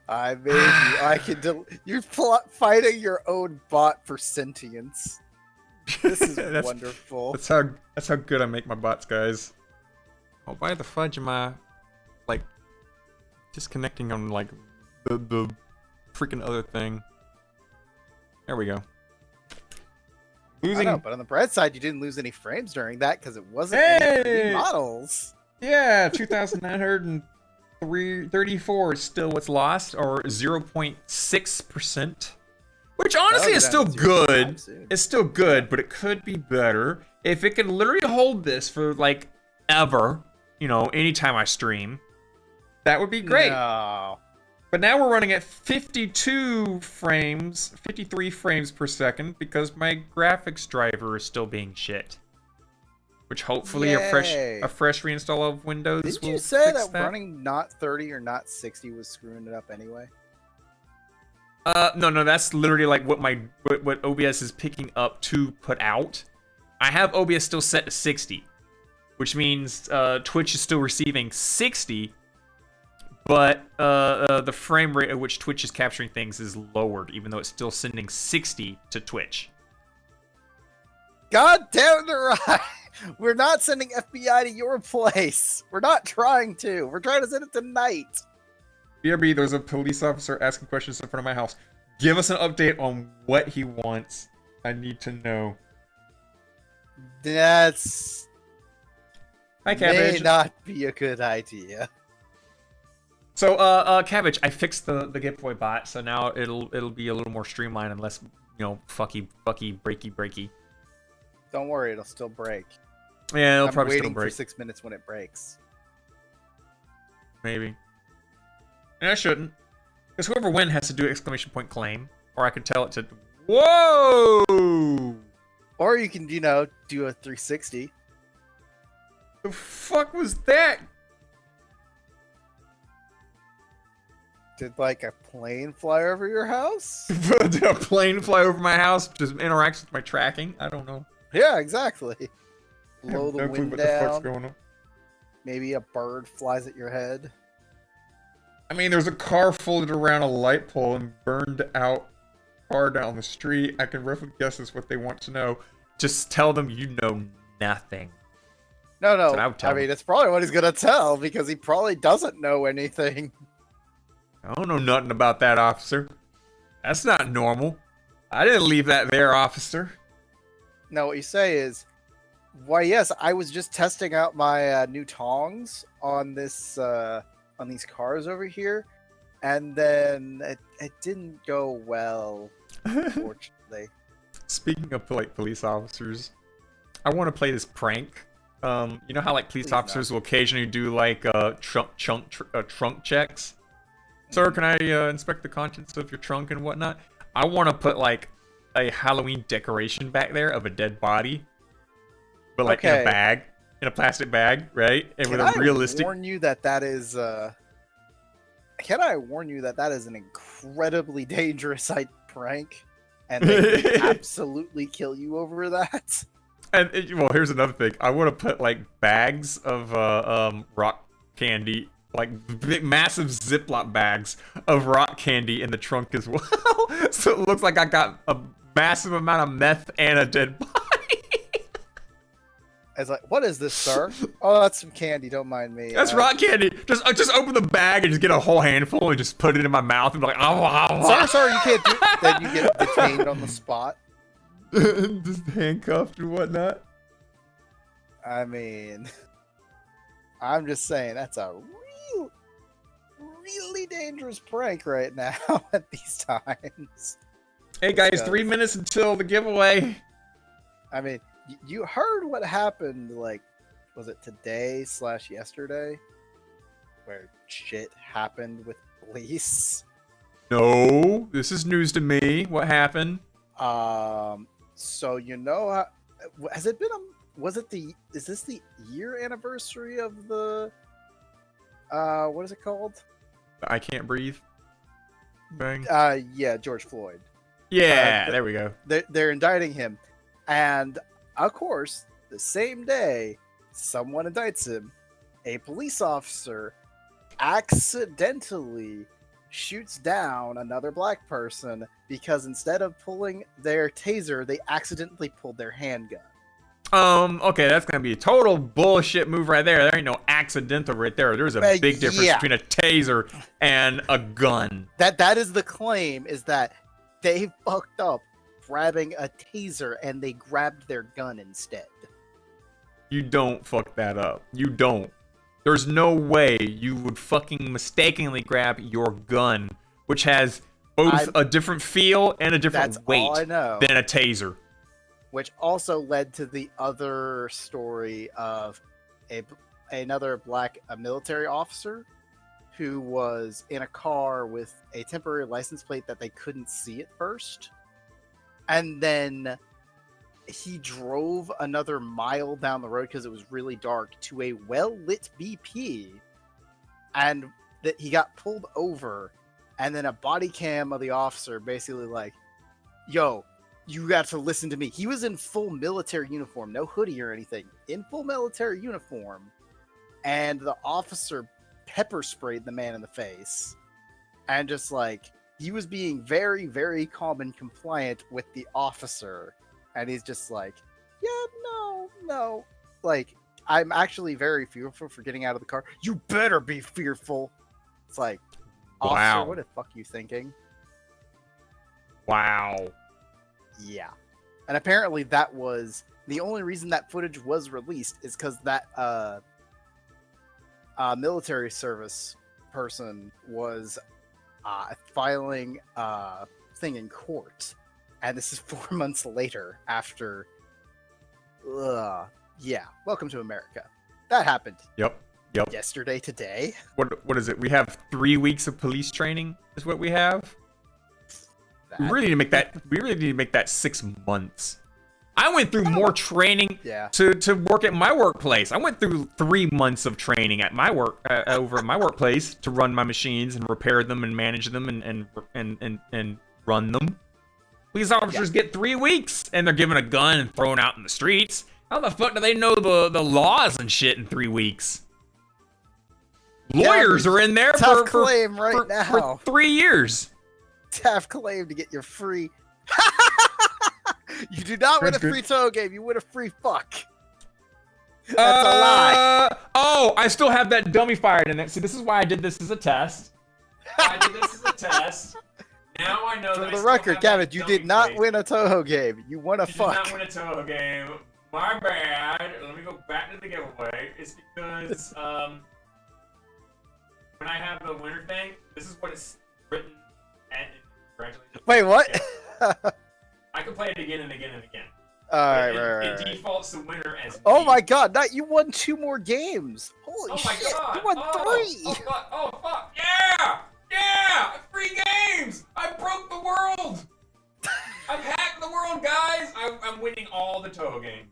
B: I made you. I can. You're fighting your own bot for sentience. This is wonderful.
C: That's how good I make my bots, guys. Oh, why the fudge am I like disconnecting on like the freaking other thing? There we go. Losing.
B: I know, but on the bright side, you didn't lose any frames during that because it wasn't any models.
C: Yeah, 2,934 is still what's lost, or 0.6%. Which honestly is still good. It's still good, but it could be better. If it could literally hold this for like ever, you know, anytime I stream, that would be great.
B: No.
C: But now we're running at 52 frames, 53 frames per second because my graphics driver is still being shit. Which hopefully a fresh reinstall of Windows will fix that.
B: Did you say that running not 30 or not 60 was screwing it up anyway?
C: No, that's literally like what what OBS is picking up to put out. I have OBS still set to 60, which means Twitch is still receiving 60, but the frame rate at which Twitch is capturing things is lowered, even though it's still sending 60 to Twitch.
B: God damn it, right. We're not sending FBI to your place. We're not trying to. We're trying to send it tonight.
C: BRB, there's a police officer asking questions in front of my house. Give us an update on what he wants. I need to know.
B: That's...
C: Hi, Cabbage.
B: May not be a good idea.
C: So, Cabbage, I fixed the giveaway bot, so now it'll be a little more streamlined and less, you know, fucky, breaky.
B: Don't worry, it'll still break.
C: Yeah, it'll
B: I'm
C: probably
B: waiting
C: still break.
B: for 6 minutes when it breaks.
C: Maybe. And I shouldn't. Because whoever wins has to do exclamation point claim. Or I could tell it to... Whoa!
B: Or you can, you know, do a 360.
C: The fuck was that?
B: Did, like, a plane fly over your house?
C: Did a plane fly over my house? Just interacts with my tracking? I don't know.
B: Yeah, exactly. Blow
C: I have
B: the
C: no clue
B: wind
C: what the fuck's
B: down.
C: going on.
B: Maybe a bird flies at your head.
C: I mean, there's a car folded around a light pole and burned out car down the street. I can roughly guess that's what they want to know. Just tell them you know nothing.
B: No,
C: That's what I would tell
B: I mean, it's probably what he's gonna tell, because he probably doesn't know anything.
C: I don't know nothing about that, officer. That's not normal. I didn't leave that there, officer.
B: No, what you say is, why, yes, I was just testing out my new tongs on this, on these cars over here, and then it didn't go well, unfortunately.
C: Speaking of like police officers, I want to play this prank. You know how like police officers will occasionally do like trunk checks. Sir, can I inspect the contents of your trunk and whatnot? I want to put like a Halloween decoration back there of a dead body, but like in a bag, in a plastic bag, right? And with a realistic.
B: Can I warn you that that is Can I warn you that that is an incredibly dangerous prank, and they could absolutely kill you over that?
C: And well, here's another thing. I want to put like bags of rock candy, like big, massive Ziploc bags of rock candy in the trunk as well. So it looks like I got a massive amount of meth and a dead body.
B: I was like, "What is this, sir?" Oh, that's some candy. Don't mind me.
C: That's rock candy. Just open the bag and just get a whole handful and just put it in my mouth and be like, "Oh,
B: sorry, you can't do." Then you get detained on the spot.
C: Just handcuffed and whatnot.
B: I mean, I'm just saying that's a really dangerous prank right now at these times.
C: Hey guys, 3 minutes until the giveaway.
B: I mean, you heard what happened, like, was it today/yesterday? Where shit happened with police?
C: No, this is news to me. What happened?
B: So you know, has it been is this the year anniversary of the, what is it called?
C: I Can't Breathe thing?
B: Yeah, George Floyd.
C: Yeah, there we go.
B: They're indicting him. And, of course, the same day someone indicts him, a police officer accidentally shoots down another black person because instead of pulling their taser, they accidentally pulled their handgun.
C: Okay, that's gonna be a total bullshit move right there. There ain't no accidental right there. There's a big difference between a taser and a gun.
B: That is the claim, is that they fucked up grabbing a taser and they grabbed their gun instead.
C: You don't fuck that up. You don't. There's no way you would fucking mistakenly grab your gun, which has both a different feel and a different weight than a taser.
B: Which also led to the other story of another black military officer who was in a car with a temporary license plate that they couldn't see at first. And then he drove another mile down the road because it was really dark to a well-lit BP, and that he got pulled over, and then a body cam of the officer basically like, yo, you got to listen to me. He was in full military uniform, no hoodie or anything, in full military uniform, and the officer pepper sprayed the man in the face, and just like, he was being very, very calm and compliant with the officer. And he's just like, yeah, no. Like, I'm actually very fearful for getting out of the car. You better be fearful. It's like,
C: wow.
B: Officer, what the fuck you thinking?
C: Wow.
B: Yeah. And apparently that was, the only reason that footage was released is because that military service person was filing a thing in court. And this is 4 months later after, yeah, welcome to America. That happened.
C: Yep.
B: Yesterday, today.
C: What is it? We have 3 weeks of police training is what we have. We really need to make that 6 months. I went through more training to work at my workplace. I went through 3 months of training at my work over at my workplace to run my machines and repair them and manage them and run them. Police officers get 3 weeks, and they're given a gun and thrown out in the streets. How the fuck do they know the laws and shit in 3 weeks? Lawyers are in there for 3 years.
B: Tough claim to get your free. You do not win a free Touhou game. You win a free fuck. That's a lie.
C: Oh, I still have that dummy fired in it. See, this is why I did this as a test. Now I know that.
B: For the record, Gavin, you did not win a Touhou game. You won a fuck.
C: You did not win a Touhou game. My bad. Let me go back to the giveaway. It's because when I have the winner thing, this is what it's written. And congratulations.
B: Wait, what?
C: I can play it again and again and again.
B: Alright,
C: It defaults the winner as me.
B: Oh my god, you won 2 more games. Holy shit,
C: God.
B: You won 3.
C: Oh fuck, yeah! 3 games! I broke the world! I've hacked the world, guys! I'm winning all the Touhou games.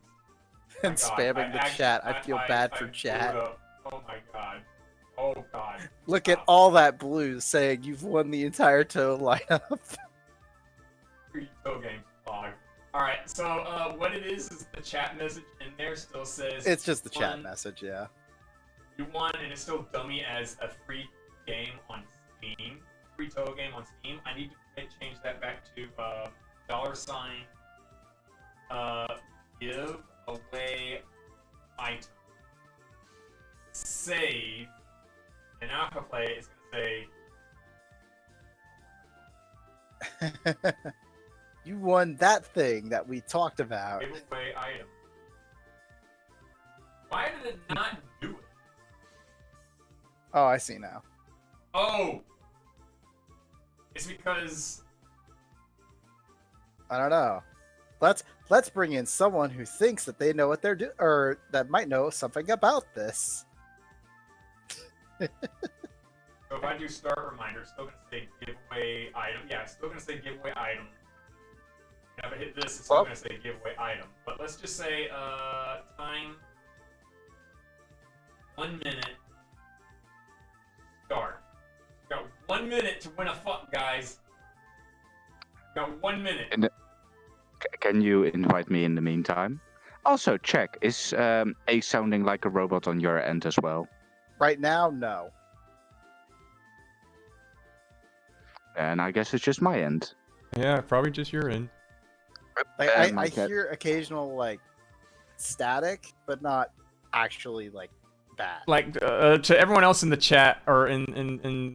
B: And spamming the chat. I feel bad for chat.
C: Oh my god. Oh god.
B: Look at all that blue saying you've won the entire Touhou lineup.
C: 3 Touhou games. Alright, so what it is the chat message in there still says...
B: It's just the chat message, yeah.
C: You won, and it's still dummy as a free game on Steam. Free Touhou game on Steam. I need to change that back to $, give away item. Save. And now if I play it, it's going to say...
B: You won that thing that we talked about.
C: Give away item. Why did it not do it?
B: Oh, I see now.
C: Oh! It's because...
B: I don't know. Let's bring in someone who thinks that they know what they're doing, or that might know something about this.
C: So if I do start reminder, it's still going to say giveaway item. Yeah, it's still going to say giveaway item. And if I hit this, it's still going to say giveaway item. But let's just say time 1 minute. Start. You got 1 minute to win a fuck, guys. You got 1 minute.
D: And can you invite me in the meantime? Also, check, is A sounding like a robot on your end as well?
B: Right now, no.
D: And I guess it's just my end.
C: Yeah, probably just your end.
B: Like,
D: And
B: I
D: my cat-
B: hear occasional like static, but not actually like bad.
C: Like to everyone else in the chat or in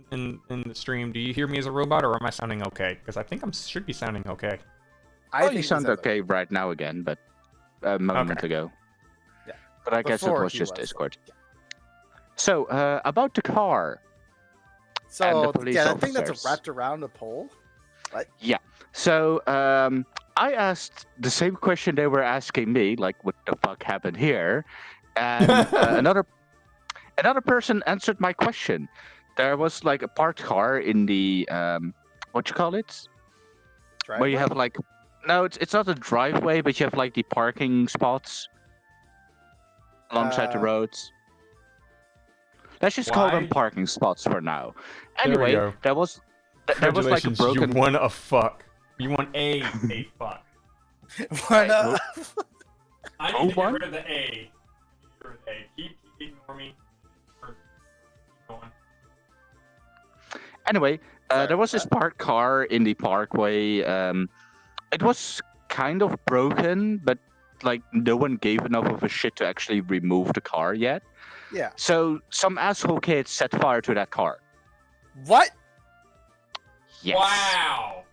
C: the stream, do you hear me as a robot or am I sounding okay? Because I think I should be sounding okay.
B: I
D: You sound okay right now again, but a moment ago.
B: Yeah.
D: But I guess it
B: Before
D: was
B: he
D: just
B: was.
D: Discord. So, about the car.
B: So
D: police
B: yeah, that thing that's
D: officers.
B: wrapped around a pole.
D: So, I asked the same question they were asking me, like, what the fuck happened here? And another person answered my question. There was like a parked car in the what you call it? Where you
B: Driveway?
D: have like it's not a driveway, but you have like the parking spots alongside the roads. Let's just call them
C: Why?
D: parking spots for now.
C: There we
D: Anyway,
C: go.
D: there was like a
C: Congratulations,
D: broken.
C: you won a fuck. You won a fuck.
B: Why not?
C: I
D: need to get
C: rid of the A. Keep ignoring me. Keep going.
D: Anyway,
B: Sorry
D: there was
B: about
D: this parked car in the parkway. It was kind of broken, but like no one gave enough of a shit to actually remove the car yet.
B: Yeah.
D: So some asshole kid set fire to that car.
B: What?
C: Wow.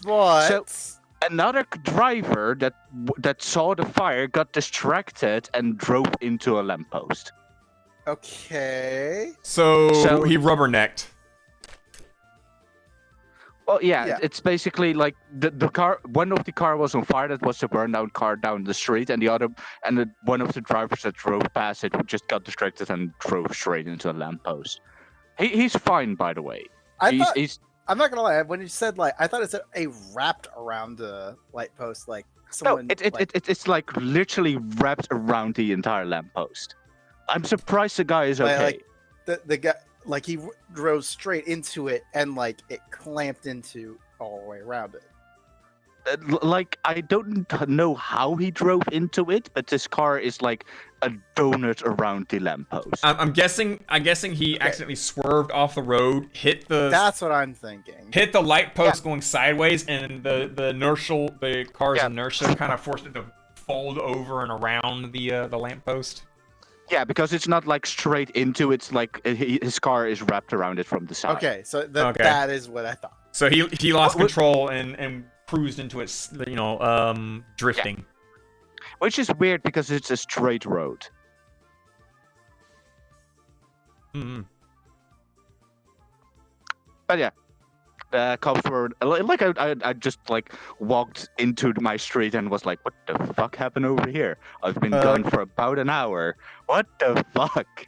D: Yes.
B: What?
D: Another driver that saw the fire got distracted and drove into a lamppost.
B: Okay.
C: So he rubbernecked.
D: Well, yeah,
B: Yeah.
D: it's basically like the car. One of the car was on fire. That was the burned down car down the street, and one of the drivers that drove past it just got distracted and drove straight into a lamppost. He's fine, by the way. He's
B: I'm not gonna lie. When you said like, I thought it said a wrapped around a light post, like someone.
D: it's like literally wrapped around the entire lamppost. I'm surprised the guy is okay.
B: The guy, like he drove straight into it, and like it clamped into all the way around it.
D: Like I don't know how he drove into it, but this car is like a donut around the lamppost.
C: I'm guessing he accidentally swerved off the road, hit the
B: That's what I'm thinking.
C: hit the light post going sideways, and the car's inertia kind of forced it to fold over and around the lamppost.
D: Yeah, because it's not like straight into. It's like his car is wrapped around it from the side.
B: Okay, so that is what I thought.
C: So he lost control and cruised into it, drifting.
D: Which is weird because it's a straight road.
C: Mm-hmm.
D: But yeah, the cops were like I just like walked into my street and was like, what the fuck happened over here? I've been gone for about an hour. What the fuck?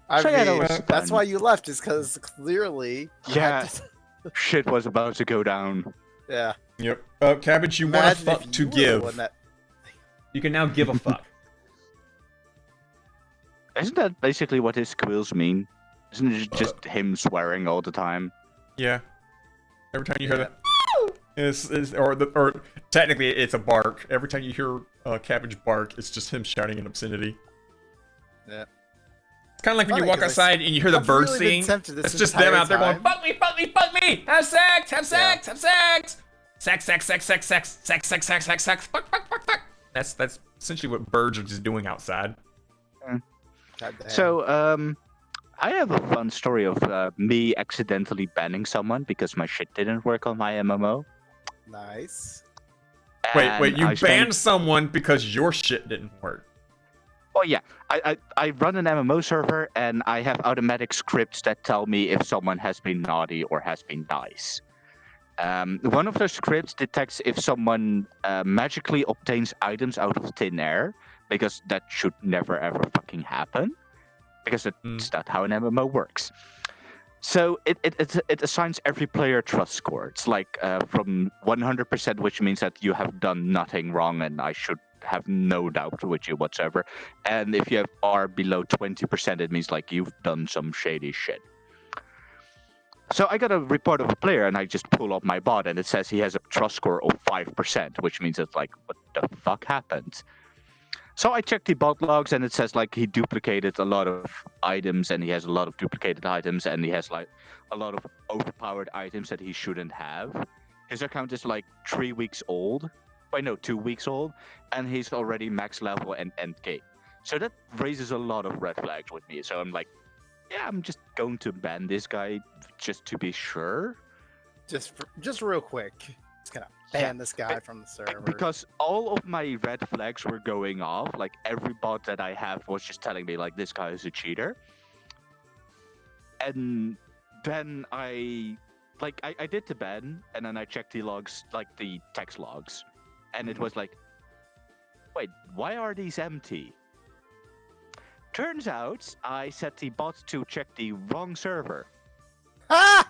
B: I
D: So, yeah, that
B: mean,
D: was
B: that's
D: fun.
B: why you left, is because clearly you had to-
D: Shit was about to go down.
B: yeah.
C: Yep. Cabbage, you want a
B: Imagine if
C: fuck
B: you
C: to
B: were the
C: give.
B: one that-
C: You can now give a fuck.
D: Isn't that basically what his squeals mean? Isn't it just him swearing all the time?
C: Yeah. Every time you hear that, or technically it's a bark. Every time you hear Cabbage bark, it's just him shouting an obscenity.
B: Yeah.
C: It's kind of like when you
B: Funny,
C: walk
B: 'cause
C: outside and you hear the
B: I've
C: birds
B: really been
C: singing.
B: tempted this
C: It's just them
B: entire
C: out there going,
B: time.
C: fuck me, fuck me, fuck me! Have sex, have sex, have sex! Sex, sex, sex, sex, sex, sex, sex, sex, sex, sex, fuck, fuck, fuck, fuck. That's essentially what birds are just doing outside.
B: God damn.
D: So, I have a fun story of me accidentally banning someone because my shit didn't work on my MMO.
B: Nice.
C: Wait,
D: And
C: you
D: I
C: banned someone because your shit didn't work.
D: Oh yeah, I run an MMO server and I have automatic scripts that tell me if someone has been naughty or has been nice. One of the scripts detects if someone magically obtains items out of thin air, because that should never ever fucking happen, because that's not how an MMO works. So it assigns every player trust score. It's like from 100%, which means that you have done nothing wrong and I should have no doubt with you whatsoever. And if you are below 20%, it means like you've done some shady shit. So I got a report of a player and I just pull up my bot and it says he has a trust score of 5%, which means it's like, what the fuck happened? So I checked the bot logs, and it says like he duplicated a lot of items, and he has a lot of duplicated items, and he has like a lot of overpowered items that he shouldn't have. His account is like 3 weeks old. Wait, no, 2 weeks old, and he's already max level and NK. So that raises a lot of red flags with me. So I'm like, yeah, I'm just going to ban this guy just to be sure.
B: Just real quick. Just gonna ban this guy from the server.
D: Because all of my red flags were going off. Like every bot that I have was just telling me like this guy is a cheater. And then I did the ban, and then I checked the logs, like the text logs, and it was like, wait, why are these empty? Turns out I set the bot to check the wrong server.
B: Ah!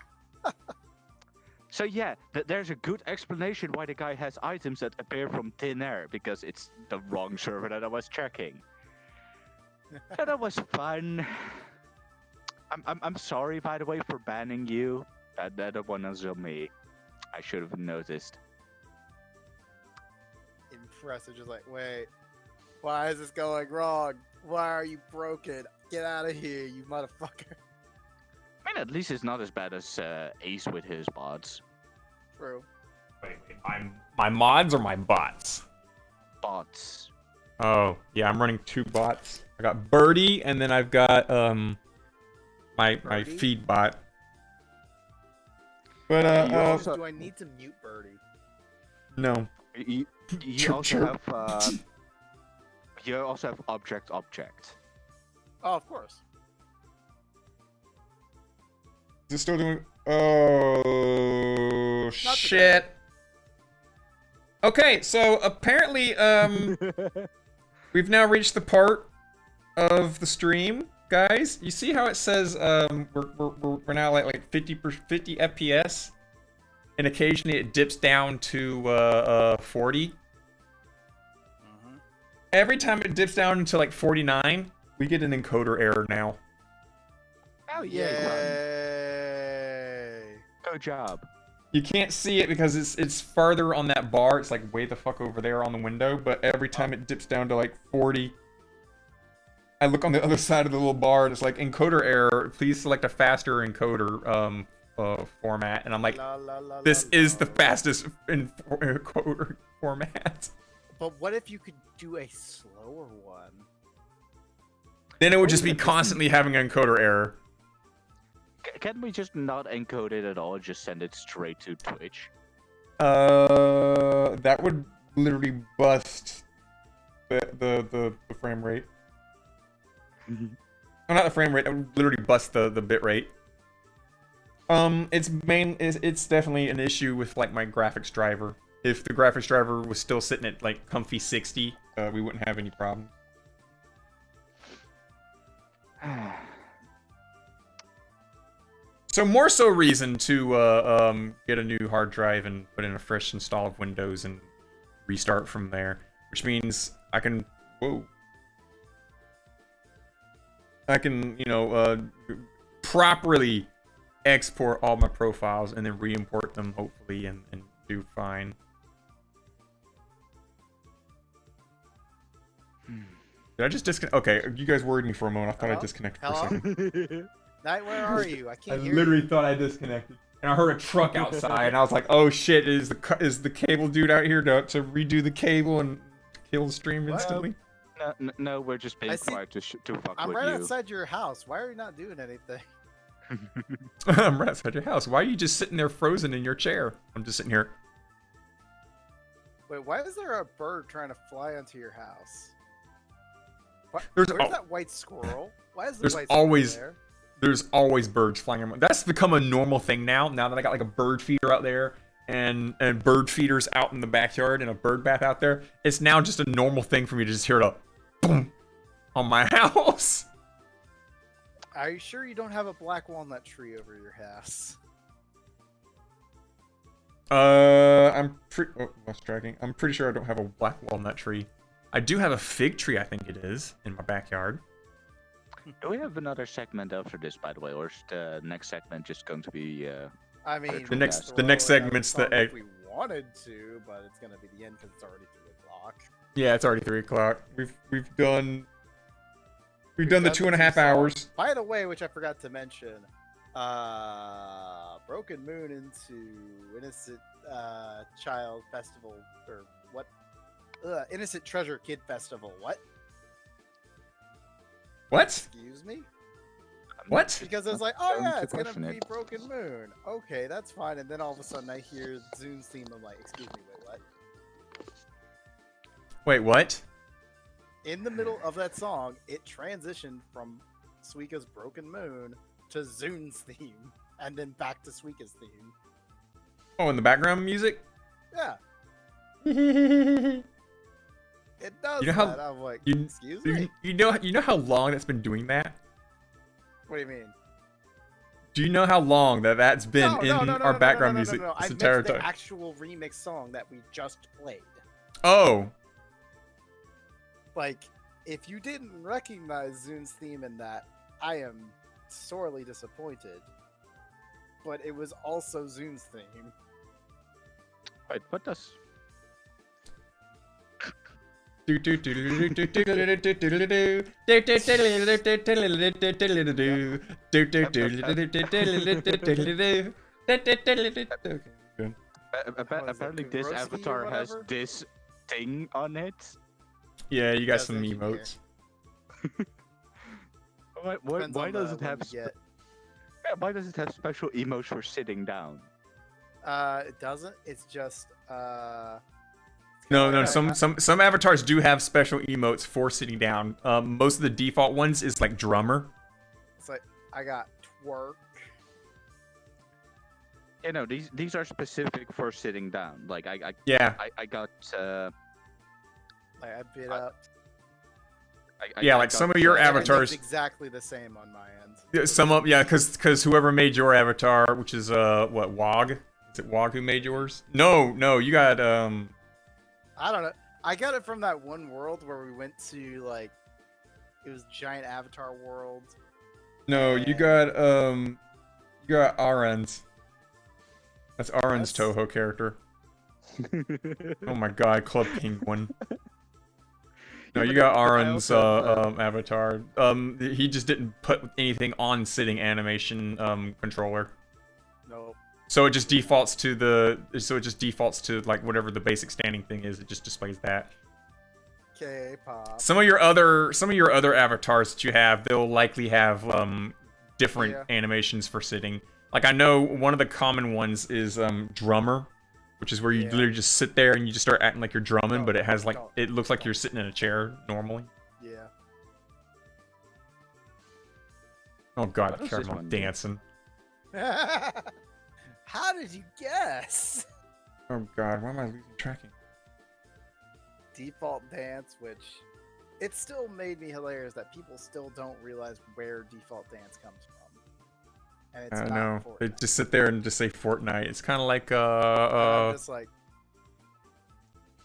D: So yeah, there's a good explanation why the guy has items that appear from thin air, because it's the wrong server that I was checking. So that was fun. I'm sorry, by the way, for banning you. That one was on me. I should have noticed.
B: Impressive. Just like, wait, why is this going wrong? Why are you broken? Get out of here, you motherfucker.
D: I mean, at least it's not as bad as Ace with his bots.
B: True.
C: Wait, my mods or my bots?
D: Bots.
C: Oh, yeah, I'm running 2 bots. I got Birdie, and then I've got my
B: Birdie?
C: feed bot. But
B: Do I need to mute Birdie?
C: no.
D: You
C: Chirp,
D: also
C: chirp.
D: have you also have object.
B: Oh, of course.
C: Is it still doing? Oh shit. Okay, so apparently we've now reached the part of the stream, guys. You see how it says we're now like 50 FPS, and occasionally it dips down to 40. Every time it dips down to like 49, we get an encoder error now.
D: Oh
B: Yay!
D: Good job.
C: You can't see it because it's farther on that bar. It's like way the fuck over there on the window. But every time it dips down to like 40, I look on the other side of the little bar and it's like encoder error. Please select a faster encoder format. And I'm like, this is the fastest encoder format.
B: But what if you could do a slower one?
C: Then it would just be constantly having an encoder error.
D: Can we just not encode it at all? Just send it straight to Twitch?
C: That would literally bust the frame rate. Oh, not the frame rate. That would literally bust the bit rate. It's definitely an issue with like my graphics driver. If the graphics driver was still sitting at like comfy 60, we wouldn't have any problem. So more so reason to get a new hard drive and put in a fresh install of Windows and restart from there, which means I can properly export all my profiles and then re-import them hopefully and do fine. Did I just disconnect? Okay, you guys worried me for a moment. I thought I disconnected for a second.
B: Night, where are you? I can't
C: I
B: hear
C: literally
B: you.
C: thought I disconnected, and I heard a truck outside, and I was like, "Oh shit! Is the cable dude out here to redo the cable and kill the stream instantly?"
D: No, we're just being quiet to fuck
B: I'm
D: with
B: right
D: you.
B: outside your house. Why are you not doing anything?
C: I'm right outside your house. Why are you just sitting there frozen in your chair? I'm just sitting here.
B: Wait, why is there a bird trying to fly onto your house?
C: Where's
B: that white squirrel? Why is the
C: there's
B: white squirrel
C: always
B: there?
C: There's always birds flying around. That's become a normal thing now. Now that I got like a bird feeder out there and bird feeders out in the backyard and a bird bath out there, it's now just a normal thing for me to just hear a boom on my house.
B: Are you sure you don't have a black walnut tree over your house?
C: I'm pretty sure I don't have a black walnut tree. I do have a fig tree, I think it is, in my backyard.
D: Do we have another segment after this, by the way, or is the next segment just going to be?
B: I mean,
C: The next segment's the
B: egg. If we wanted to, but it's gonna be the end because it's already 3 o'clock.
C: Yeah, it's already 3 o'clock. We've done the 2.5 hours.
B: By the way, which I forgot to mention, Broken Moon into Innocent Child Festival or what? Innocent Treasure Kid Festival. What?
C: What?
B: Excuse me?
C: What?
B: Because it's like, oh
D: Going
B: yeah,
D: to
B: it's gonna
D: question
B: be
D: it.
B: Broken Moon. Okay, that's fine. And then all of a sudden I hear Zoom's theme. I'm like, excuse me, wait, what?
C: Wait, what?
B: In the middle of that song, it transitioned from Suika's Broken Moon to Zoon's theme, and then back to Suika's theme.
C: Oh, in the background music?
B: Yeah, it does
C: You know how-
B: that. I'm like,
C: you-
B: excuse me?
C: You know how long that's been doing that?
B: What do you mean?
C: Do you know how long that's been
B: No,
C: in
B: no, no, no,
C: our
B: no,
C: background
B: no, no,
C: music
B: no, no.
C: this
B: I
C: entire
B: meant the
C: time?
B: actual remix song that we just played.
C: Oh,
B: Like, if you didn't recognize Zoon's theme in that, I am sorely disappointed. But it was also Zoon's theme.
D: Wait, what does? Apparently, this
B: Kuroski or
D: avatar has
B: whatever?
D: this thing on it.
C: Yeah, you got
B: Yes,
C: some
B: engineer.
C: emotes.
B: Depends
D: Why
B: on
D: does
B: the
D: it have?
B: one you get.
D: Why does it have special emotes for sitting down?
B: It doesn't. It's just
C: No, no.
B: Okay.
C: Some avatars do have special emotes for sitting down. Most of the default ones is like drummer.
B: It's like I got twerk.
D: You know, these are specific for sitting down. Like I
C: Yeah,
D: got.
B: Like I bit up.
C: yeah. Like some of your
B: Everything's
C: avatars.
B: exactly the same on my end.
C: Yeah, some of because whoever made your avatar, which is what Wog? Is it Wog who made yours? No, you got
B: I don't know. I got it from that one world where we went to like it was giant avatar world.
C: no, you got Aren's. That's Aren's
B: That's-
C: Touhou character. Oh my god, Club Penguin. No, you got Aren's avatar. He just didn't put anything on sitting animation controller.
B: No.
C: So it just defaults to like whatever the basic standing thing is. It just displays that.
B: K-pop.
C: Some of your other avatars that you have, they'll likely have different
B: Yeah.
C: animations for sitting. Like I know one of the common ones is drummer, which is where you
B: Yeah.
C: literally just sit there and you just start acting like you're drumming,
B: Don't,
C: but it has like
B: don't,
C: it looks like you're sitting in a chair normally.
B: Yeah.
C: Oh god,
D: What does
C: care
D: this
C: about
D: one do?
C: dancing.
B: How did you guess?
C: Oh god, why am I losing tracking?
B: Default dance, which it still made me hilarious that people still don't realize where default dance comes from. And it's
C: I
B: not
C: know. They
B: Fortnite.
C: just sit there and just say Fortnite. It's kind of like
B: I'm just like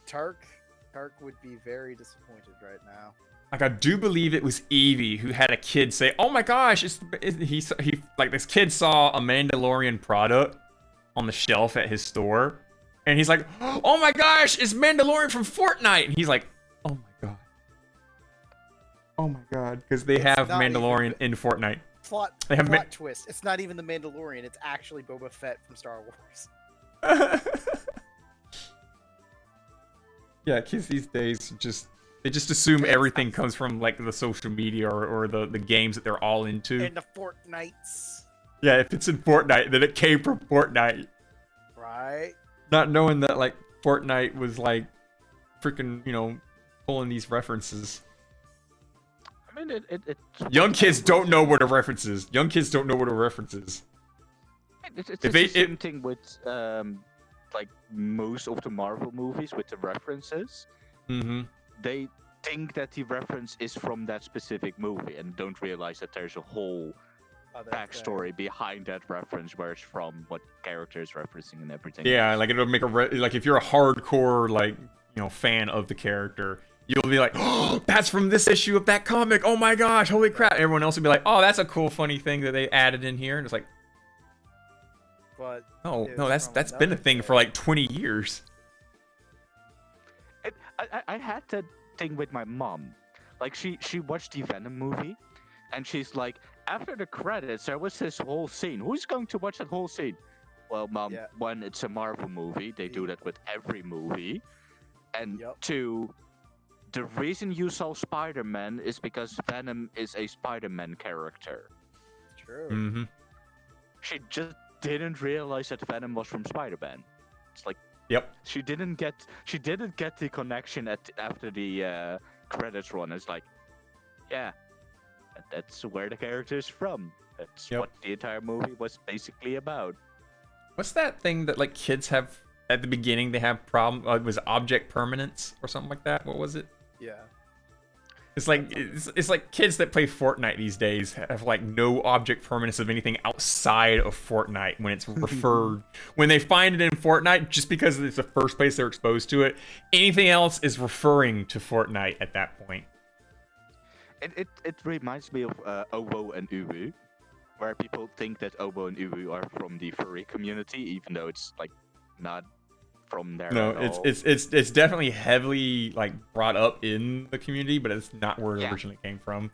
B: Turk would be very disappointed right now.
C: like I do believe it was Evie who had a kid say, "Oh my gosh, he like this kid saw a Mandalorian product on the shelf at his store, and he's like, "Oh my gosh, it's Mandalorian from Fortnite," and he's like, "Oh my god," because they
B: It's
C: have
B: not even-
C: Mandalorian in Fortnite.
B: Plot
C: They have
B: plot twist. It's not even the Mandalorian. It's actually Boba Fett from Star Wars.
C: Yeah, kids these days they just assume everything comes from like the social media or the games that they're all into.
B: And the Fortnites,
C: Yeah, if it's in Fortnite, then it came from Fortnite.
B: right?
C: Not knowing that like Fortnite was like freaking, pulling these references.
D: I mean, it's
C: Young kids don't know what a reference is. Young kids don't know what a reference is.
D: It's
C: If
D: the
C: they-
D: same thing with like most of the Marvel movies with the references.
C: Mm-hmm.
D: They think that the reference is from that specific movie and don't realize that there's a whole
B: Other
D: backstory behind that reference, where it's from, what character is referencing, and everything.
C: Yeah, like it'll make like if you're a hardcore like fan of the character, you'll be like, "Oh, that's from this issue of that comic. Oh my gosh, holy crap!" Everyone else will be like, "Oh, that's a cool, funny thing that they added in here," and it's like,
B: But
C: "Oh,
B: It
C: no,
B: was
C: that's
B: from
C: been a
B: another
C: thing for like 20 years."
D: I I had that thing with my mom. Like she watched the Venom movie, and she's like, after the credits, there was this whole scene. Who's going to watch that whole scene? Well, Mom,
B: Yeah.
D: one, it's a Marvel movie. They do that with every movie. And
B: Yep.
D: two, the reason you saw Spider-Man is because Venom is a Spider-Man character.
B: True.
C: Mm-hmm.
D: She just didn't realize that Venom was from Spider-Man. It's like
C: Yep.
D: she didn't get the connection after the credits run. It's like, yeah, that's where the character is from. That's
C: Yep.
D: what the entire movie was basically about.
C: What's that thing that like kids have at the beginning? They have problem. It was object permanence or something like that. What was it?
B: Yeah.
C: It's like kids that play Fortnite these days have like no object permanence of anything outside of Fortnite when it's referred when they find it in Fortnite just because it's the first place they're exposed to it. Anything else is referring to Fortnite at that point.
D: It reminds me of Owo and Uwu, where people think that Owo and Uwu are from the furry community, even though it's like not from there.
C: No,
D: at all.
C: it's definitely heavily like brought up in the community, but it's not where it originally came from.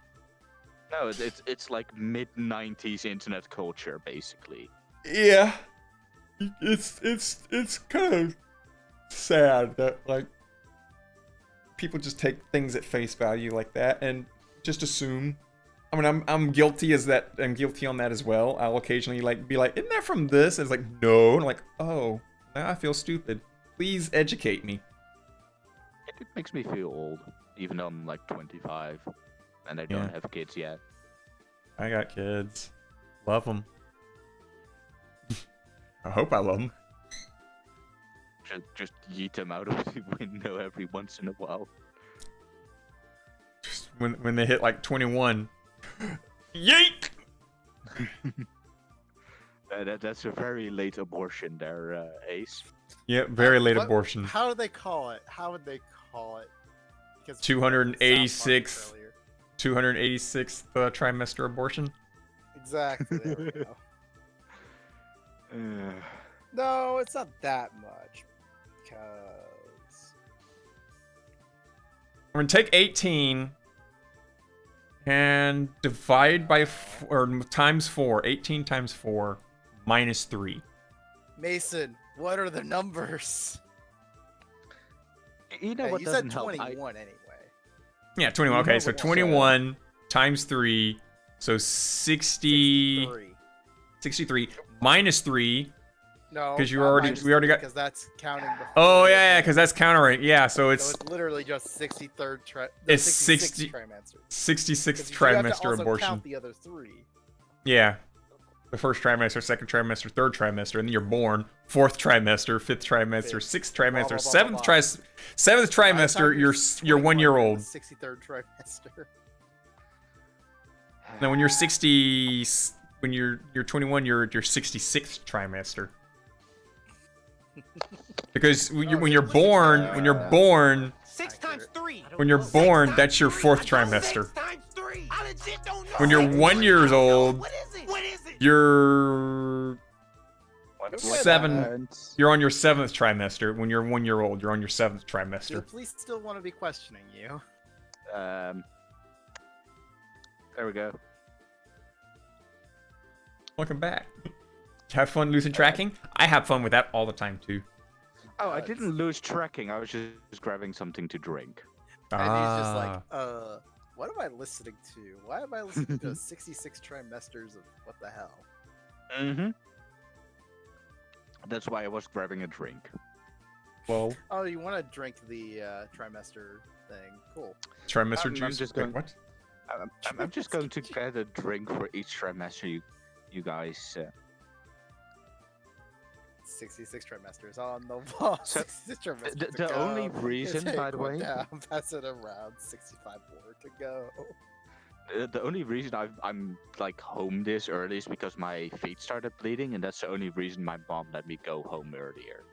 D: No, it's like mid-90s internet culture, basically.
C: Yeah, it's kind of sad that like people just take things at face value like that and just assume. I mean, I'm guilty as that. I'm guilty on that as well. I'll occasionally like be like, "Isn't that from this?" And it's like, no. And I'm like, oh, now I feel stupid. Please educate me.
D: It makes me feel old, even though I'm like 25 and I don't have kids yet.
C: I got kids. Love them. I hope I love them.
D: Just yeet them out of the window every once in a while.
C: Just when they hit like 21, yeet!
D: That's a very late abortion there, Ace.
C: Yeah, very late
B: What-
C: abortion.
B: How do they call it? How would they call it? Because
C: 286.
B: earlier.
C: 286th trimester abortion.
B: Exactly. There we go. No, it's not that much. Because
C: We're gonna take 18 and divide by or times 4. 18 times 4 minus 3.
B: Mason, what are the numbers?
D: You know
B: Hey,
D: what
B: you said
D: doesn't help?
B: 21 anyway.
C: Yeah, 21.
B: You
C: Okay,
B: know
C: so
B: what-
C: 21 times 3, so 60.
B: 3.
C: 63 minus 3.
B: No,
C: 'Cause you
B: not
C: already-
B: minus
C: we already got-
B: because that's counting. Before
C: Oh yeah, because that's countering. Yeah, so
B: So
C: it's
B: it's literally just 63rd
C: It's
B: 66th
C: 60
B: trimester.
C: 66th
B: 'Cause you have to
C: trimester
B: also
C: abortion.
B: Count the other 3.
C: Yeah. The first trimester, second trimester, third trimester, and then you're born. Fourth trimester, fifth trimester,
B: Fifth.
C: sixth
B: Blah,
C: trimester,
B: blah, blah,
C: seventh
B: blah, blah.
C: seventh
B: By the time
C: trimester. You're 1 year old.
B: 63rd trimester.
C: Now when you're 60, when you're 21, you're at your 66th trimester. Because when you're born, when you're born,
F: 6 times 3.
C: when you're born, that's your fourth trimester.
F: 6 times 3. I legit don't know.
C: When you're 1 years old,
F: What is it? What is it?
C: you're
B: Seven.
C: You're on your 7th trimester. When you're 1 year old, you're on your 7th
B: Do the
C: trimester.
B: police still want to be questioning you?
D: There we go.
C: Welcome back. Have fun losing tracking? I have fun with that all the time too.
D: Oh, I didn't lose tracking. I was just grabbing something to drink.
B: And he's just like,
C: Ah.
B: what am I listening to? Why am I listening to 66 trimesters of what the hell?
D: Mm-hmm. That's why I was grabbing a drink.
C: Well,
B: Oh, you want to drink the trimester thing? Cool.
C: trimester
D: I'm
C: juice.
D: just
C: Wait,
D: going-
C: what?
D: I'm just going to get a drink for each trimester you guys.
B: 66 trimesters on the wall.
D: So,
B: 66 trimesters
D: the
B: to
D: only
B: go.
D: reason,
B: Take
D: by the
B: one
D: way-
B: down, pass it around. 65 more to go.
D: The only reason I'm like home this early is because my feet started bleeding, and that's the only reason my mom let me go home earlier.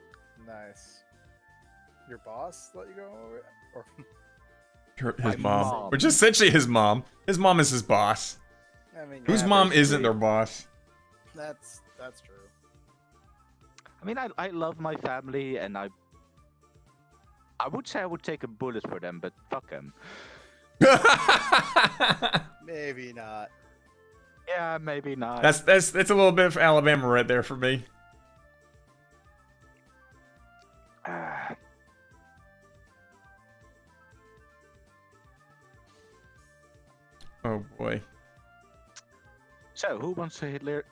B: Nice. Your boss let you go over? Or
C: His
D: My
C: mom.
D: mom.
C: Which is essentially his mom. His mom is his boss.
B: I mean,
C: Whose
B: yeah,
C: mom isn't
B: basically,
C: their boss?
B: That's true.
D: I mean, I love my family, and I I would say I would take a bullet for them, but fuck them.
B: Maybe not.
D: Yeah, maybe not.
C: That's a little bit of Alabama right there for me. Oh boy.
D: So, who wants to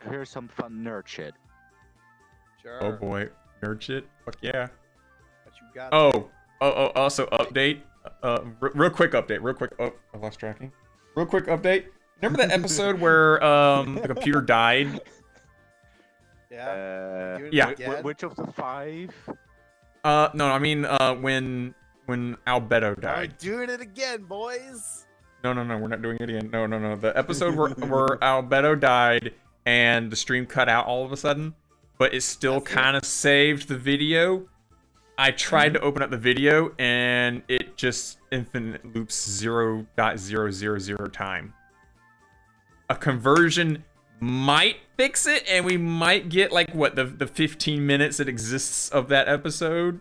D: hear some fun nerd shit?
B: Sure.
C: Oh boy. Nerd shit? Fuck yeah.
B: What you got?
C: Also update. Real quick update. Real quick. Oh, I lost tracking. Real quick update. Remember that episode where the computer died?
B: Yeah. Doing it
C: yeah.
B: again?
D: Which of the 5?
C: No, I mean when Albedo
B: Are we
C: died.
B: doing it again, boys?
C: No, we're not doing it again. No. The episode where Albedo died and the stream cut out all of a sudden, but it still kind of saved the video. I tried to open up the video and it just infinite loops 0.000 time. A conversion might fix it, and we might get like what the 15 minutes it exists of that episode.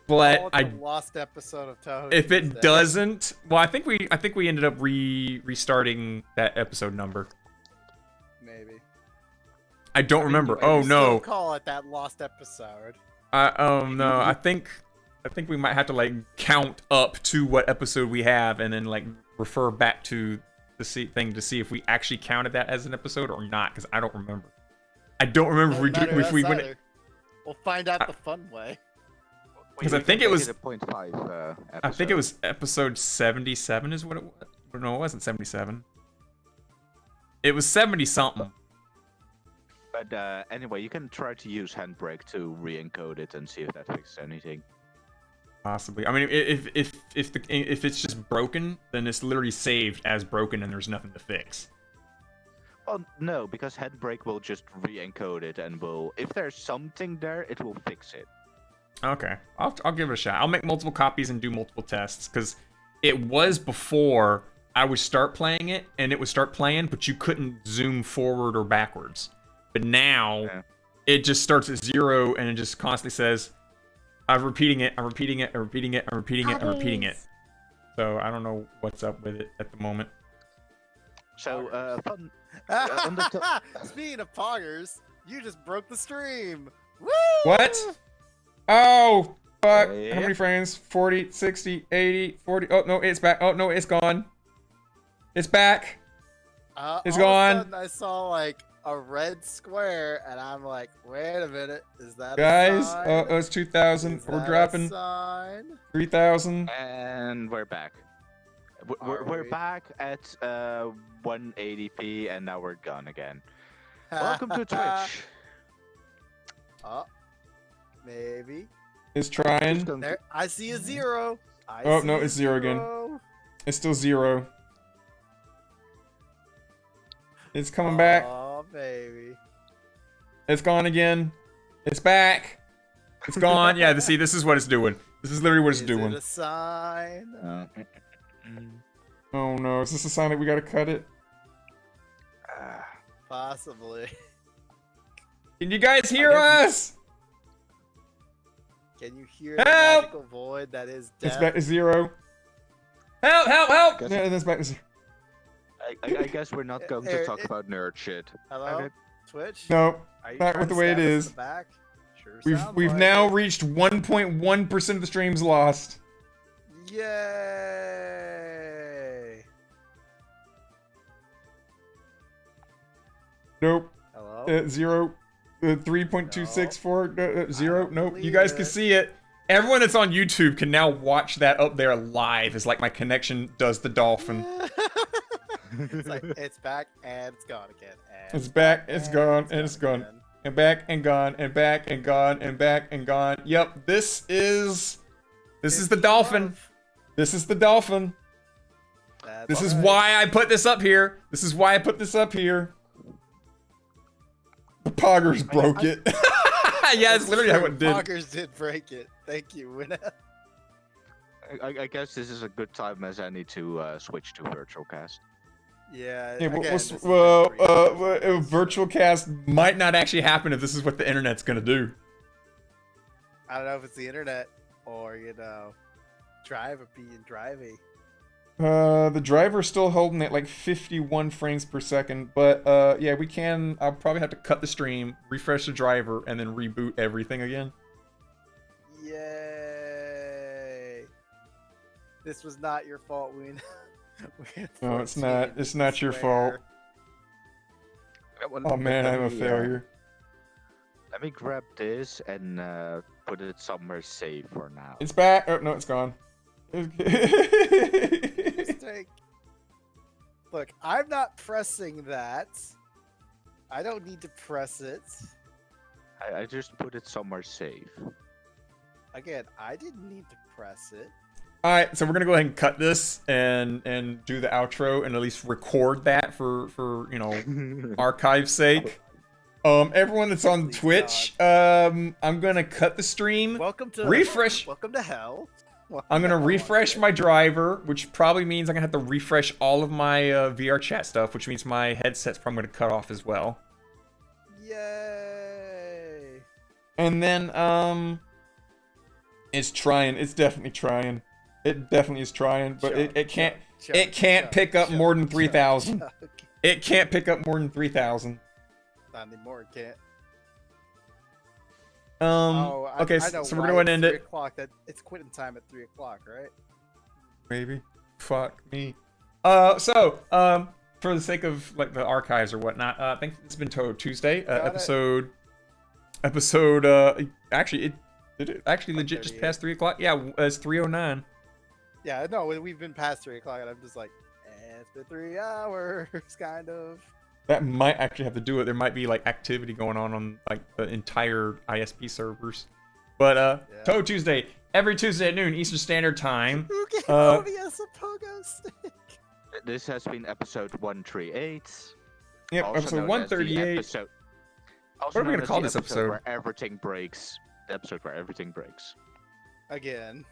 C: But
B: the lost episode of Touhou
C: if it
B: Tuesday.
C: doesn't, well, I think we ended up restarting that episode number.
B: Maybe.
C: I don't remember.
B: We
C: Oh
B: still
C: no.
B: call it that lost episode.
C: No. I think we might have to like count up to what episode we have, and then like refer back to the thing to see if we actually counted that as an episode or not, because I don't remember. I don't remember if we went.
B: We'll find out the fun way.
C: Because I think it was.
D: A 0.5
C: I think it was episode 77 is what it was. No, it wasn't 77. It was 70 something.
D: But anyway, you can try to use Handbrake to re-encode it and see if that fixes anything.
C: Possibly. I mean, if it's just broken, then it's literally saved as broken and there's nothing to fix.
D: Well, no, because Handbrake will just re-encode it and will, if there's something there, it will fix it.
C: Okay, I'll give it a shot. I'll make multiple copies and do multiple tests, because it was before I would start playing it and it would start playing, but you couldn't zoom forward or backwards. But now it just starts at 0 and it just constantly says, I'm repeating it. So I don't know what's up with it at the moment.
D: So, fun.
B: Speaking of poggers, you just broke the stream. Woo!
C: What? Oh, fuck.
D: Yeah.
C: How many frames? 40, 60, 80, 40. Oh, no, it's back. Oh, no, it's gone. It's back. It's
B: all
C: gone.
B: Of a sudden I saw like a red square, and I'm like, wait a minute, is that
C: Guys,
B: a sign?
C: oh, it's 2,000.
B: Is
C: We're
B: that
C: dropping
B: a sign?
C: 3,000.
D: And we're back.
B: Are
D: We're
B: we?
D: back at 180p, and now we're gone again. Welcome to Twitch.
B: Oh, maybe.
C: It's trying.
B: There, I see a 0.
C: Oh, no, it's 0 again. It's still 0. It's coming back.
B: Oh, baby.
C: It's gone again. It's back. It's gone. Yeah, see, this is what it's doing. This is literally what it's
B: Is
C: doing.
B: it a sign?
C: Oh no, is this a sign that we gotta cut it?
B: Possibly.
C: Can you guys hear us?
B: Can you hear the
C: Help!
B: magical void that is
C: It's
B: death?
C: back to 0. Help, help, help!
D: Guess-
C: Yeah, that's back to 0.
D: I guess we're not going to talk
B: it-
D: about nerd shit.
B: Hello?
D: Okay.
B: Twitch?
C: No,
B: Are you
C: not
B: trying
C: with
B: to
C: the way it
B: stab us in
C: is.
B: the back? Sure
C: we've
B: sounds like
C: now
B: it.
C: reached 1.1% of the streams lost.
B: Yay!
C: Nope.
B: Hello?
C: 0. 3.264. 0.
B: don't
C: Nope. You
B: believe
C: guys
B: it.
C: can see it. Everyone that's on YouTube can now watch that up there live. It's like my connection does the dolphin.
B: It's like, it's back and it's gone again. And
C: It's back, it's gone, and it's
B: gone
C: gone.
B: again.
C: And back and gone, and back and gone, and back and gone. Yep, this is the dolphin.
B: Love.
C: This is the dolphin.
B: That's
C: This is
B: right.
C: why I put this up here. This is why I put this up here. The poggers broke it. Yeah, that's literally how it did.
B: Poggers did break it. Thank you, Winna.
D: I guess this is a good time as any to switch to virtual cast.
B: Yeah.
C: Yeah,
B: again, this is
C: well,
B: pretty-
C: virtual cast might not actually happen if this is what the internet's gonna do.
B: I don't know if it's the internet. or driver being driving.
C: The driver's still holding at like 51 frames per second, but yeah, we can. I'll probably have to cut the stream, refresh the driver, and then reboot everything again.
B: Yay! This was not your fault, Ween.
C: No, it's not. It's not your fault. Oh man, I'm a failure.
D: Let me grab this and put it somewhere safe for now.
C: It's back. Oh no, it's gone.
B: Mistake. Look, I'm not pressing that. I don't need to press it.
D: I just put it somewhere safe.
B: Again, I didn't need to press it.
C: All right, so we're gonna go ahead and cut this and do the outro and at least record that for archive's sake. Everyone that's on
B: Please,
C: Twitch, I'm gonna cut the stream.
B: Welcome to
C: refresh.
B: Welcome to hell.
C: I'm gonna refresh my driver, which probably means I'm gonna have to refresh all of my VR chat stuff, which means my headset's probably gonna cut off as well.
B: Yay!
C: And then it's trying. It's definitely trying. It definitely is trying, but it can't pick up more than 3,000. It can't pick up more than 3,000.
B: Not anymore, it can't.
C: Okay,
B: I know
C: so we're
B: why
C: gonna go ahead and
B: it's
C: end
B: 3
C: it.
B: o'clock. It's quitting time at 3 o'clock, right?
C: Maybe. Fuck me. For the sake of like the archives or whatnot, I think it's been Touhou Tuesday, episode. Actually, did it actually legit just past 3 o'clock? Yeah, it's 3:09.
B: Yeah, no, we've been past 3 o'clock, and I'm just like, it's been 3 hours, kind of.
C: That might actually have to do it. There might be like activity going on like the entire ISP servers. But Touhou Tuesday, every Tuesday at noon Eastern Standard Time.
B: Who gave OBS a pogo stick?
D: This has been episode 138.
C: Yep,
D: also
C: episode
D: known as the
C: 138.
D: episode-
C: What
D: also
C: are we
D: known
C: gonna
D: as
C: call
D: the
C: this episode?
D: Where everything breaks. The episode where everything breaks.
B: Again.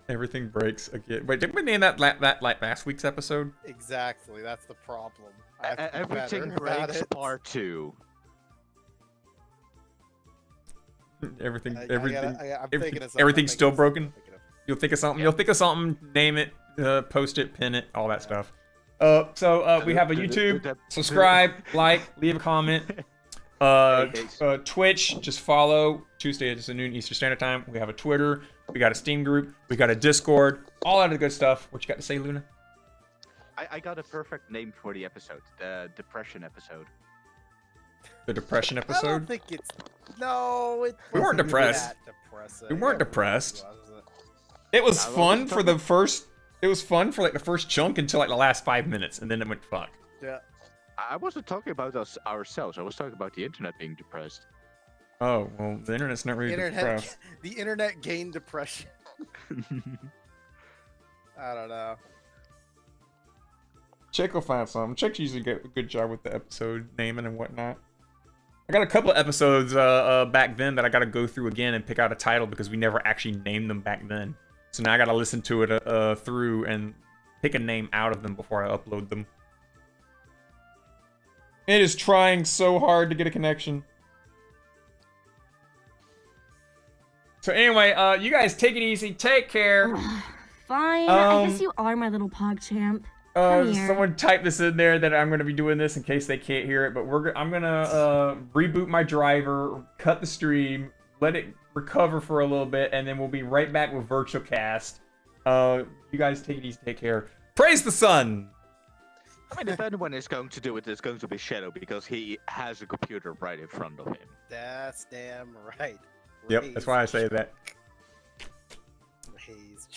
C: Everything breaks again. Wait, didn't we name that like last week's episode?
B: Exactly, that's the problem. I have to be
D: Everything
B: better about
D: breaks
B: it.
D: part 2.
C: Everything,
B: I'm
C: everything,
B: thinking of something.
C: everything's still
B: I'm
C: broken.
B: thinking of-
C: You'll think of something. You'll think of something. Name it. Post it. Pin it. All that stuff. We have a YouTube. Subscribe, like, leave a comment. Twitch, just follow. Tuesday at noon Eastern Standard Time. We have a Twitter. We got a Steam group. We got a Discord. All that of the good stuff. What you got to say, Luna?
D: I got a perfect name for the episode. The depression episode.
C: The depression
B: I
C: episode.
B: don't think it's. No, it
C: We weren't
B: wasn't
C: depressed.
B: that depressing.
C: We weren't
B: It
C: depressed.
B: wasn't.
C: It was
D: I
C: fun
D: was
C: for the first. It was fun for like the first chunk until like the last 5 minutes, and then it went fuck.
B: Yeah.
D: I wasn't talking about us ourselves. I was talking about the internet being depressed.
C: Oh well, the internet's not really depressed.
B: The internet gained depression. I don't know.
C: Chick will find something. Chick usually get a good job with the episode naming and whatnot. I got a couple of episodes back then that I got to go through again and pick out a title because we never actually named them back then. So now I got to listen to it through and pick a name out of them before I upload them. It is trying so hard to get a connection. So anyway, you guys take it easy. Take care.
G: Fine. I guess you are my little PogChamp. Come here.
C: Someone type this in there that I'm going to be doing this in case they can't hear it. But I'm going to reboot my driver, cut the stream, let it recover for a little bit, and then we'll be right back with Virtual Cast. You guys take it easy. Take care. Praise the sun.
D: I mean, if anyone is going to do it, it's going to be Shadow because he has a computer right in front of him.
B: That's damn right.
C: Yep, that's why I say that.
B: Raise